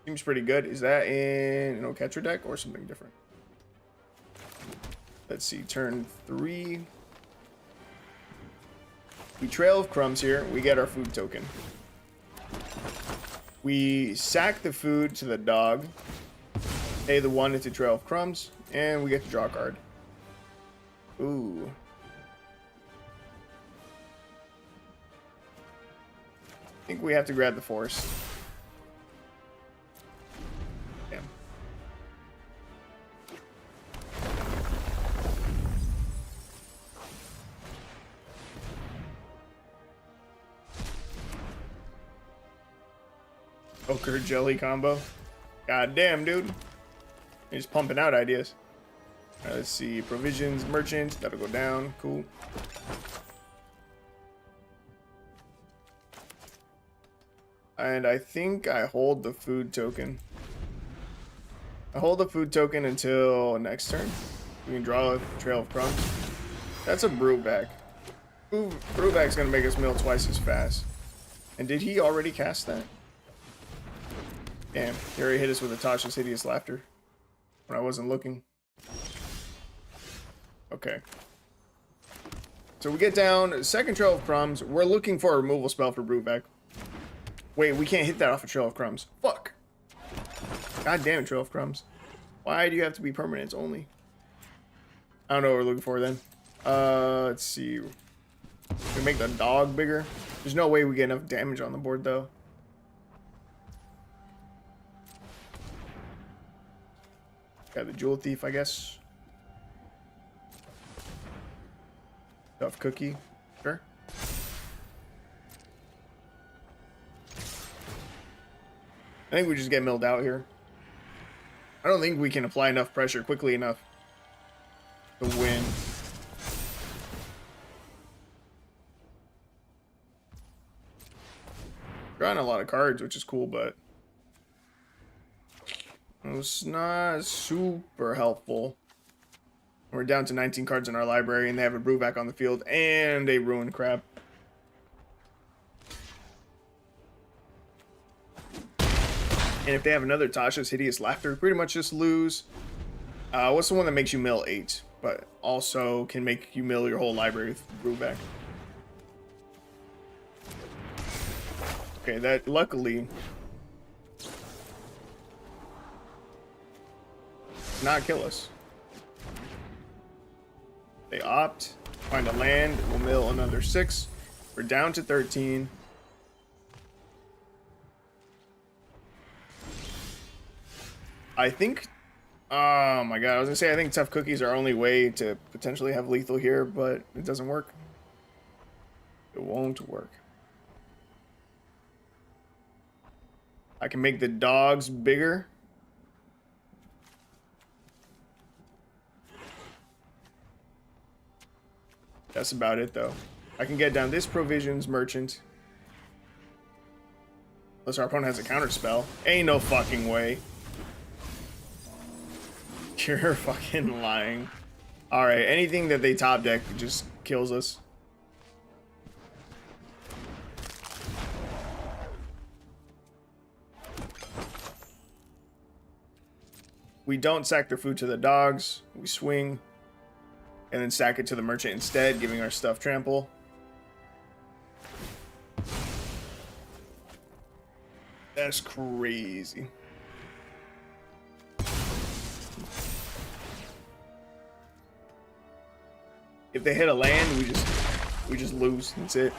Seems pretty good. Is that in an Oketra deck or something different? Let's see. Turn 3. We Trail of Crumbs here. We get our food token. We sack the food to the dog. Pay the 1 into Trail of Crumbs. And we get to draw a card. Ooh. I think we have to grab the forest. Damn. Ochre jelly combo. God damn, dude. You're just pumping out ideas. Let's see. Provisions, merchant. That'll go down. Cool. And I think I hold the food token. I hold the food token until next turn. We can draw a Trail of Crumbs. That's a Brewback. Brewback's gonna make us mill twice as fast. And did he already cast that? Damn, he already hit us with Atasha's Hideous Laughter when I wasn't looking. Okay. So we get down, second Trail of Crumbs. We're looking for a removal spell for Brewback. Wait, we can't hit that off a Trail of Crumbs. Fuck. God damn it, Trail of Crumbs. Why do you have to be permanents only? I don't know what we're looking for then. Let's see. We make the dog bigger. There's no way we get enough damage on the board though. Got the Jewel Thief, I guess. Tough Cookie. Sure. I think we just get milled out here. I don't think we can apply enough pressure quickly enough to win. Drawing a lot of cards, which is cool, but it's not super helpful. We're down to 19 cards in our library, and they have a Brewback on the field and a Ruin Crab. And if they have another Tasha's Hideous Laughter, pretty much just lose. What's the one that makes you mill 8, but also can make you mill your whole library with Brewback? Okay, that luckily not kill us. They opt, find a land, we'll mill another 6. We're down to 13. I think, oh my god, I was gonna say I think Tough Cookies are our only way to potentially have lethal here, but it doesn't work. It won't work. I can make the dogs bigger. That's about it, though. I can get down this Provisions Merchant. Unless our opponent has a counter spell. Ain't no fucking way. You're fucking lying. Alright, anything that they top deck just kills us. we don't sack their food to the dogs. We swing and then sack it to the merchant instead, giving our stuff trample. That's crazy. If they hit a land, we just lose. That's it.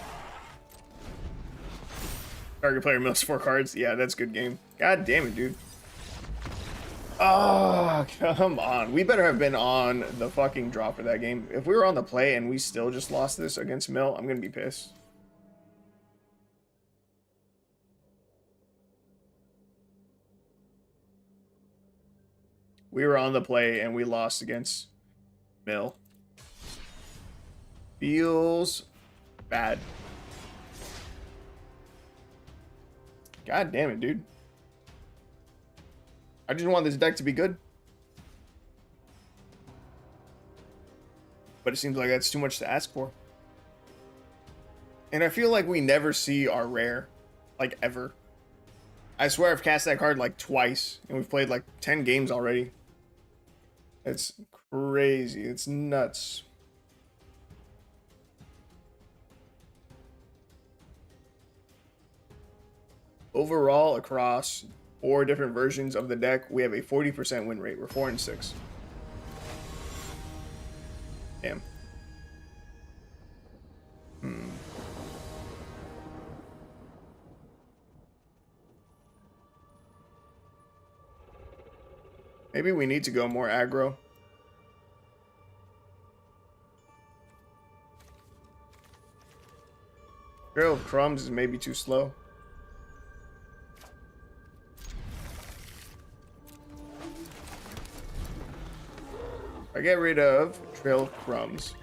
Target player mills 4 cards. Yeah, that's a good game. God damn it, dude. Oh, come on. We better have been on the fucking draw for that game. If we were on the play and we still just lost this against Mill, I'm gonna be pissed. We were on the play and we lost against Mill. Feels bad. God damn it, dude. I just want this deck to be good. But it seems like that's too much to ask for. And I feel like we never see our rare. Like, ever. I swear I've cast that card like twice. And we've played like 10 games already. It's crazy. It's nuts. Overall, across 4 different versions of the deck, we have a 40% win rate. We're 4-6. Damn. Maybe we need to go more aggro. Trail of Crumbs is maybe too slow. I get rid of Trail of Crumbs.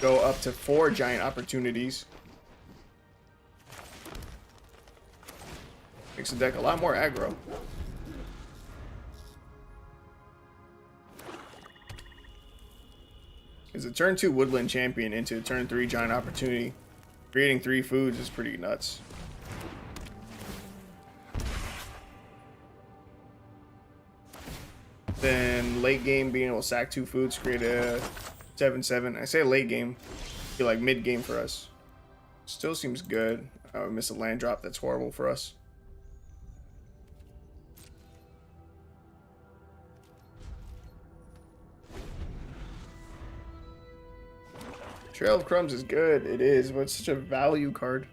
Go up to 4 giant opportunities. Makes the deck a lot more aggro. Is a turn 2 Woodland Champion into a turn 3 Giant Opportunity. Creating 3 foods is pretty nuts. Then late game being able to sack 2 foods, create a 7/7. I say late game, feel like mid game for us. Still seems good. We miss a land drop, that's horrible for us. Trail of Crumbs is good, it is, but it's such a value card.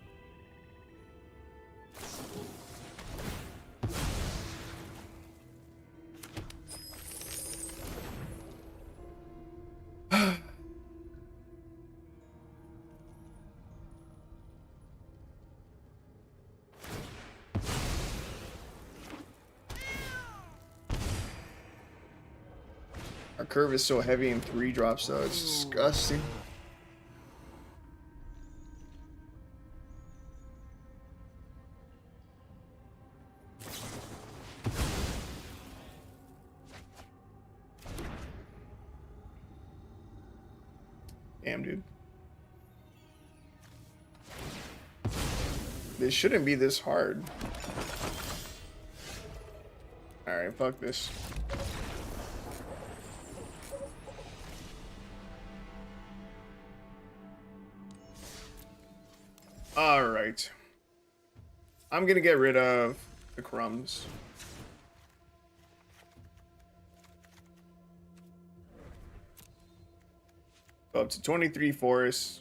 Our curve is so heavy in 3 drops though, it's disgusting. Damn, dude. This shouldn't be this hard. Alright, fuck this. Alright. I'm gonna get rid of the crumbs. Go up to 23 forests.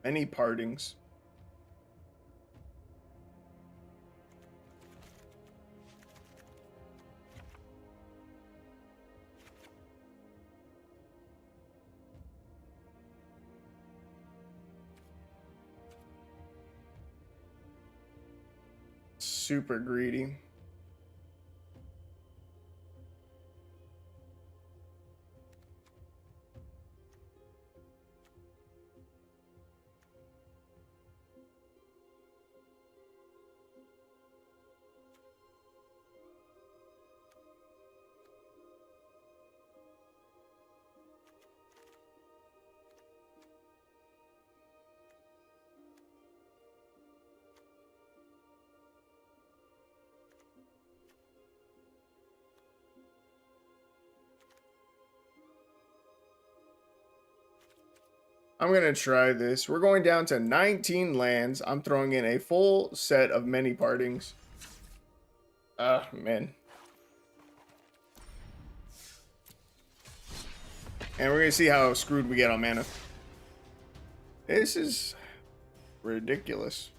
Many partings. Super greedy. I'm gonna try this. We're going down to 19 lands. I'm throwing in a full set of many partings. Ah, man. And we're gonna see how screwed we get on mana. This is ridiculous.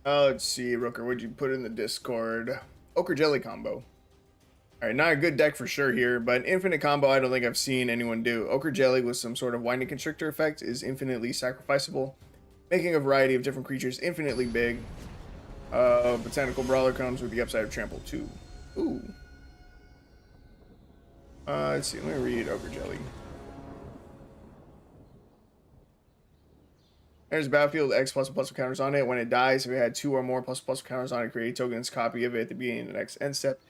Let's see, Rooker, what'd you put in the Discord? Ochre Jelly combo. Alright, not a good deck for sure here, but an infinite combo I don't think I've seen anyone do. Ochre Jelly with some sort of Winding Constrictor effect is infinitely sacrificable, making a variety of different creatures infinitely big. Botanical Brawler comes with the upside of Trample 2. Ooh. Let's see, let me read Ochre Jelly. There's a battlefield X plus counters on it. When it dies, if it had 2 or more plus counters on it, create a token's copy of it at the beginning of the next end step.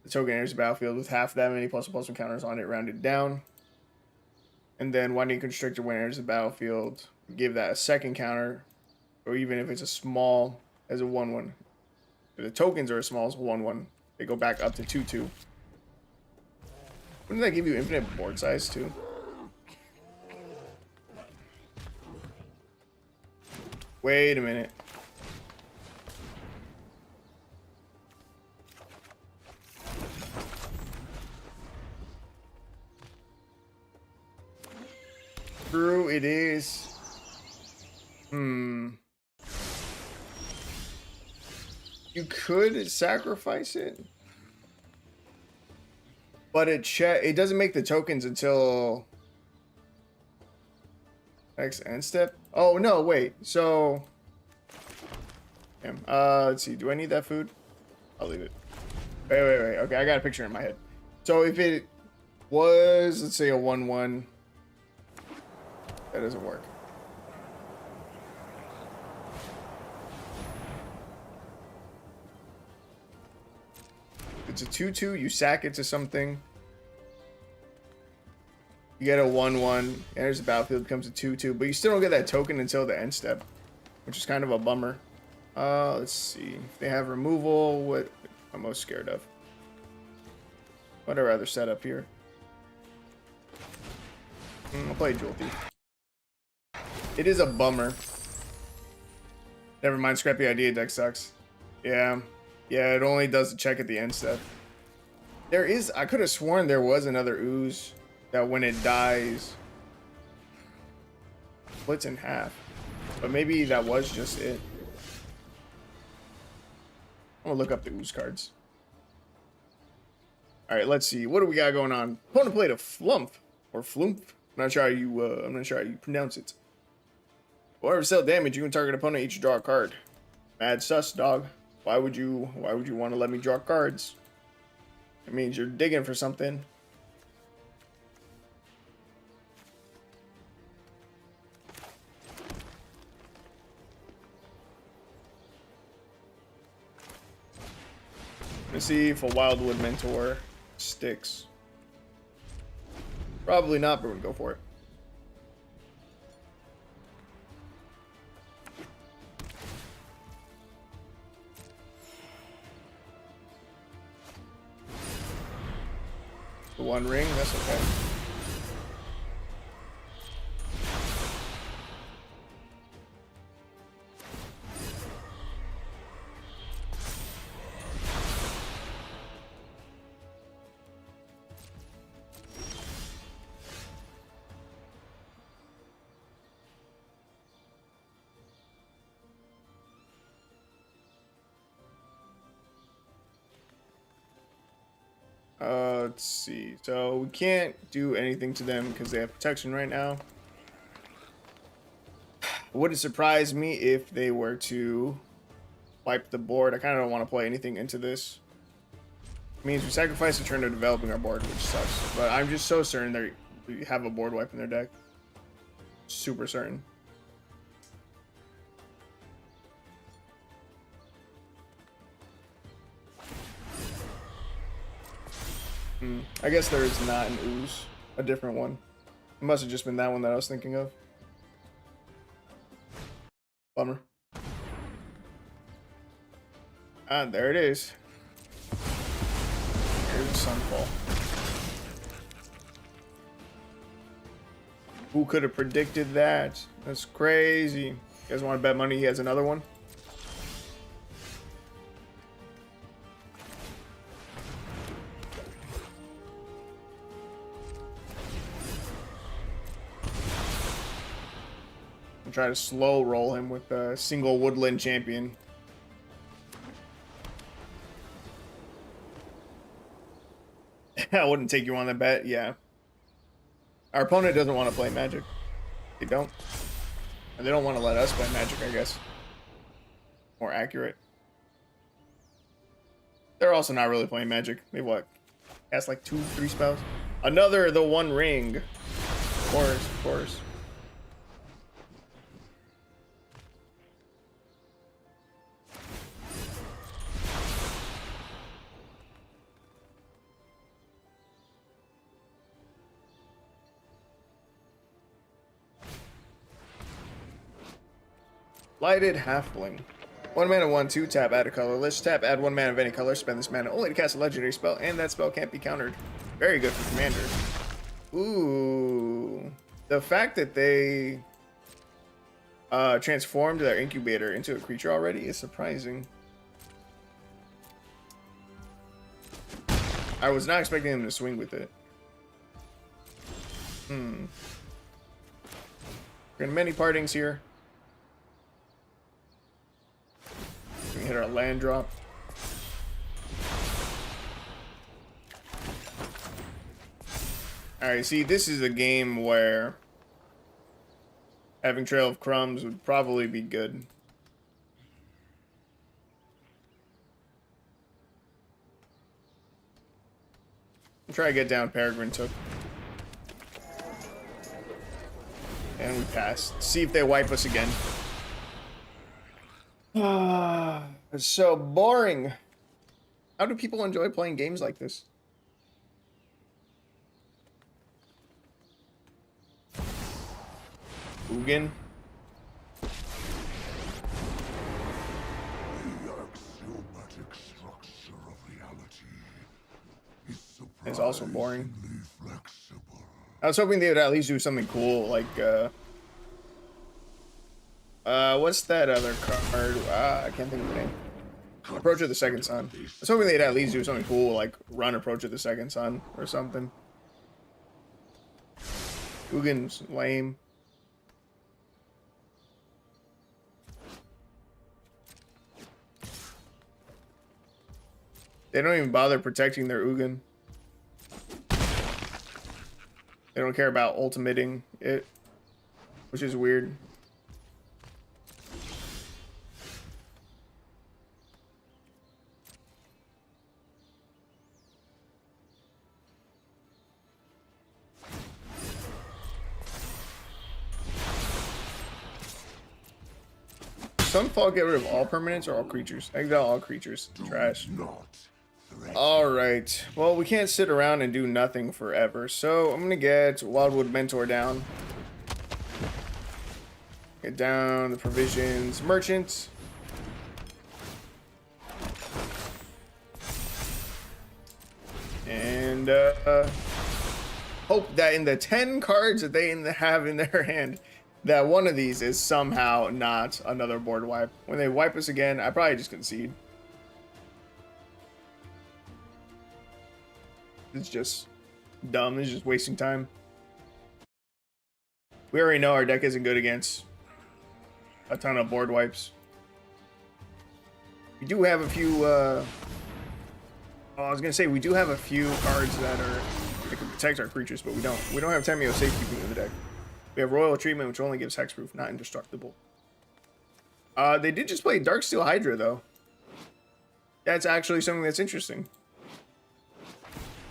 The token enters the battlefield with half that many plus counters on it, rounded down. And then Winding Constrictor, when it enters the battlefield, give that a second counter, or even if it's a small, as a 1/1. If the tokens are as small as 1/1, they go back up to 2/2. Wouldn't that give you infinite board size too? Wait a minute. Brew it is. You could sacrifice it, but it doesn't make the tokens until next end step. Oh no, wait. So, let's see. Do I need that food? I'll leave it. Wait. Okay, I got a picture in my head. So if it was, let's say, a 1/1, that doesn't work. It's a 2/2. You sack it to something. You get a 1/1. Enters the battlefield, becomes a 2/2, but you still don't get that token until the end step, which is kind of a bummer. Let's see. If they have removal, what I'm most scared of. What I'd rather set up here. I'll play Jewel Thief. It is a bummer. Never mind, scrappy idea, deck sucks. Yeah, it only does the check at the end step. I could have sworn there was another ooze that when it dies, splits in half. But maybe that was just it. I'm gonna look up the ooze cards. Alright, let's see. What do we got going on? Opponent played a flump or flump. I'm not sure how you pronounce it. Whatever sell damage, you can target opponent each draw a card. Mad sus, dog. Why would you want to let me draw cards? It means you're digging for something. Let's see if a Wildwood Mentor sticks. Probably not, but we're gonna go for it. The one ring, that's okay. Let's see. So we can't do anything to them because they have protection right now. Wouldn't surprise me if they were to wipe the board. I kind of don't want to play anything into this. It means we sacrifice a turn to developing our board, which sucks. But I'm just so certain they have a board wipe in their deck. Super certain. I guess there is not an ooze, a different one. It must have just been that one that I was thinking of. Bummer. Ah, there it is. Here's the sunfall. Who could have predicted that? That's crazy. You guys want to bet money he has another one? I'm trying to slow roll him with a single woodland champion. I wouldn't take you on the bet, yeah. Our opponent doesn't want to play Magic. They don't. And they don't want to let us play Magic, I guess. More accurate. They're also not really playing Magic. They what? Cast like 2-3 spells. Another the One Ring. Of course, of course. Lighted Halfling. 1 mana, 1/2, tap, add a colorless. Tap, add 1 mana of any color. Spend this mana only to cast a legendary spell, and that spell can't be countered. Very good for Commander. Ooh. The fact that they transformed their incubator into a creature already is surprising. I was not expecting them to swing with it. We're getting many partings here. We can hit our land drop. Alright, see, this is a game where having Trail of Crumbs would probably be good. I'll try to get down Peregrine Took. And we pass. See if they wipe us again. It's so boring. How do people enjoy playing games like this? Ugin. The axiomatic structure of reality is It's also boring. surprisingly flexible. I was hoping they would at least do something cool, like, what's that other card? I can't think of the name. Approach of the Second Sun. I was hoping they'd at least do something cool, like run Approach of the Second Sun or something. Ugin's lame. They don't even bother protecting their Ugin. They don't care about ultimating it, which is weird. Sunfall get rid of all permanents or all creatures? Exile all creatures. Trash. Alright. Well, we can't sit around and do nothing forever. So I'm gonna get Wildwood Mentor down. Get down the provisions. Merchants. And hope that in the 10 cards that they have in their hand, that one of these is somehow not another board wipe. When they wipe us again, I probably just concede. It's just dumb. It's just wasting time. We already know our deck isn't good against a ton of board wipes. We do have a few, I was gonna say we do have a few cards that can protect our creatures, but we don't. We don't have Tameo Safekeeping in the deck. We have Royal Treatment, which only gives hexproof, not indestructible. They did just play Darksteel Hydra, though. That's actually something that's interesting.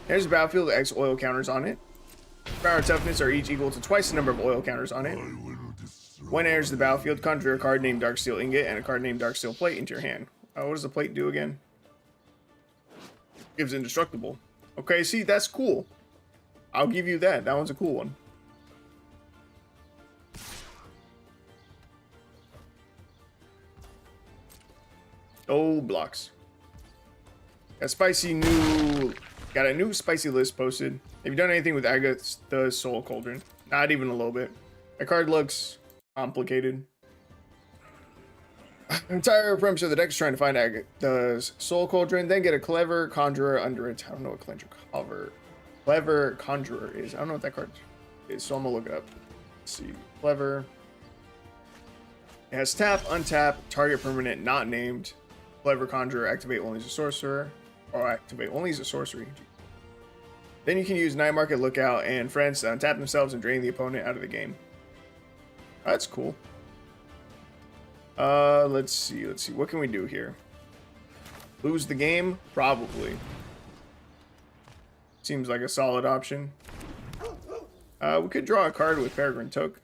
There's a battlefield, X oil counters on it. Power and toughness are each equal to twice the number of oil counters on it. When it enters the battlefield, conjure a card named Darksteel Ingot and a card named Darksteel Plate into your hand. What does the plate do again? Gives indestructible. Okay, see, that's cool. I'll give you that. That one's a cool one. Oh, blocks. Got a new spicy list posted. Have you done anything with Agatha's Soul Cauldron? Not even a little bit. That card looks complicated. Entire premise of the deck is trying to find Agatha's Soul Cauldron, then get a Clever Conjurer under it. I don't know what Clever Conjurer is. I don't know what that card is, so I'm gonna look it up. Let's see. Clever. It has tap, untap, target permanent not named. Clever Conjurer, activate only as a sorcerer. Or activate only as a sorcery. Then you can use Night Market Lookout and friends to untap themselves and drain the opponent out of the game. That's cool. Let's see. What can we do here? Lose the game? Probably. Seems like a solid option. We could draw a card with Peregrine Took.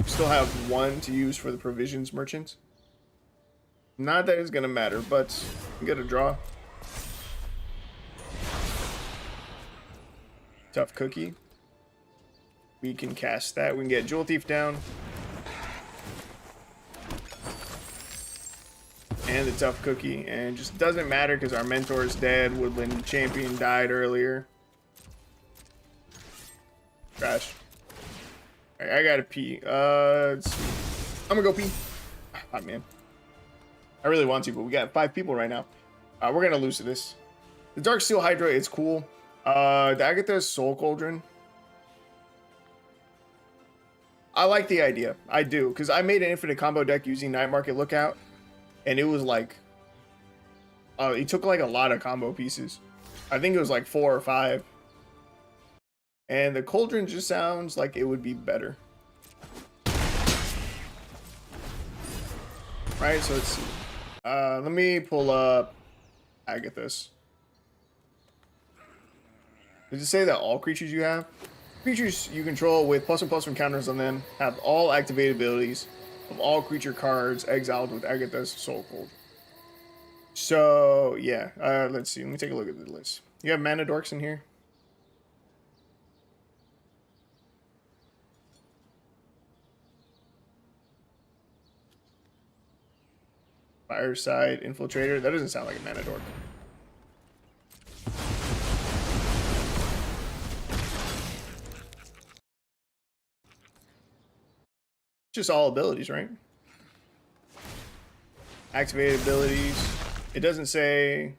Still have one to use for the provisions merchant. Not that it's gonna matter, but we get a draw. Tough Cookie. We can cast that. We can get Jewel Thief down. And the Tough Cookie. And it just doesn't matter because our mentor is dead. Woodland Champion died earlier. Trash. I gotta pee. Let's see. I'm gonna go pee. Ah, man. I really want to, but we got 5 people right now. We're gonna lose to this. The Dark Steel Hydra is cool. The Agatha's Soul Cauldron. I like the idea. I do, because I made an infinite combo deck using Night Market Lookout, and it was like, it took like a lot of combo pieces. I think it was like 4 or 5. And the Cauldron just sounds like it would be better. Right, so let's see. Let me pull up Agatha's. Does it say that all creatures you have? Creatures you control with +1/+1 counters on them have all activated abilities of all creature cards exiled with Agatha's Soul Cauldron. So, yeah. Let's see. Let me take a look at the list. You have Mana Dorks in here? Fireside Infiltrator. That doesn't sound like a Mana Dork. Just all abilities, right? Activated abilities. It doesn't say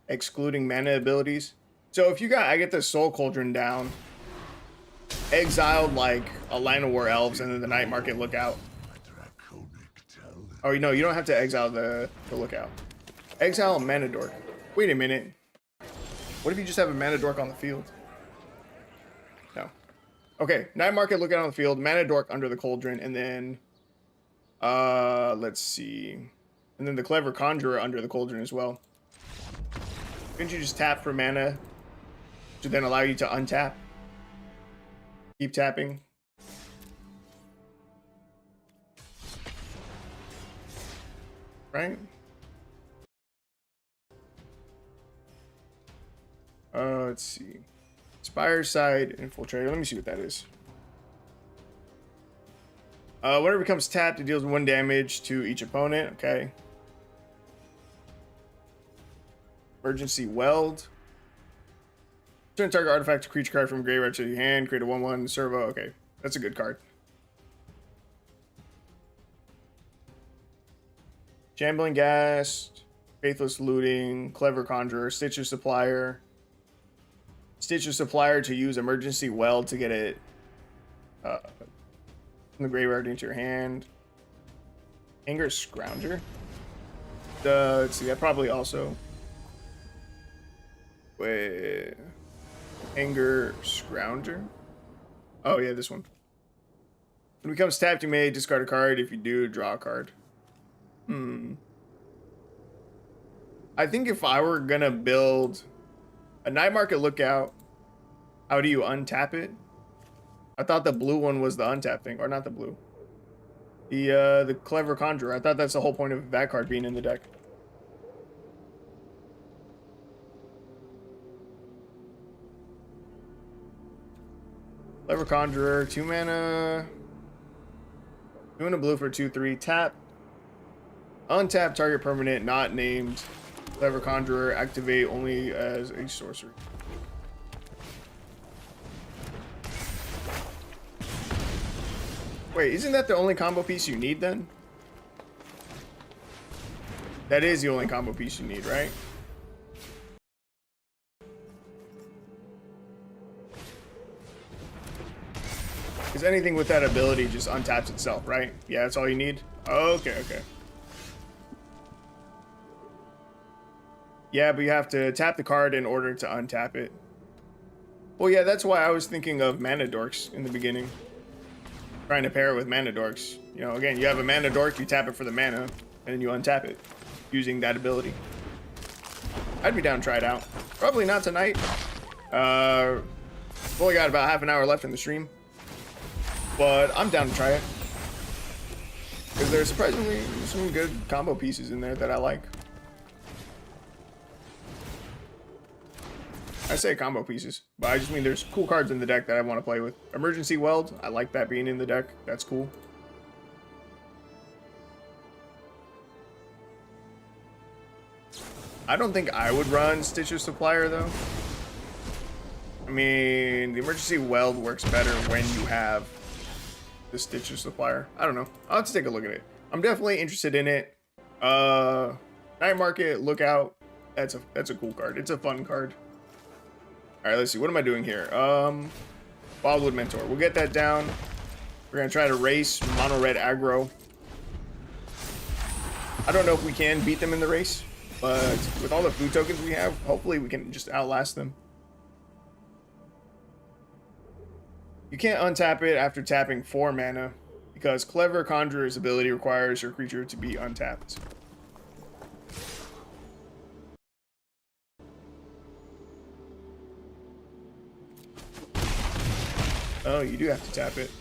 excluding mana abilities. So if you got, I get the Soul Cauldron down, exiled like a Line of War Elves and then the Night Market Lookout. Oh, no, you don't have to exile the Lookout. Exile Mana Dork. Wait a minute. What if you just have a Mana Dork on the field? No. Okay, Night Market Lookout on the field, Mana Dork under the Cauldron, and then, let's see. And then the Clever Conjurer under the Cauldron as well. Couldn't you just tap for mana to then allow you to untap? Keep tapping. Right? Let's see. Fireside Infiltrator. Let me see what that is. Whenever it becomes tapped, it deals 1 damage to each opponent. Okay. Emergency Weld. Turn target artifact to creature card from graveyard to your hand. Create a 1/1 servo. Okay. That's a good card. Shambling Ghast. Faithless Looting. Clever Conjurer. Stitcher Supplier. Stitcher Supplier to use Emergency Weld to get it from the graveyard into your hand. Anger Scrounger. Let's see, that probably also. Wait. Anger Scrounger. Oh yeah, this one. When it becomes tapped, you may discard a card. If you do, draw a card. I think if I were gonna build a Night Market Lookout, how do you untap it? I thought the blue one was the untap thing, or not the blue. The Clever Conjurer. I thought that's the whole point of that card being in the deck. Clever Conjurer, 2 mana. 2 and a blue for 2/3. Tap. Untap target permanent not named. Clever Conjurer activate only as a sorcery. Wait, isn't that the only combo piece you need then? That is the only combo piece you need, right? Because anything with that ability just untaps itself, right? Yeah, that's all you need? Okay, okay. Yeah, but you have to tap the card in order to untap it. Well, yeah, that's why I was thinking of Mana Dorks in the beginning. Trying to pair it with Mana Dorks. You know, again, you have a Mana Dork, you tap it for the mana, and then you untap it using that ability. I'd be down to try it out. Probably not tonight. We've only got about half an hour left in the stream. But I'm down to try it. Because there's surprisingly some good combo pieces in there that I like. I say combo pieces, but I just mean there's cool cards in the deck that I want to play with. Emergency Weld, I like that being in the deck. That's cool. I don't think I would run Stitcher Supplier though. I mean, the Emergency Weld works better when you have the Stitcher Supplier. I don't know. I'll have to take a look at it. I'm definitely interested in it. Night Market, Lookout. That's a cool card. It's a fun card. All right, let's see. What am I doing here? Wildwood Mentor. We'll get that down. We're gonna try to race mono red aggro. I don't know if we can beat them in the race, but with all the food tokens we have, hopefully we can just outlast them. You can't untap it after tapping 4 mana because Clever Conjurer's ability requires your creature to be untapped. Oh, you do have to tap it.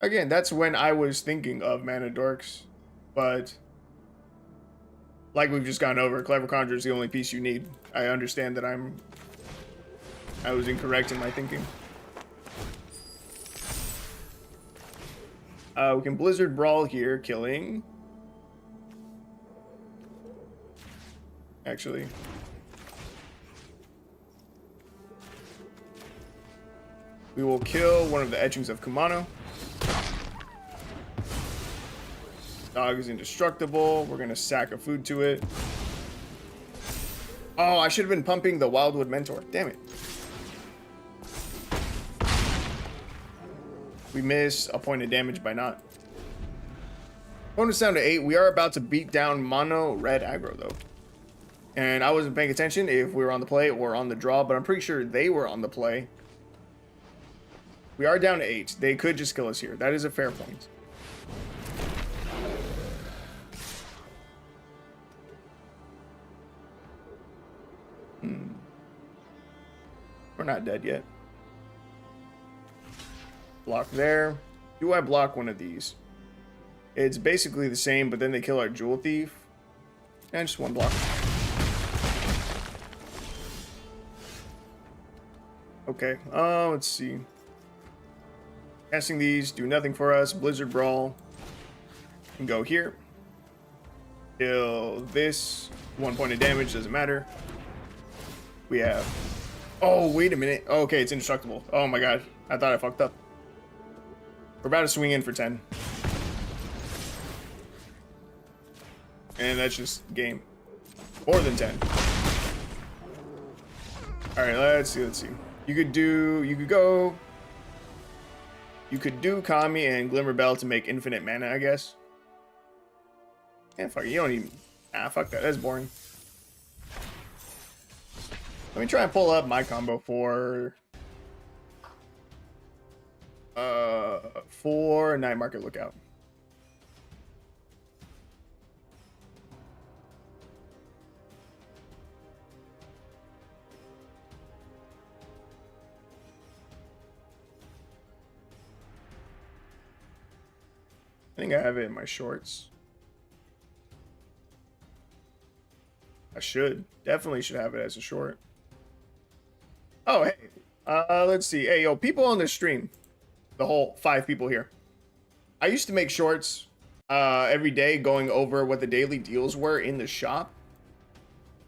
Again, that's when I was thinking of Mana Dorks, but like we've just gone over, Clever Conjurer is the only piece you need. I understand that I was incorrect in my thinking. We can Blizzard Brawl here, killing. Actually. We will kill one of the etchings of Kumano. Dog is indestructible. We're gonna sack a food to it. Oh, I should have been pumping the Wildwood Mentor. Damn it. We miss a point of damage by not. Bonus down to 8. We are about to beat down mono red aggro though. And I wasn't paying attention if we were on the play or on the draw, but I'm pretty sure they were on the play. We are down to 8. They could just kill us here. That is a fair point. We're not dead yet. Block there. Do I block one of these? It's basically the same, but then they kill our Jewel Thief. And just one block. Okay, let's see. Casting these do nothing for us. Blizzard Brawl. Can go here. Kill this. 1 point of damage, doesn't matter. We have... Oh, wait a minute. Oh, okay, it's indestructible. Oh my god. I thought I fucked up. We're about to swing in for 10. And that's just game. More than 10. Alright, let's see. You could do Kami and Glimmer Bell to make infinite mana, I guess. Yeah, fuck it. You don't even... Ah, fuck that. That's boring. Let me try and pull up my combo for Night Market Lookout. I think I have it in my shorts. I should. Definitely should have it as a short. Oh, hey. Let's see. Hey, yo, people on the stream, the whole 5 people here. I used to make shorts every day going over what the daily deals were in the shop.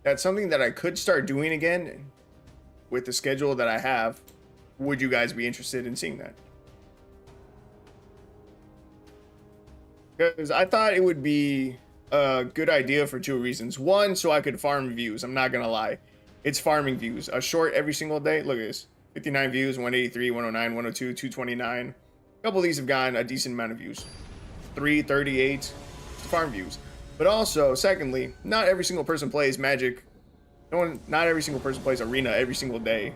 That's something that I could start doing again with the schedule that I have. Would you guys be interested in seeing that? Because I thought it would be a good idea for 2 reasons. One, so I could farm views. I'm not gonna lie, it's farming views. A short every single day. Look at this: 59 views, 183, 109, 102, 229. A couple of these have gotten a decent amount of views. 338 farm views. But also, secondly, not every single person plays Magic. Not every single person plays Arena every single day,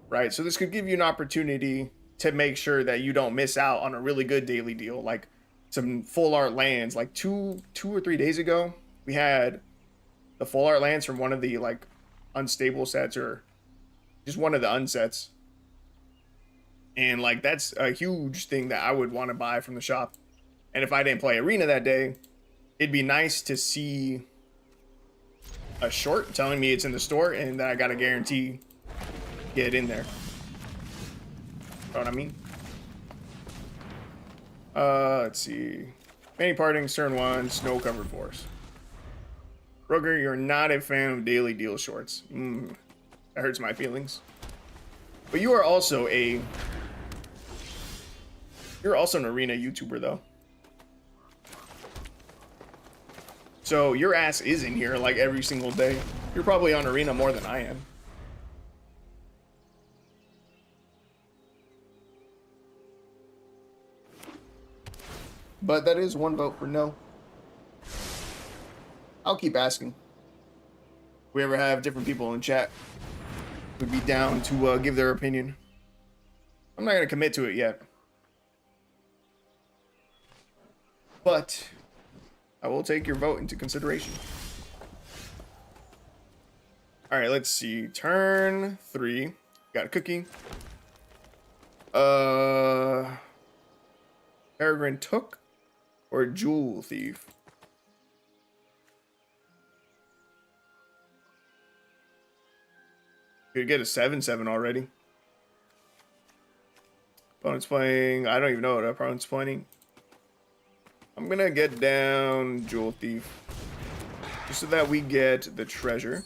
right? So this could give you an opportunity to make sure that you don't miss out on a really good daily deal, like some full art lands. Like two or 3 days ago, we had the full art lands from one of the like unstable sets, or just one of the unsets. And like that's a huge thing that I would want to buy from the shop. And if I didn't play Arena that day, it'd be nice to see a short telling me it's in the store and that I got a guarantee get it in there. Know what I mean? Let's see. Many partings, turn 1, snow covered forest. Roger, you're not a fan of daily deal shorts. That hurts my feelings. But you are also an Arena YouTuber though. So your ass is in here like every single day. You're probably on Arena more than I am. But that is 1 vote for no. I'll keep asking. If we ever have different people in chat would be down to give their opinion. I'm not going to commit to it yet. But I will take your vote into consideration. All right, let's see. Turn 3. Got a cookie. Peregrine Took or Jewel Thief? Could get a 7/7 already. Opponent's playing. I don't even know what opponent's playing. I'm gonna get down Jewel Thief just so that we get the treasure.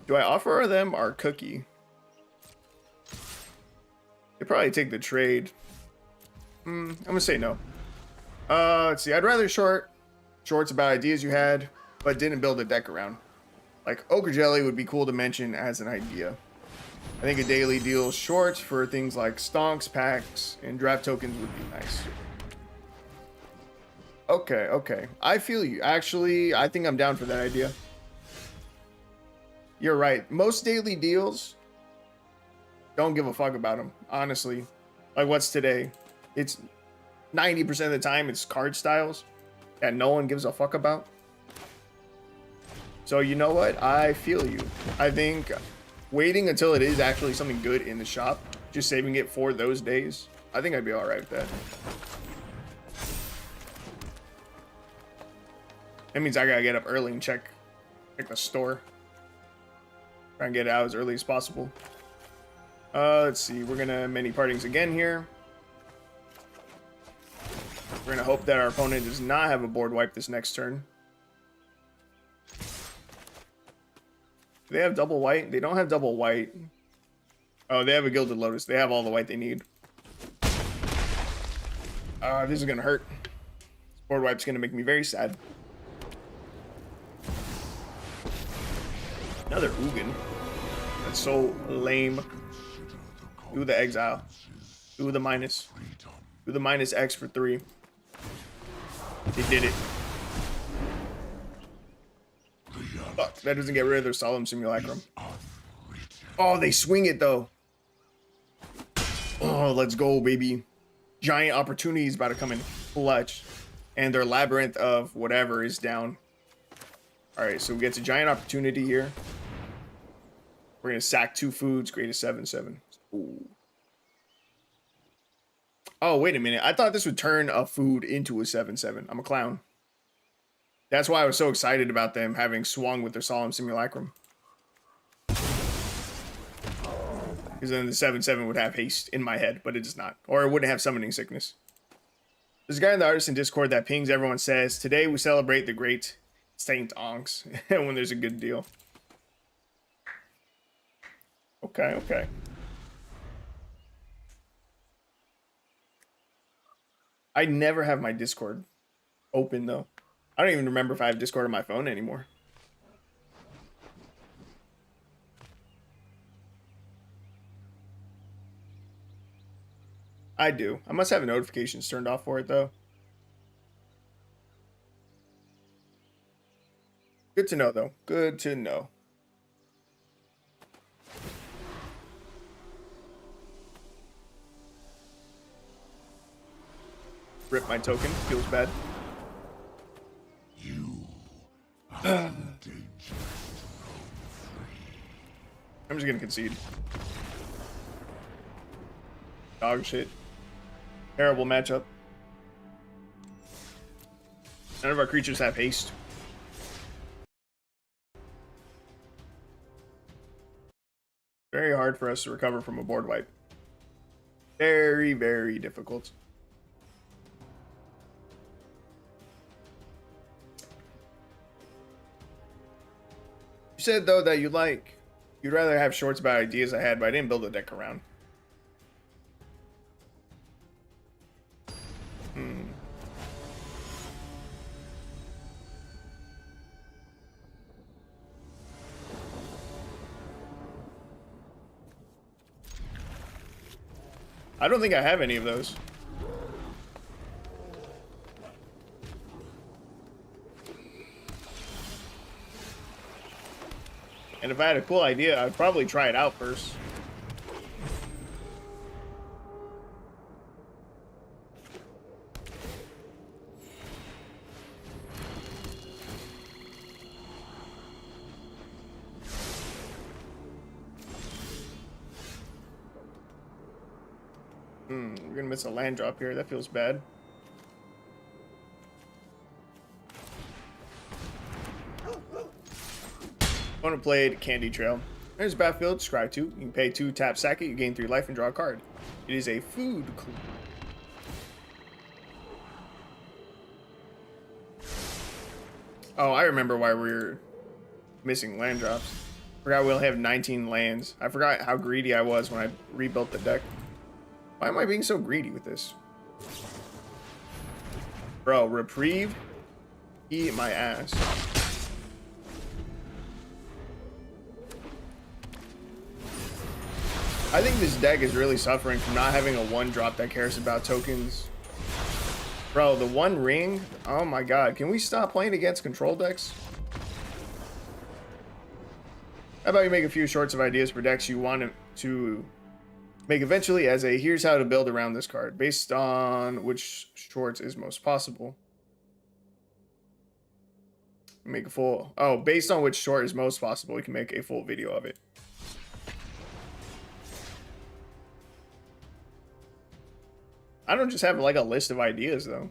Do I offer them our cookie? They probably take the trade. I'm gonna say no. Let's see. I'd rather shorts about ideas you had, but didn't build a deck around. Like Ochre Jelly would be cool to mention as an idea. I think a daily deal short for things like stonks, packs, and draft tokens would be nice. Okay. I feel you. Actually, I think I'm down for that idea. You're right. Most daily deals, don't give a fuck about them, honestly. Like, what's today? It's 90% of the time, it's card styles that no one gives a fuck about. So, you know what? I feel you. I think waiting until it is actually something good in the shop, just saving it for those days, I think I'd be alright with that. That means I gotta get up early and check the store. Try and get it out as early as possible. Let's see. We're gonna many partings again here. We're gonna hope that our opponent does not have a board wipe this next turn. Do they have double white? They don't have double white. Oh, they have a Gilded Lotus. They have all the white they need. This is gonna hurt. This board wipe's gonna make me very sad. Another Ugin. That's so lame. Do the exile. Do the minus. Do the minus X for 3. They did it. Fuck, that doesn't get rid of their Solemn Simulacrum. Oh, they swing it though. Oh, let's go, baby. Giant Opportunity is about to come in clutch. And their Labyrinth of whatever is down. Alright, so we get to Giant Opportunity here. We're going to sack 2 foods, create a 7/7. Ooh. Oh, wait a minute. I thought this would turn a food into a 7/7. I'm a clown. That's why I was so excited about them having swung with their Solemn Simulacrum. Because then the 7/7 would have haste in my head, but it does not. Or it wouldn't have summoning sickness. There's a guy in the Artisan Discord that pings everyone says, today we celebrate the great Saint Onks when there's a good deal. Okay, okay. I never have my Discord open, though. I don't even remember if I have Discord on my phone anymore. I do. I must have notifications turned off for it, though. Good to know, though. Good to know. Rip my token. Feels bad. You are too dangerous to roam free. I'm just gonna concede. Dog shit. Terrible matchup. None of our creatures have haste. Very hard for us to recover from a board wipe. Very, very difficult. You said, though, that you'd rather have shorts about ideas I had, but I didn't build a deck around. I don't think I have any of those. And if I had a cool idea, I'd probably try it out first. We're gonna miss a land drop here. That feels bad. Opponent played Candy Trail. There's a battlefield, scry 2. You can pay 2, tap, sack it, you gain 3 life and draw a card. It is a food clue. Oh, I remember why we're missing land drops. Forgot we only have 19 lands. I forgot how greedy I was when I rebuilt the deck. Why am I being so greedy with this? Bro, reprieve? Eat my ass. I think this deck is really suffering from not having a 1-drop that cares about tokens. Bro, the 1 ring? Oh my god. Can we stop playing against control decks? How about you make a few shorts of ideas for decks you want to make eventually as a here's how to build around this card based on which shorts is most possible. Make a full, oh, based on which short is most possible, we can make a full video of it. I don't just have like a list of ideas though.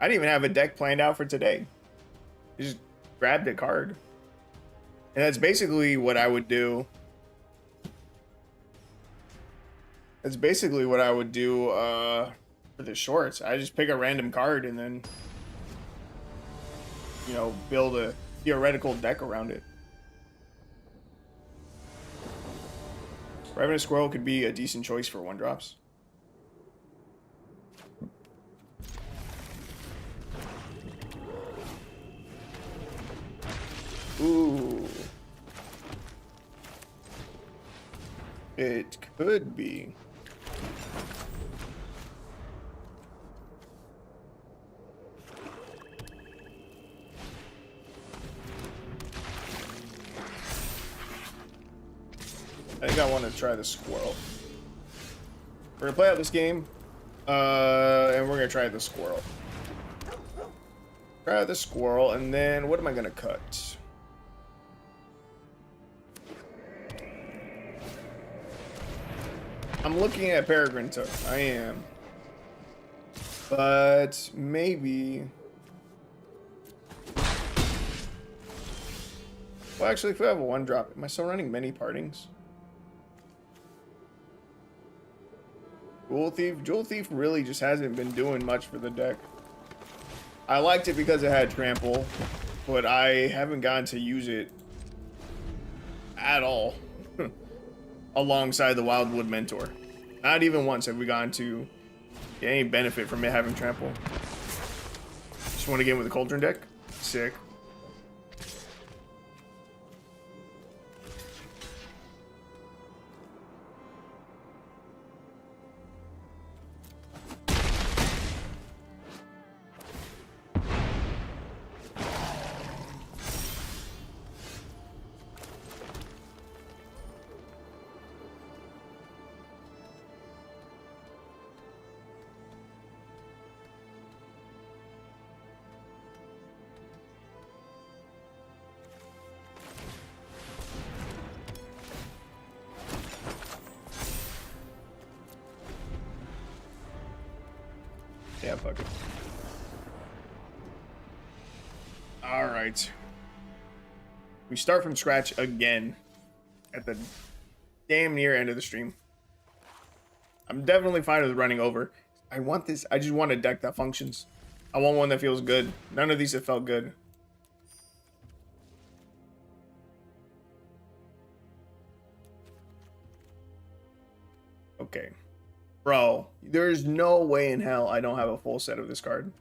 I didn't even have a deck planned out for today. I just grabbed a card. And that's basically what I would do. That's basically what I would do for the shorts. I just pick a random card and then, you know, build a theoretical deck around it. Ravenous Squirrel could be a decent choice for 1-drops. Ooh. It could be. I think I want to try the squirrel. We're gonna play out this game, and we're gonna try the squirrel. Try the squirrel, and then what am I gonna cut? I'm looking at Peregrine Took. I am. But maybe Well, actually, if we have a 1-drop, am I still running many partings? Jewel Thief really just hasn't been doing much for the deck. I liked it because it had trample, but I haven't gotten to use it at all alongside the Wildwood Mentor. Not even once have we gotten to get any benefit from it having trample. Just want to get in with the Cauldron deck? Sick. Yeah, fuck it. Alright. We start from scratch again at the damn near end of the stream. I'm definitely fine with running over. I want this. I just want a deck that functions. I want one that feels good. None of these have felt good. Okay. Bro, there's no way in hell I don't have a full set of this card.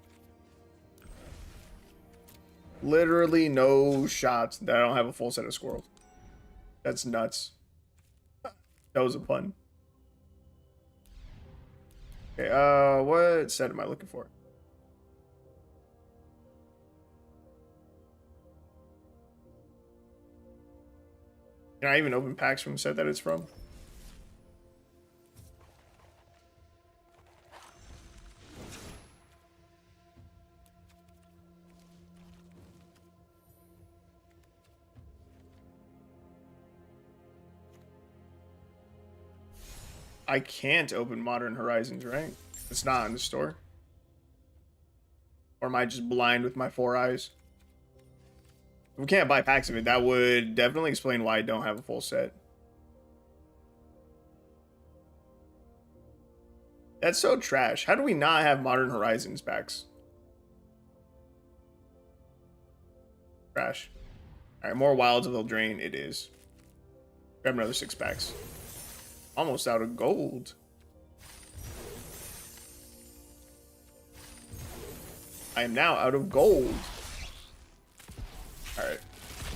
Literally no shot that I don't have a full set of squirrels. That's nuts. That was a pun. Okay, what set am I looking for? Can I even open packs from the set that it's from? I can't open Modern Horizons, right? It's not in the store. Or am I just blind with my 4 eyes? If we can't buy packs of it, that would definitely explain why I don't have a full set. That's so trash. How do we not have Modern Horizons packs? Trash. Alright, more Wilds of Eldraine it is. Grab another 6 packs. Almost out of gold. I am now out of gold. Alright.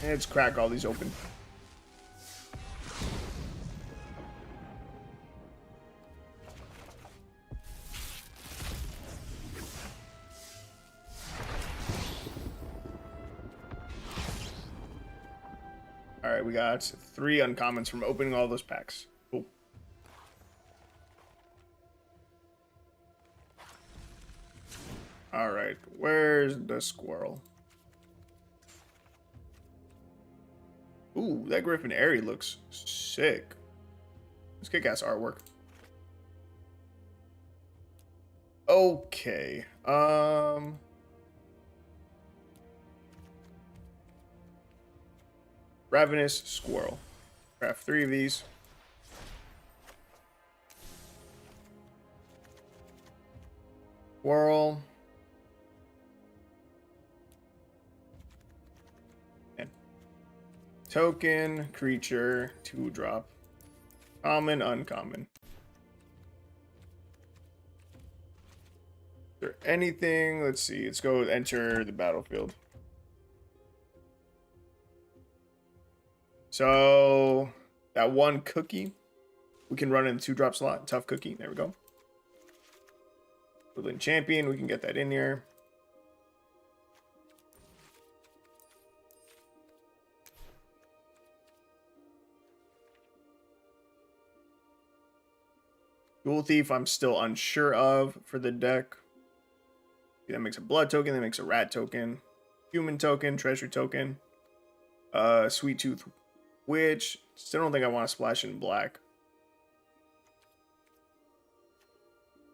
Let's crack all these open. Alright, we got 3 uncommons from opening all those packs. Cool. Alright, where's the squirrel? Ooh, that Griffin Airy looks sick. Let's kick-ass artwork. Okay, Ravenous Squirrel. Craft 3 of these. Squirrel. And token, creature, 2-drop. Common, uncommon. Is there anything? Let's see. Let's go enter the battlefield. So that 1 cookie, we can run in the 2-drop slot. Tough cookie. There we go. Woodland Champion, we can get that in here. Jewel Thief, I'm still unsure of for the deck. That makes a blood token, that makes a rat token, human token, treasure token, Sweet Tooth Witch. Still don't think I want to splash in black.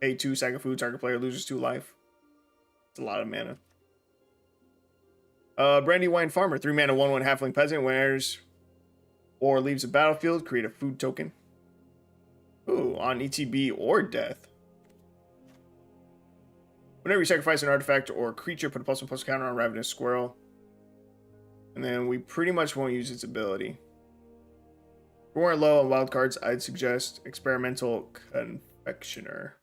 Pay 2, sack of food, target player loses 2 life. It's a lot of mana. Brandywine Farmer, 3 mana, 1/1 halfling peasant. Wears or leaves the battlefield, create a food token. Ooh, on ETB or death. Whenever you sacrifice an artifact or creature, put a +1/+1 counter on Ravenous Squirrel. And then we pretty much won't use its ability. If we weren't low on wild cards, I'd suggest Experimental Confectioner.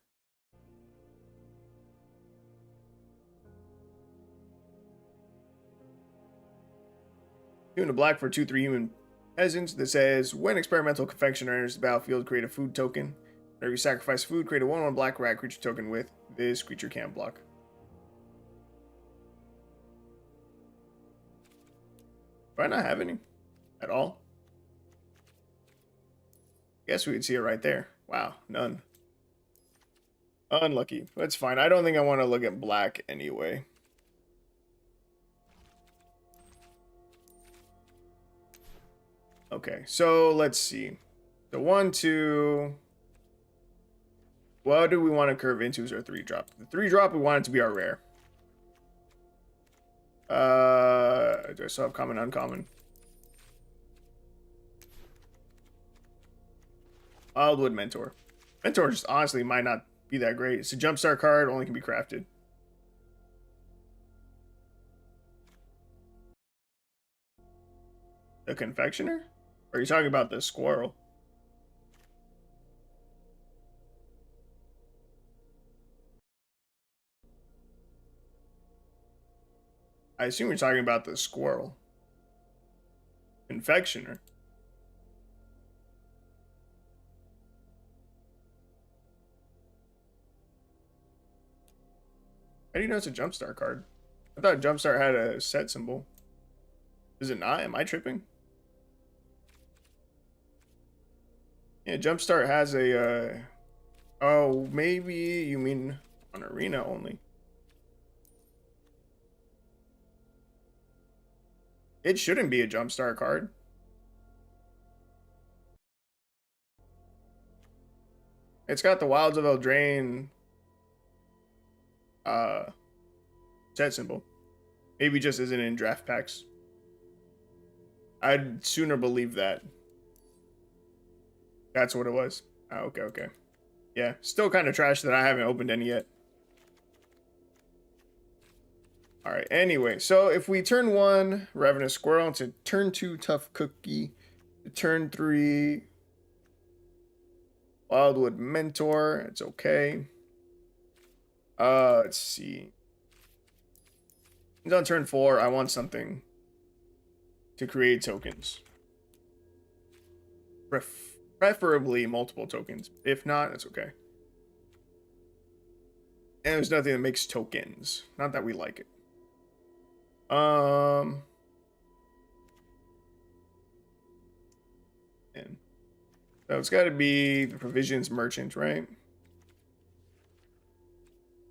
Two in a black for 2/3 human peasants that says when Experimental Confectioner enters the battlefield, create a food token. Whenever you sacrifice food, create a 1/1 black rat creature token with this creature can't block. Do I not have any at all? Guess we could see it right there. Wow, none. Unlucky. That's fine. I don't think I want to look at black anyway. Okay, so let's see. The 1/2. What do we want to curve into as our 3-drop? The 3-drop, we want it to be our rare. Do I still have common, uncommon? Wildwood Mentor. Mentor just honestly might not be that great. It's a jumpstart card, only can be crafted. The Confectioner? Or are you talking about the squirrel? I assume you're talking about the squirrel. Confectioner. How do you know it's a jumpstart card? I thought jumpstart had a set symbol. Is it not? Am I tripping? Yeah, jumpstart has a oh, maybe you mean on arena only. It shouldn't be a jumpstart card. It's got the Wilds of Eldraine set symbol. Maybe just isn't in draft packs. I'd sooner believe that. That's what it was. Oh, okay. Yeah, still kind of trash that I haven't opened any yet. Alright, anyway, so if we turn 1 Ravenous Squirrel, it's a turn 2 Tough Cookie, turn 3 Wildwood Mentor, it's okay. Let's see. And on turn 4, I want something to create tokens. Preferably multiple tokens. If not, it's okay. And there's nothing that makes tokens. Not that we like it. And so it's got to be the Provisions Merchant, right?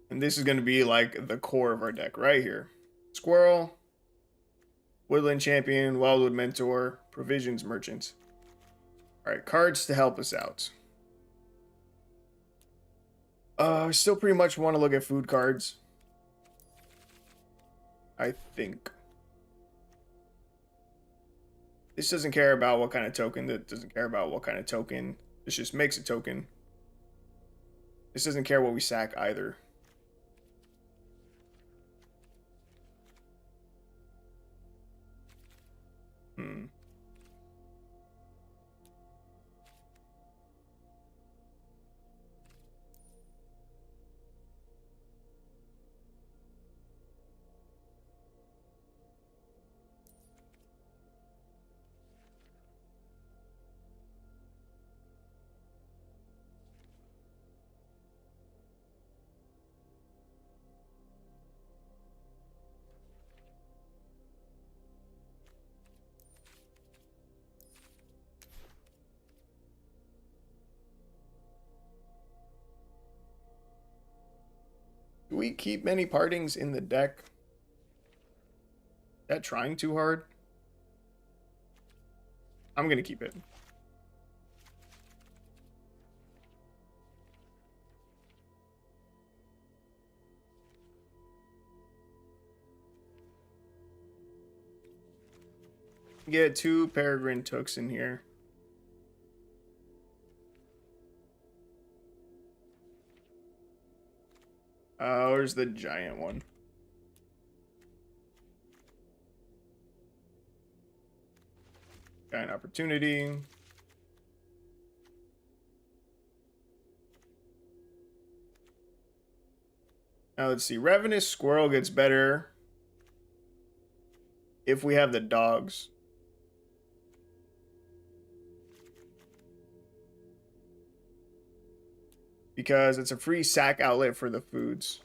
And this is going to be like the core of our deck right here. Squirrel, Woodland Champion, Wildwood Mentor, Provisions Merchant. Alright, cards to help us out. I still pretty much want to look at food cards. I think. This doesn't care about what kind of token. That doesn't care about what kind of token. This just makes a token. This doesn't care what we sack either. Do we keep many partings in the deck? Is that trying too hard? I'm gonna keep it. Get 2 Peregrine Tooks in here. Where's the giant one? Giant opportunity. Now let's see. Ravenous Squirrel gets better if we have the dogs. Because it's a free sack outlet for the foods.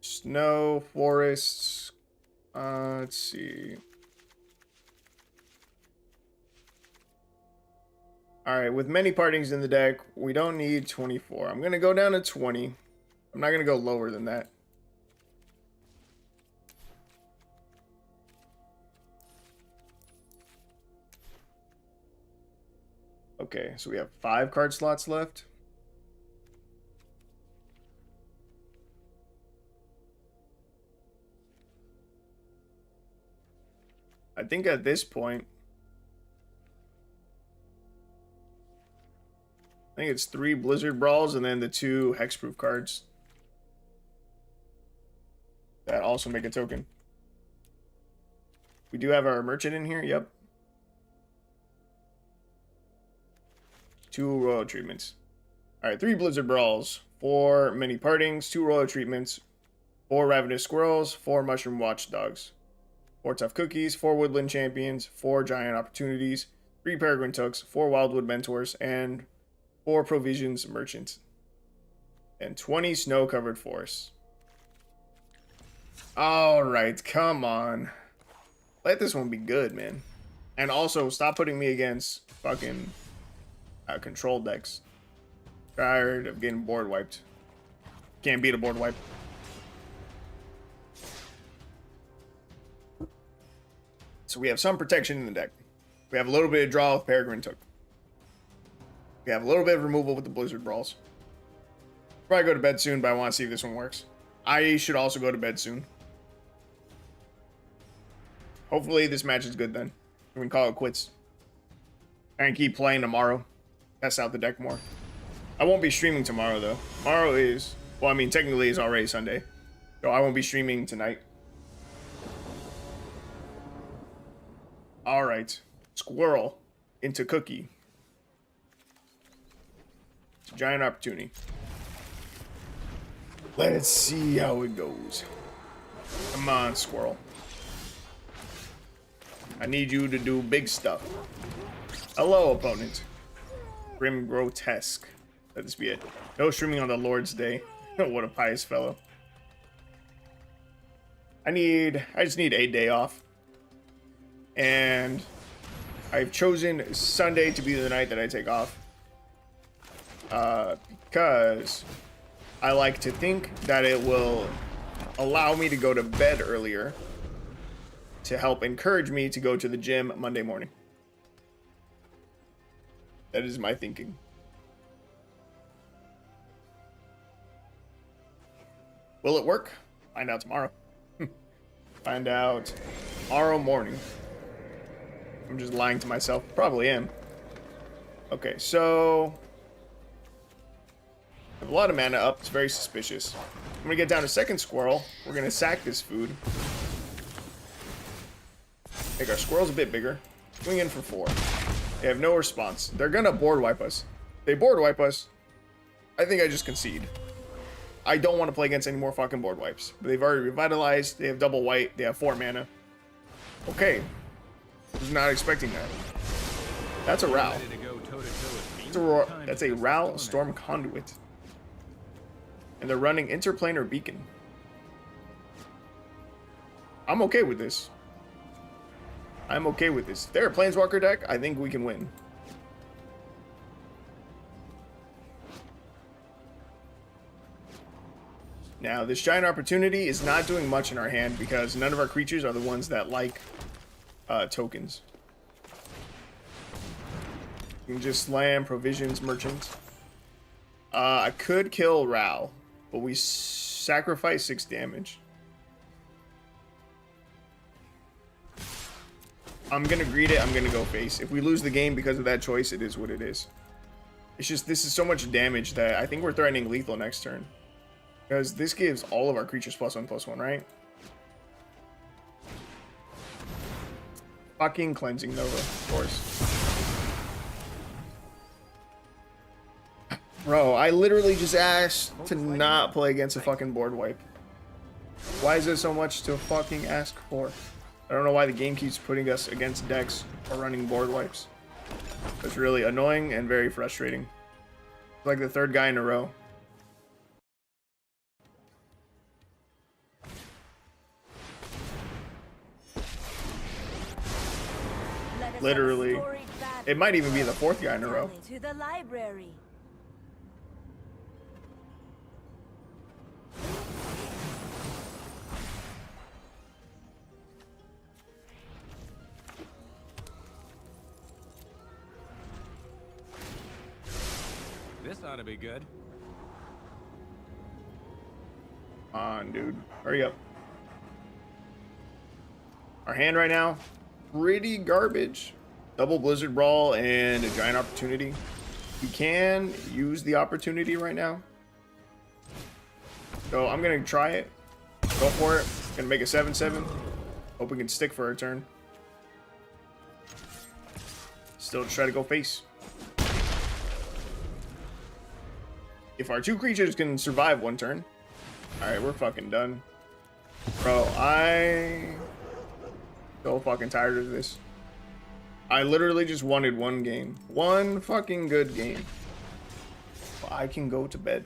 Snow, forests. Let's see. Alright, with many partings in the deck, we don't need 24. I'm going to go down to 20. I'm not going to go lower than that. Okay, so we have 5 card slots left. I think at this point, I think it's 3 Blizzard Brawls and then the 2 Hexproof cards. That also make a token. We do have our merchant in here, yep. 2 royal treatments. Alright, 3 Blizzard Brawls, 4 mini partings, 2 royal treatments, 4 ravenous squirrels, 4 mushroom watchdogs, 4 tough cookies, 4 woodland champions, 4 giant opportunities, 3 peregrine tooks, 4 wildwood mentors, and 4 provisions merchants, and 20 snow covered forests. Alright, come on. Let this one be good, man. And also, stop putting me against fucking control decks. Tired of getting board wiped. Can't beat a board wipe. So we have some protection in the deck. We have a little bit of draw with Peregrine Took. We have a little bit of removal with the Blizzard Brawls. Probably go to bed soon, but I want to see if this one works. I should also go to bed soon. Hopefully this match is good then. We can call it quits. And keep playing tomorrow. Test out the deck more. I won't be streaming tomorrow though. Tomorrow is, well, I mean technically it's already Sunday. So I won't be streaming tonight. Alright. Squirrel into cookie. It's a giant opportunity. Let's see how it goes. Come on, squirrel. I need you to do big stuff. Hello, opponent. Grim Grotesque. Let this be it. No streaming on the Lord's Day. What a pious fellow. I just need a day off. And I've chosen Sunday to be the night that I take off. Because I like to think that it will allow me to go to bed earlier to help encourage me to go to the gym Monday morning. That is my thinking. Will it work? Find out tomorrow. Find out tomorrow morning. I'm just lying to myself. Probably am. Okay, so I have a lot of mana up. It's very suspicious. I'm gonna get down to second squirrel. We're gonna sack this food. Make our squirrels a bit bigger. Swing in for 4. They have no response. They're gonna board wipe us. They board wipe us. I think I just concede. I don't want to play against any more fucking board wipes. But they've already revitalized. They have double white. They have 4 mana. Okay. I was not expecting that. That's a Ral. That's a Ral Storm Conduit. And they're running Interplanar Beacon. I'm okay with this. I'm okay with this. If they're a Planeswalker deck, I think we can win. Now, this giant opportunity is not doing much in our hand because none of our creatures are the ones that like tokens. You can just slam provisions merchant. I could kill Ral, but we sacrifice 6 damage. I'm gonna greet it. I'm gonna go face. If we lose the game because of that choice, it is what it is. It's just, this is so much damage that I think we're threatening lethal next turn. Because this gives all of our creatures +1/+1, right? Fucking Cleansing Nova, of course. Bro, I literally just asked to not play against a fucking board wipe. Why is there so much to fucking ask for? I don't know why the game keeps putting us against decks or running board wipes. It's really annoying and very frustrating. It's like the 3rd guy in a row. Literally. It might even be the 4th guy in a row. To the library. This ought to be good. Come on, dude. Hurry up. Our hand right now, pretty garbage. Double Blizzard Brawl and a Giant Opportunity. We can use the opportunity right now. So I'm going to try it. Go for it. Going to make a 7/7. Hope we can stick for a turn. Still try to go face. If our 2 creatures can survive 1 turn. Alright, we're fucking done. Bro, I... so fucking tired of this. I literally just wanted 1 game. 1 fucking good game. I can go to bed.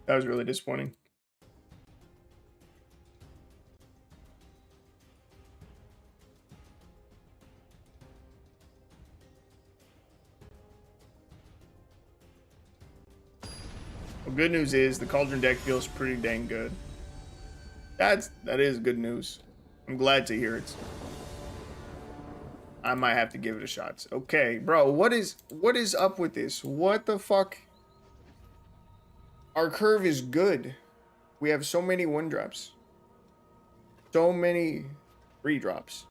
That was really disappointing. Well, good news is the Cauldron deck feels pretty dang good. That is good news. I'm glad to hear it. I might have to give it a shot. Okay, bro, what is up with this? What the fuck? Our curve is good. We have so many 1-drops. So many 3-drops.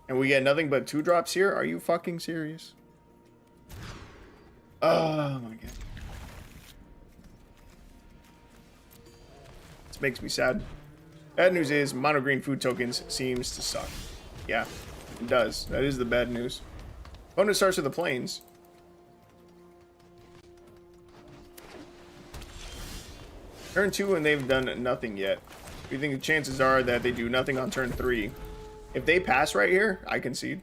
And we get nothing but 2-drops here? Are you fucking serious? Oh my god. This makes me sad. Bad news is mono green food tokens seems to suck. Yeah, it does. That is the bad news. Opponent starts with the plains. Turn 2 and they've done nothing yet. We think the chances are that they do nothing on turn 3. If they pass right here, I concede.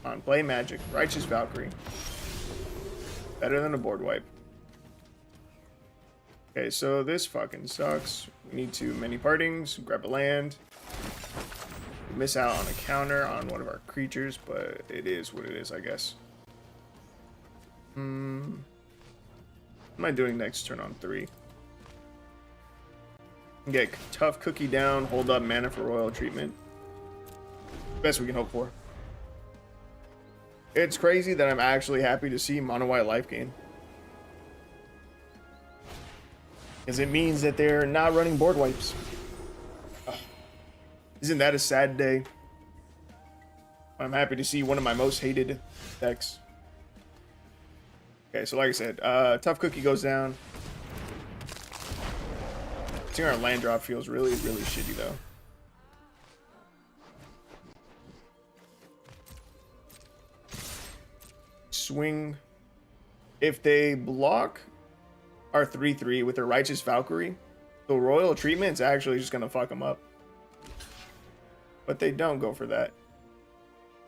Come on, play Magic. Righteous Valkyrie. Better than a board wipe. Okay, so this fucking sucks. We need to many partings, grab a land. We miss out on a counter on one of our creatures, but it is what it is, I guess. What am I doing next turn on 3? Get Tough Cookie down, hold up mana for Royal Treatment. Best we can hope for. It's crazy that I'm actually happy to see mono white life gain. Because it means that they're not running board wipes. Ugh. Isn't that a sad day? I'm happy to see one of my most hated decks. Okay, so like I said, Tough Cookie goes down. Seeing our land drop feels really, really shitty though. Swing. If they block our 3/3 with their Righteous Valkyrie, the Royal Treatment's actually just gonna fuck them up. But they don't go for that.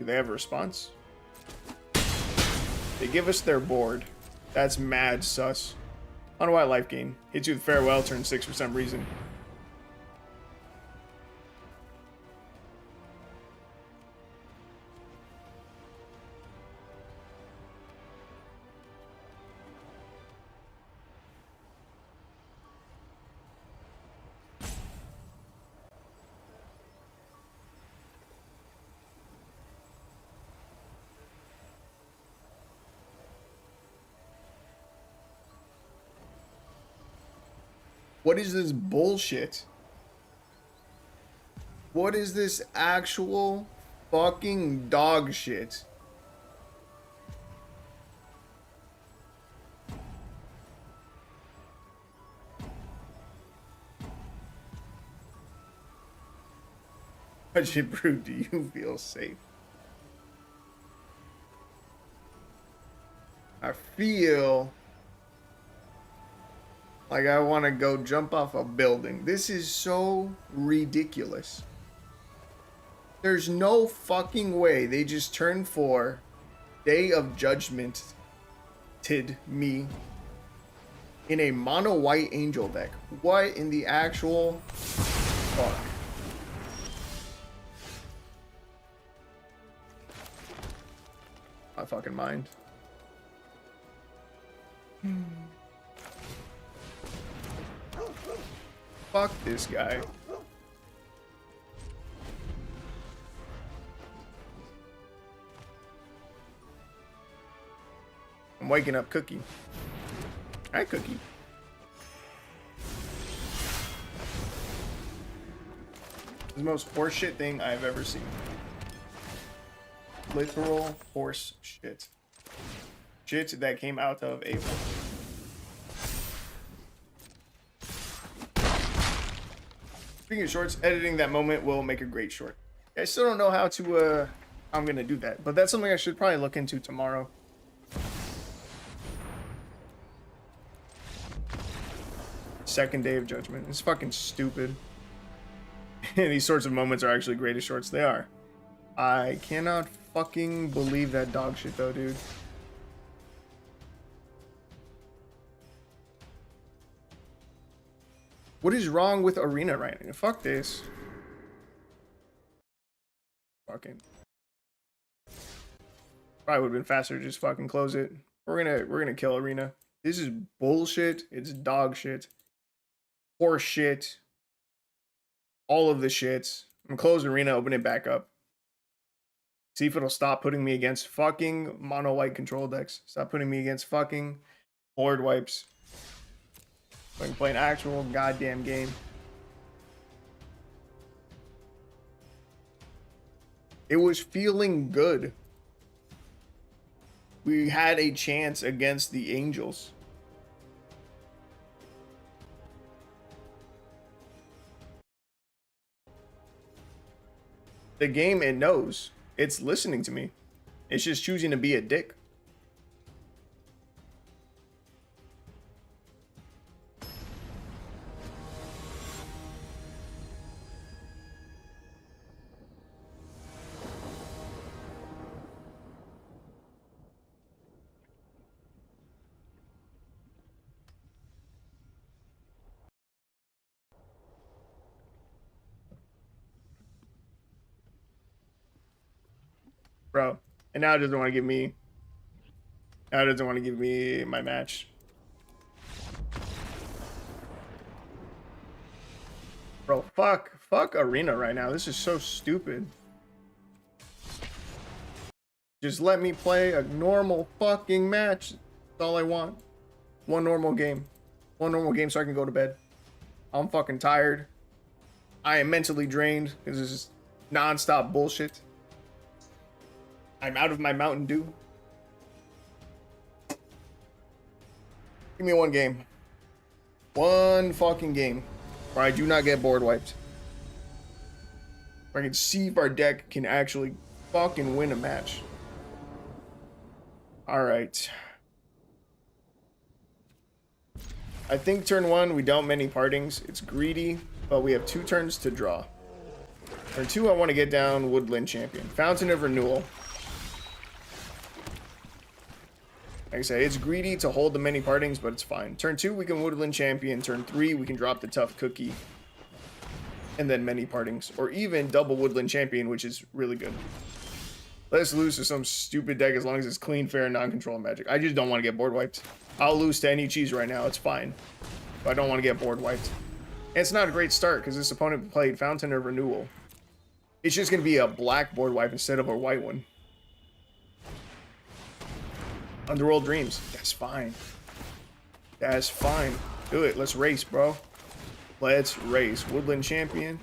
Do they have a response? They give us their board. That's mad sus. On a white life gain. Hits you with Farewell, turn 6 for some reason. What is this bullshit? What is this actual fucking dog shit? Budget Brew, do you feel safe? I feel like I want to go jump off a building. This is so ridiculous. There's no fucking way they just turned 4 Day of Judgment tid me in a mono white angel deck. What in the actual fuck? My fucking mind. Fuck this guy. I'm waking up Cookie. Hi, Cookie. The most horseshit thing I've ever seen. Literal horse shit. Shit that came out of a... Speaking of shorts, editing that moment will make a great short. I still don't know how to, I'm gonna do that, but that's something I should probably look into tomorrow. Second Day of Judgment. It's fucking stupid. These sorts of moments are actually great as shorts. They are. I cannot fucking believe that dog shit though, dude. What is wrong with Arena right now? Fuck this. Fucking. Probably would have been faster to just fucking close it. We're gonna kill Arena. This is bullshit. It's dog shit. Horse shit. All of the shits. I'm gonna close Arena, open it back up. See if it'll stop putting me against fucking mono white control decks. Stop putting me against fucking board wipes. So I can play an actual goddamn game. It was feeling good. We had a chance against the Angels. The game, it knows. It's listening to me. It's just choosing to be a dick. Bro, and now it doesn't want to give me. Now it doesn't want to give me my match. Bro, fuck Arena right now. This is so stupid. Just let me play a normal fucking match. That's all I want. One normal game. One normal game so I can go to bed. I'm fucking tired. I am mentally drained because this is non-stop bullshit. I'm out of my Mountain Dew. Give me one game. One fucking game where I do not get board wiped. Where I can see if our deck can actually fucking win a match. Alright. I think turn 1, we don't many partings. It's greedy, but we have 2 turns to draw. Turn 2, I want to get down Woodland Champion. Fountain of Renewal. Like I say, it's greedy to hold the many partings, but it's fine. Turn 2, we can Woodland Champion. Turn 3, we can drop the tough cookie. And then many partings. Or even double Woodland Champion, which is really good. Let us lose to some stupid deck as long as it's clean, fair, and non-control Magic. I just don't want to get board wiped. I'll lose to any cheese right now. It's fine. But I don't want to get board wiped. And it's not a great start because this opponent played Fountain of Renewal. It's just going to be a black board wipe instead of a white one. Underworld Dreams. That's fine. That's fine. Do it. Let's race, bro. Let's race. Woodland champion.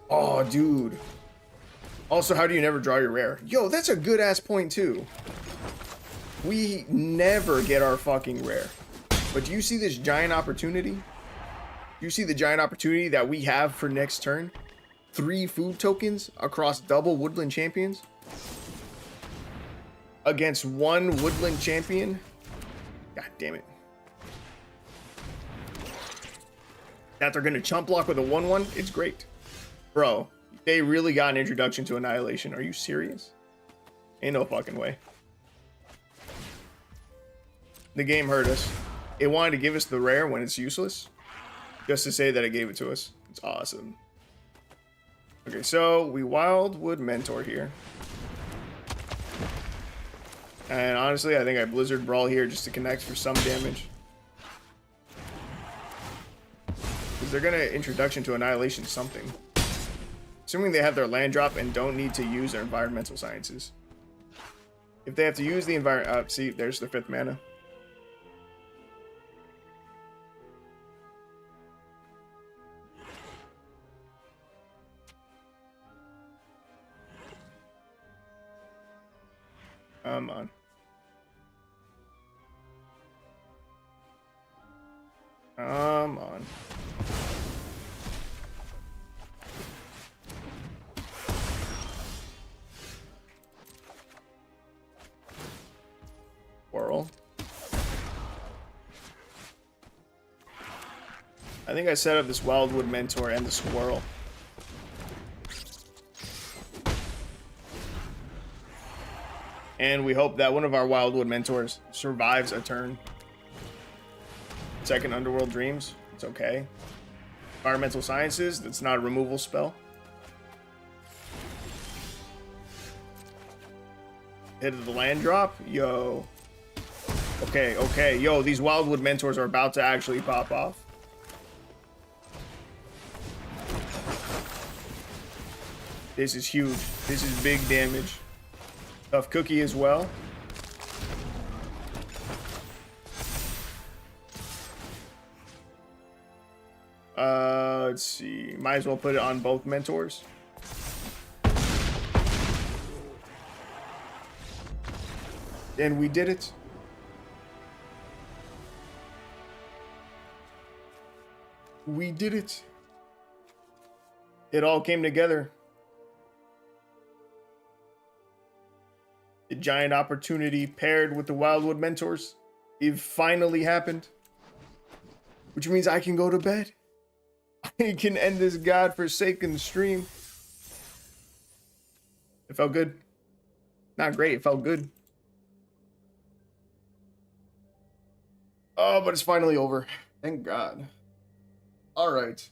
Oh, dude. Also, how do you never draw your rare? Yo, that's a good ass point too. We never get our fucking rare. But do you see this giant opportunity? Do you see the giant opportunity that we have for next turn? 3 food tokens across double woodland champions? Against 1 woodland champion? God damn it. That they're gonna chump block with a 1/1? It's great. Bro, they really got an introduction to Annihilation. Are you serious? Ain't no fucking way. The game hurt us. It wanted to give us the rare when it's useless. Just to say that it gave it to us. It's awesome. Okay, so we Wildwood Mentor here. And honestly, I think I Blizzard Brawl here just to connect for some damage. Because they're going to Introduction to Annihilation something. Assuming they have their land drop and don't need to use their environmental sciences. If they have to use the environment... see, there's the 5th mana. Come on. Come on. Whirl. I think I set up this Wildwood Mentor and the Squirrel. And we hope that one of our Wildwood Mentors survives a turn. Second Underworld Dreams. It's okay. Environmental Sciences. That's not a removal spell. Hit of the land drop. Yo. Okay, okay. Yo, these Wildwood Mentors are about to actually pop off. This is huge. This is big damage. Tough cookie as well. Let's see. Might as well put it on both mentors. And we did it. We did it. It all came together. The giant opportunity paired with the Wildwood Mentors. It finally happened. Which means I can go to bed. I can end this godforsaken stream. It felt good. Not great, it felt good. Oh, but it's finally over. Thank God. Alright.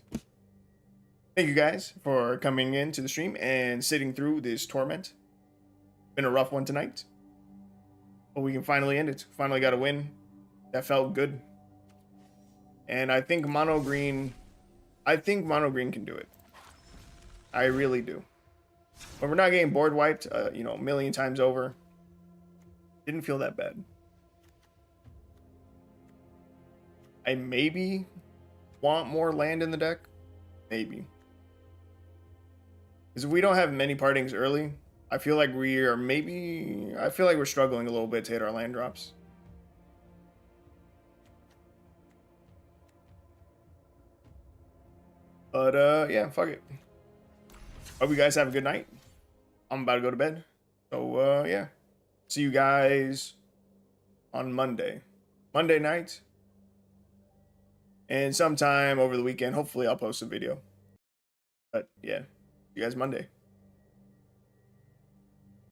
Thank you guys for coming into the stream and sitting through this torment. Been a rough one tonight. But we can finally end it. Finally got a win. That felt good. And I think Mono Green can do it. I really do. But we're not getting board wiped, you know, a million times over. Didn't feel that bad. I maybe want more land in the deck. Maybe. Because if we don't have many partings early, I feel like we're struggling a little bit to hit our land drops. But yeah, fuck it. Hope you guys have a good night. I'm about to go to bed. So yeah. See you guys on Monday. Monday night. And sometime over the weekend, hopefully I'll post a video. But yeah, see you guys Monday.